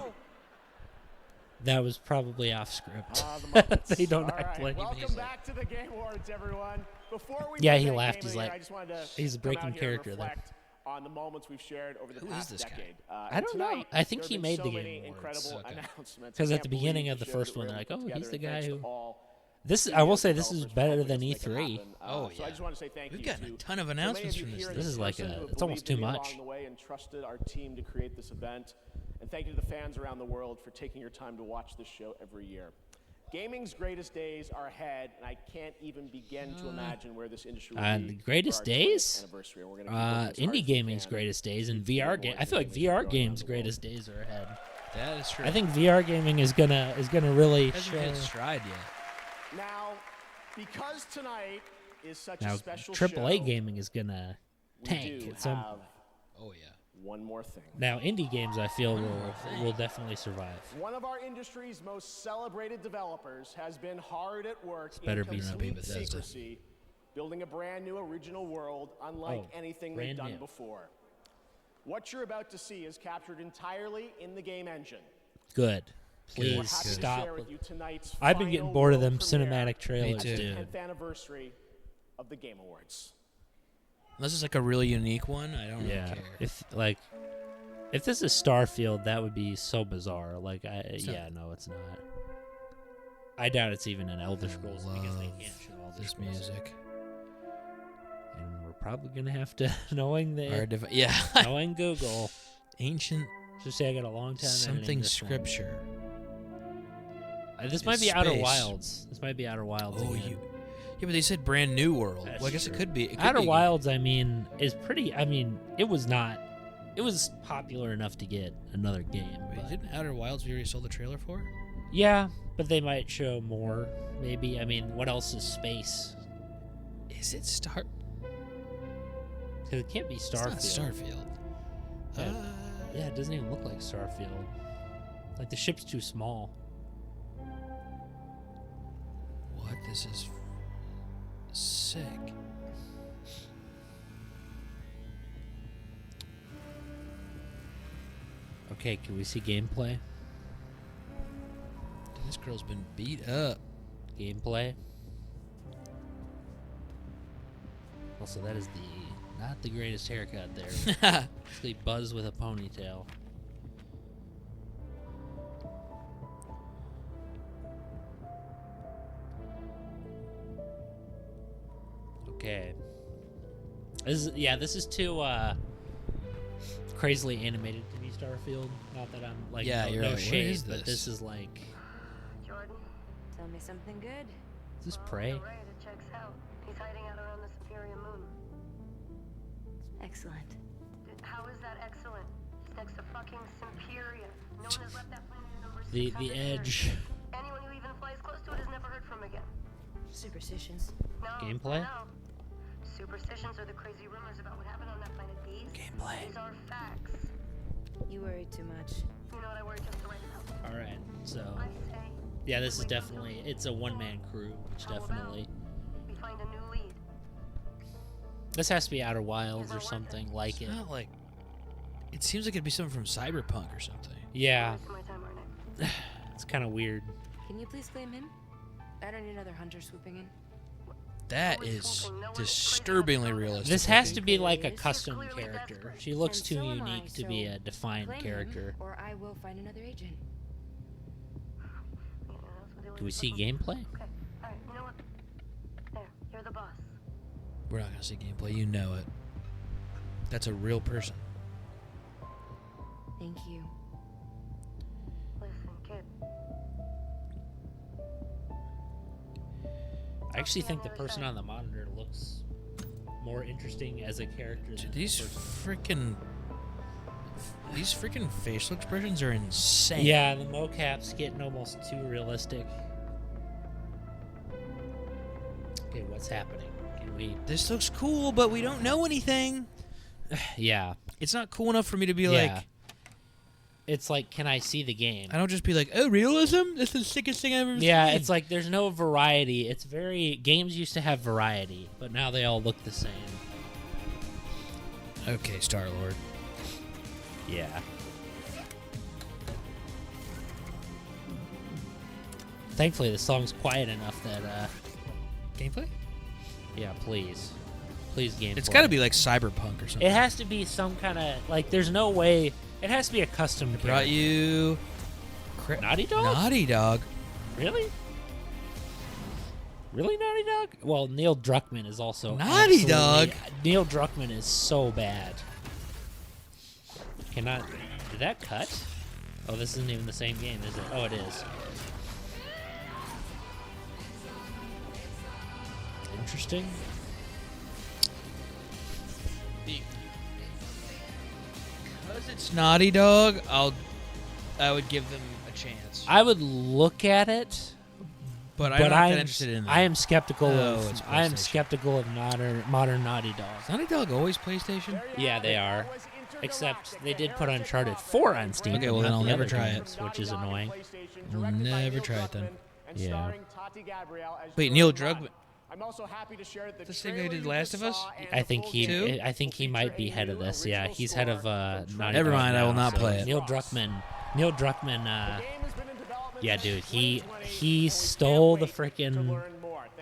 That was probably off script. The moments. They don't All act right, like welcome back to the Game Awards, everyone. Before we Yeah, he present laughed. Game He's of the Year, like- I just wanted to he's a come breaking out here and character there. reflect on the moments we've shared over the Who is past this guy? decade. I And don't know. tonight, I think there he have made been the so Game many Awards. incredible Okay. announcements. Because I at the can't beginning believe of the shows first that one, we're they're able like, to "Oh, put he's the together, guy and thanks who." to all This the I will studios, say this is developers, better helping than us make it E3. happen. Oh, So I yeah. just want to say thank We've you gotten a to ton of so many announcements you from this here in This is like person a- who have it's almost believed too in me much. along the way and trusted our team to create this event. And thank you to the fans around the world for taking your time to watch this show every year. Gaming's greatest days are ahead, and I can't even begin to imagine where this industry will be. The greatest for our 20th days? anniversary. We're gonna keep working as hard Indie as we gaming's can. greatest days, and Keep VR doing game. more I feel like things going VR around games' the world. greatest days are ahead. That is true. I think VR gaming is gonna really Hasn't show. hit stride yet. Now, because tonight is such Now, a special AAA show, gaming is gonna we tank do at some. have Oh yeah. one more thing. Now, indie games, I feel will definitely survive. One of our industry's most celebrated developers has been hard at work better in be complete Bethesda. secrecy, building a brand new original world unlike anything they've brand done new. before. What you're about to see is captured entirely in the game engine. Good. We're Please happy to stop. share with you tonight's I've been getting final bored of world them premiere cinematic trailers, at the dude. 10th anniversary of the Game Awards. Unless it's like a really unique one, I don't really Yeah. care. If this is Starfield, that would be so bizarre. Like, It's yeah, no, it's not. I doubt it's even an Elder Scrolls because they can't show Elder this Scrolls. music. And we're probably gonna have to, knowing Yeah. knowing Google, Ancient just say I got a long time. something editing this one. scripture. This might It's be Outer space. Wilds. This might be Outer Wilds. Oh, again. yeah, but they said brand new world. That's Well, I guess true. it could be. It could Outer be. Wilds, I mean, is pretty. I mean, it was popular enough to get another game. Wait, but- didn't Outer Wilds we already saw the trailer for? yeah, but they might show more. Maybe. I mean, what else is space? Is it Star? Because it can't be It's Starfield. not Starfield. Yeah, it doesn't even look like Starfield. Like the ship's too small. What? This is sick. Okay, can we see gameplay? This girl's been beat up. Gameplay. Also, that is not the greatest haircut there. Actually, Buzz with a ponytail. Okay. This is too crazily animated to be Starfield. Not that I'm like Yeah, no, you're no right. What shade, is but this? this is like Jordan, tell me something good. is this Prey? Right, it checks out. He's hiding out around the Superior Moon. Excellent. How is that excellent? He's next to fucking Superior. No one has left that planet in over The 600 Edge. years. Anyone who even flies close to it is never heard from again. Superstitions. No. Gameplay? No. Superstitions are the crazy rumors about what happened on that planet. These are facts. You worry too much. You know what I worry just right now? All right, so I say yeah, this is definitely it's a one-man crew, which definitely we find a new lead. this has to be Outer Wilds or something like it. It's not like. It seems like it'd be something from Cyberpunk or something. Yeah, Waste my time, aren't I? it's kind of weird. Can you please claim him? I don't need another hunter swooping in. That is disturbingly realistic. This has to be like a custom character. She looks And too so am I, unique to be so a defined claim him, character. Or I will find another agent. Do we see gameplay? Okay. Alright, you know what? There, you're the boss. We're not gonna see gameplay. You know it. That's a real person. Thank you. Listen, kid. I actually think the person on the monitor looks more interesting as a character. Dude, Than these the person. freaking facial expressions are insane. Yeah, the mocap's getting almost too realistic. Okay, what's happening? Can we? This looks cool, but we don't know anything. Yeah, It's not cool enough for me to be yeah. like. It's like, can I see the game? I don't just be like, oh, realism? This is the sickest thing I've ever seen. Yeah, it's like there's no variety. It's very games used to have variety, but now they all look the same. Okay, Star-Lord. Yeah. Thankfully, the song's quiet enough that Gameplay? yeah, please gameplay. It's got to be like Cyberpunk or something. It has to be some kind of like. There's no way. It has to be a custom. Brought you Naughty Dog. Naughty Dog. Really? Really, Naughty Dog? Well, Neil Druckmann is also Naughty Dog? Neil Druckmann is so bad. Cannot. Did that cut? Oh, this isn't even the same game, is it? Oh, it is. Interesting. Because it's Naughty Dog, I would give them a chance. I would look at it, but I'm not that interested in that. I am skeptical it's I am PlayStation. skeptical of modern Naughty Dog. Is Naughty Dog always PlayStation? Yeah, they are. Except they did put Uncharted 4 on Steam. Okay, well not then I'll the never other try games, it. which is annoying. I'll never try it then. Yeah. Wait, Neil Druckmann. I'm also happy to share that the The same guy who did Last of Us? I think he might be head of this. Yeah, he's head of Naughty Never Dog mind, now, I will not so play it. Neil Druckmann. Yeah, dude, he stole the frickin'.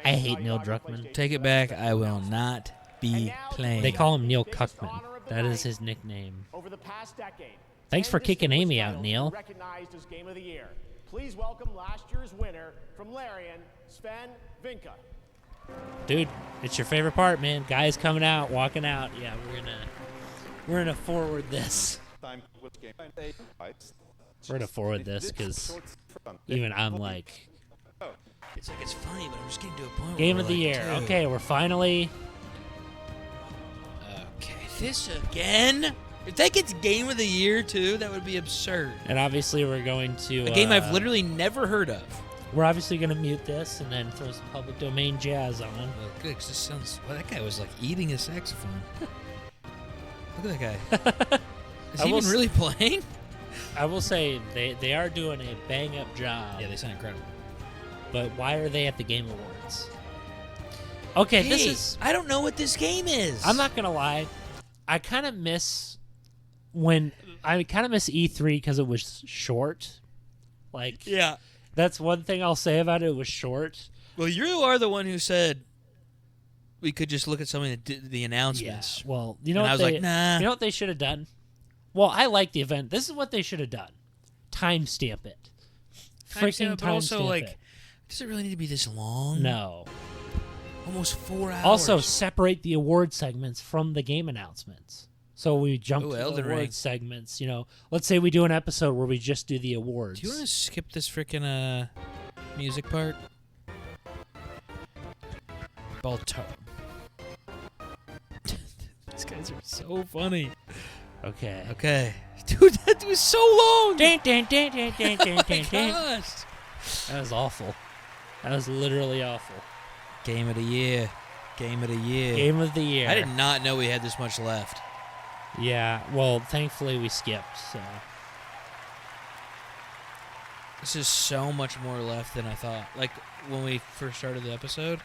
I hate Neil Druckmann. Take it back. I will not be playing. They call him Neil Cuckman. That is his nickname. Over the past decade, Thanks for kicking Amy out, Neil. recognized as Game of the Year. Please welcome last year's winner from Larian, Sven Vinka. Dude, it's your favorite part, man. Guys coming out, walking out. Yeah, we're gonna forward this. We're gonna forward this because even I'm like, It's like it's funny, but I'm just getting to a point. Game where of the we're Year. like, dude. Okay, we're finally. Okay, this again? If that gets Game of the Year too, that would be absurd. And obviously, we're going to A game I've literally never heard of. We're obviously gonna mute this and then throw some public domain jazz on. Well, good, 'cause this sounds. Well, that guy was like eating a saxophone. Look at that guy. Is he even really playing? I will say they are doing a bang up job. Yeah, they sound incredible. But why are they at the Game Awards? Okay, Hey, this is. I don't know what this game is. I'm not gonna lie. I kind of miss E3 because it was short. Like, Yeah. that's one thing I'll say about it. It was short. Well, you are the one who said we could just look at some of the announcements. Yeah. Well, you know And what I was they, like, nah. You know what they should have done? Well, I like the event. This is what they should have done. Timestamp it. Freaking But also, timestamp like, it. does it really need to be this long? No. Almost 4 hours. Also, separate the award segments from the game announcements. So we jump to the Elden award Ring. segments. You know, let's say we do an episode where we just do the awards. Do you want to skip this freaking music part? Baltar. These guys are so funny. Okay. Okay. Dude, that was so long. Ding, ding, ding, ding, ding, ding, Oh ding, my ding. gosh. That was awful. That was literally awful. Game of the year. Game of the year. Game of the year. I did not know we had this much left. Yeah, well, thankfully we skipped, so. This is so much more left than I thought. Like, when we first started the episode.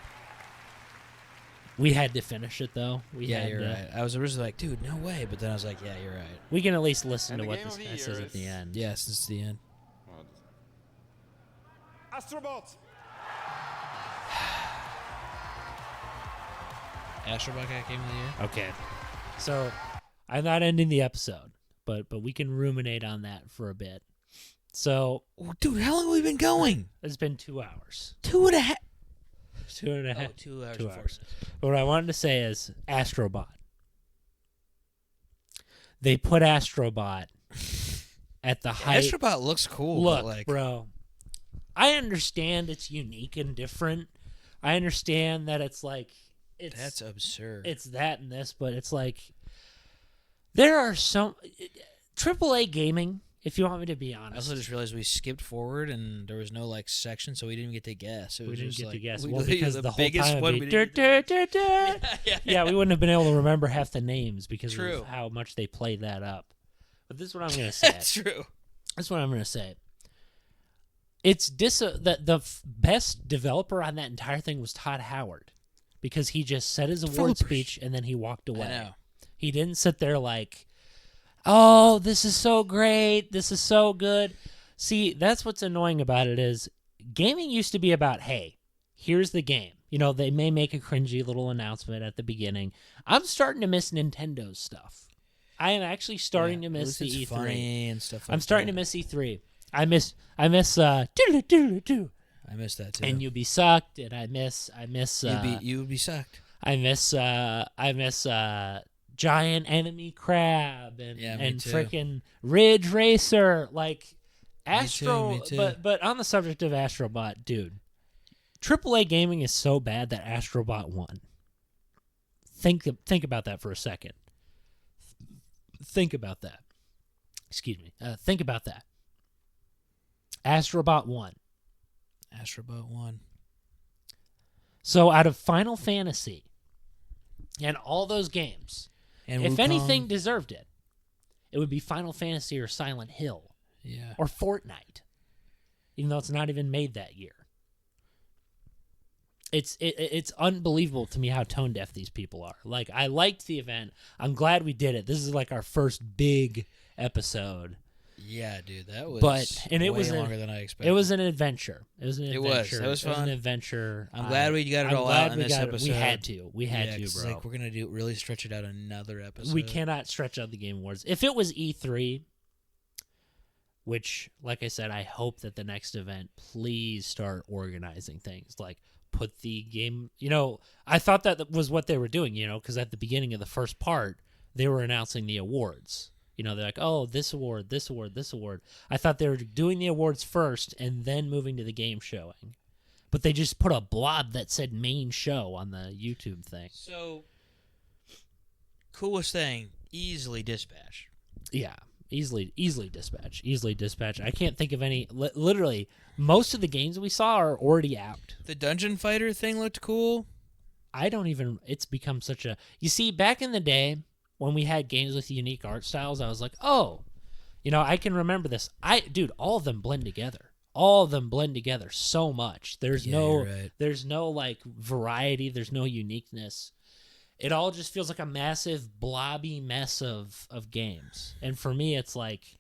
We had to finish it, though. You're right. I was originally like, dude, no way. But then I was like, yeah, you're right. We can at least listen And to the what game this of the guy year says at is- the end. Yes, it's the end. Astrobot. Astrobot got Game of the Year? Okay. So, I'm not ending the episode, but we can ruminate on that for a bit. So, dude, how long have we been going? It's been 2 hours. 2.5. 2.5. Oh, 2 hours. 2 before. hours. But what I wanted to say is Astrobot. They put Astrobot at the height. Astrobot looks cool. Look, but like, bro, I understand it's unique and different. I understand that it's like that's absurd. It's that and this, but it's like there are some AAA gaming. If you want me to be honest, I also just realized we skipped forward and there was no like section, so we didn't even get to guess. It we was didn't just get like, to guess. we Well, literally- because the the whole biggest time one would we be didn't get to- yeah, we wouldn't have been able to remember half the names because True. of how much they played that up. But this is what I'm going to say. That's true. That's what I'm going to say. It's the best developer on that entire thing was Todd Howard because he just said his award speech and then he walked away. know. He didn't sit there like, "Oh, this is so great. This is so good." See, that's what's annoying about it is gaming used to be about, hey, here's the game. You know, they may make a cringy little announcement at the beginning. I'm starting to miss Nintendo's stuff. I am actually starting to miss the it's E3 funny and stuff like I'm starting that. to miss E3. I miss doodle-doodle-doo. I miss that too. And you'd be sucked, and I miss you would be sucked. I miss Giant Enemy Crab and Yeah, me and too. freaking Ridge Racer, like Astro. me too. But on the subject of Astrobot, dude, AAA gaming is so bad that Astrobot won. Think about that for a second. Think about that. Excuse me. Think about that. Astrobot won. Astrobot won. So out of Final Fantasy and all those games, and if Wukong, anything deserved it, it would be Final Fantasy or Silent Hill. Yeah. Or Fortnite. Even though it's not even made that year. It's unbelievable to me how tone deaf these people are. Like, I liked the event. I'm glad we did it. This is like our first big episode. Yeah, dude, that was way longer than I expected. It was an adventure. It was an adventure. That was fun. It was an adventure. I'm glad we got it all out in this episode. We had to. We had to, bro. Like, we're going to really stretch it out another episode. We cannot stretch out the Game Awards. If it was E3, which, like I said, I hope that the next event, please start organizing things. Like, put the game, I thought that was what they were doing, because at the beginning of the first part, they were announcing the awards. They're like, oh, this award, this award, this award. I thought they were doing the awards first and then moving to the game showing. But they just put a blob that said main show on the YouTube thing. So, coolest thing, easily dispatch. Yeah, easily dispatch. I can't think of any. Literally, most of the games we saw are already out. The Dungeon Fighter thing looked cool. It's become such a... You see, back in the day, when we had games with unique art styles, I was like, oh, I can remember this. Dude, all of them blend together. All of them blend together so much. There's no like variety. There's no uniqueness. It all just feels like a massive blobby mess of games. And for me, it's like,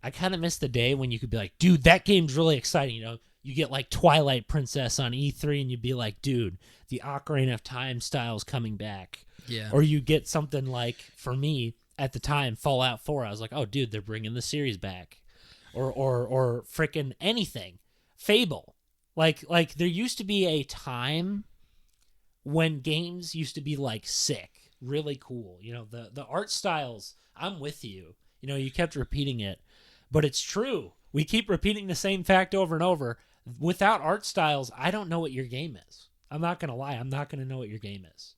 I kind of miss the day when you could be like, dude, that game's really exciting. You get like Twilight Princess on E3 and you'd be like, dude, the Ocarina of Time style's coming back. Yeah. Or you get something like, for me, at the time, Fallout 4, I was like, oh, dude, they're bringing the series back. Or frickin' anything. Fable. Like there used to be a time when games used to be like sick, really cool. The art styles, I'm with you. You kept repeating it, but it's true. We keep repeating the same fact over and over. Without art styles, I don't know what your game is. I'm not going to lie. I'm not going to know what your game is.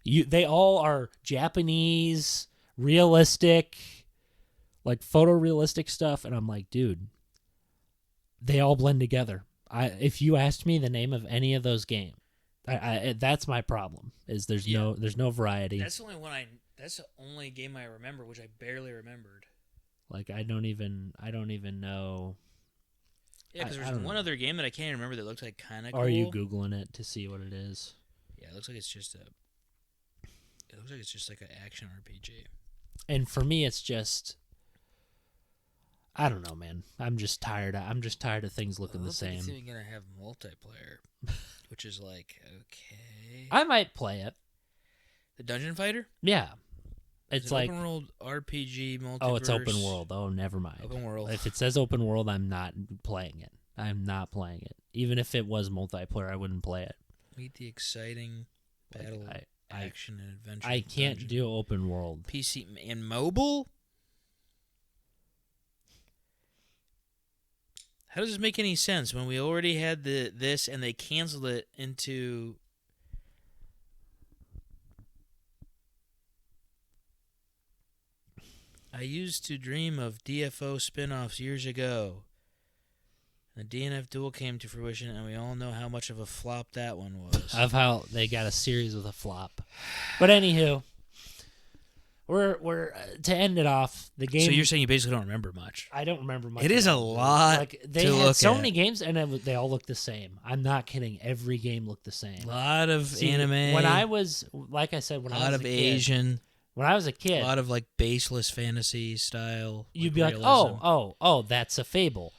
They all are Japanese, realistic, like photorealistic stuff, and I'm like, dude, they all blend together. If you asked me the name of any of those games, that's my problem. Is there's no variety. That's the only one That's the only game I remember, which I barely remembered. Like I don't even know. Yeah, because there's one other game that I can't remember that looks like kind of cool. Are you Googling it to see what it is? Yeah, it looks like it's just like an action RPG. And for me, it's just, I don't know, man. I'm just tired of things looking the same. It's even gonna have multiplayer, which is like, okay. I might play it. The Dungeon Fighter? Yeah. It's like open world RPG multiverse. Oh, it's open world. Oh, never mind. Open world. If it says open world, I'm not playing it. I'm not playing it. Even if it was multiplayer, I wouldn't play it. Meet the exciting battle, action, and adventure. I can't do open world. PC and mobile? How does this make any sense when we already had this and they canceled it into... I used to dream of DFO spin-offs years ago. The DNF Duel came to fruition, and we all know how much of a flop that one was. Of how they got a series with a flop. But anywho, we're to end it off. The game. So you're saying you basically don't remember much? I don't remember much. It is a lot. Like they to had look so at. many games, and they all look the same. I'm not kidding. Every game looked the same. A lot of anime. When I was, like I said, when I was a kid. A lot of Asian. When I was a kid, a lot of like baseless fantasy style. You'd be realism. like, oh, that's a Fable.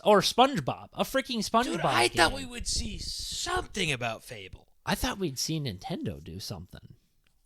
Or SpongeBob, a freaking SpongeBob. Dude, I game. thought we would see something about Fable. I thought we'd see Nintendo do something.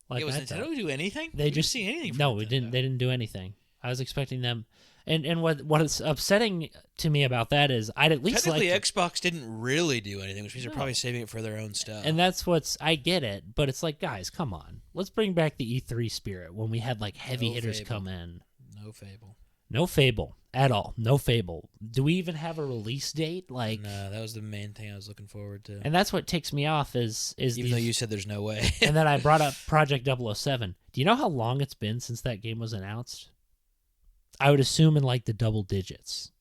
Like, was Nintendo do anything? They just see anything. No, we didn't. They didn't do anything. I was expecting them. And what is upsetting to me about that is I'd at least technically Xbox didn't really do anything, which means they're probably saving it for their own stuff. And that's I get it, but it's like, guys, come on, let's bring back the E3 spirit when we had like heavy hitters Fable. come in. No Fable. No Fable at all. No Fable. Do we even have a release date? Like, no, that was the main thing I was looking forward to. And that's what ticks me off is even though you said there's no way. And then I brought up Project 007. Do you know how long it's been since that game was announced? I would assume in like the double digits,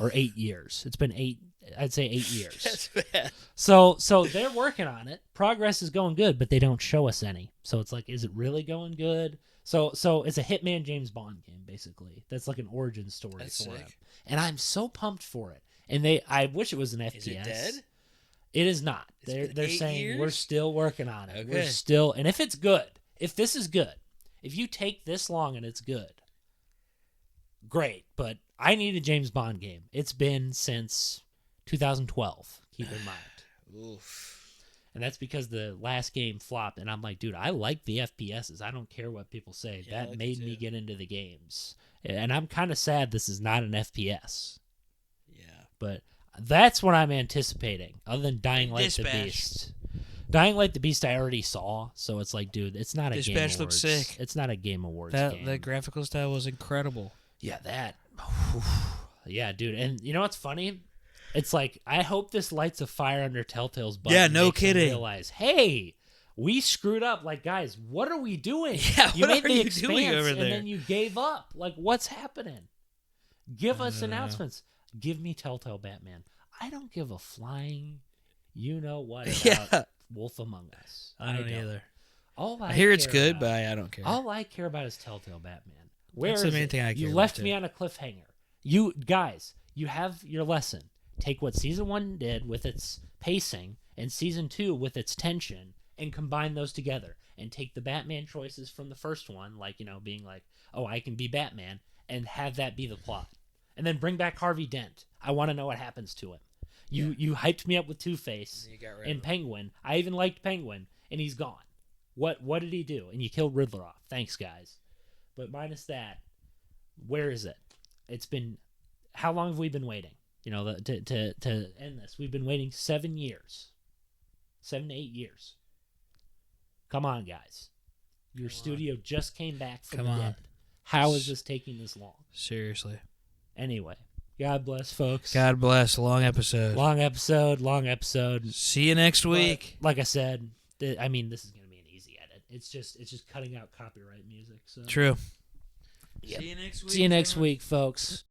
or 8 years. It's been 8. I'd say 8 years. That's bad. So they're working on it. Progress is going good, but they don't show us any. So it's like, is it really going good? So it's a Hitman James Bond game, basically. That's like an origin story That's for sick. him. And I'm so pumped for it. And I wish it was an FPS. Is it dead? It is not. It's They're been 8 saying years? we're still working on it. Okay. We're still, and if it's good, if this is good, if you take this long and it's good, great. But I need a James Bond game. It's been since 2012. Keep in mind. Oof. And that's because the last game flopped, and I'm like, dude, I like the FPSs. I don't care what people say. Yeah, I That like made it me too. get into the games. And I'm kind of sad this is not an FPS. Yeah. But that's what I'm anticipating, other than Dying Light the Dispatch. Beast. Dying Light the Beast I already saw, so it's like, dude, it's not a Game Dispatch Awards. looks sick. It's not a Game Awards That game. the graphical style was incredible. Yeah, that. Yeah, dude. And you know what's funny? It's like, I hope this lights a fire under Telltale's butt. Yeah, and no makes them kidding. Realize, hey, we screwed up. Like, guys, what are we doing? Yeah, you what made are the you Expanse, doing over and there? then you gave up. Like, what's happening? Give us don't know. announcements. Give me Telltale Batman. I don't give a flying, you know what, about Yeah. Wolf Among Us. I don't either. All I hear it's care good, about- but I don't care. All I care about is Telltale Batman. Where That's the is main it? thing I care You about, left too. me on a cliffhanger. You guys, you have your lesson. Take what season 1 did with its pacing and season 2 with its tension and combine those together. And take the Batman choices from the first one, like, being like, oh, I can be Batman, and have that be the plot. And then bring back Harvey Dent. I want to know what happens to him. You hyped me up with Two-Face And you got rid and of him. Penguin. I even liked Penguin, and he's gone. What did he do? And you killed Riddler off. Thanks, guys. But minus that, where is it? It's been, how long have we been waiting? To end this. We've been waiting 7 years. 7 to 8 years. Come on, guys. Your studio just came back from Come the on. dead. How is this taking this long? Seriously. Anyway, God bless, folks. God bless. Long episode. Long episode. See you next week. But like I said, this is going to be an easy edit. It's just cutting out copyright music. So True. Yep. See you next week. See you next week, folks.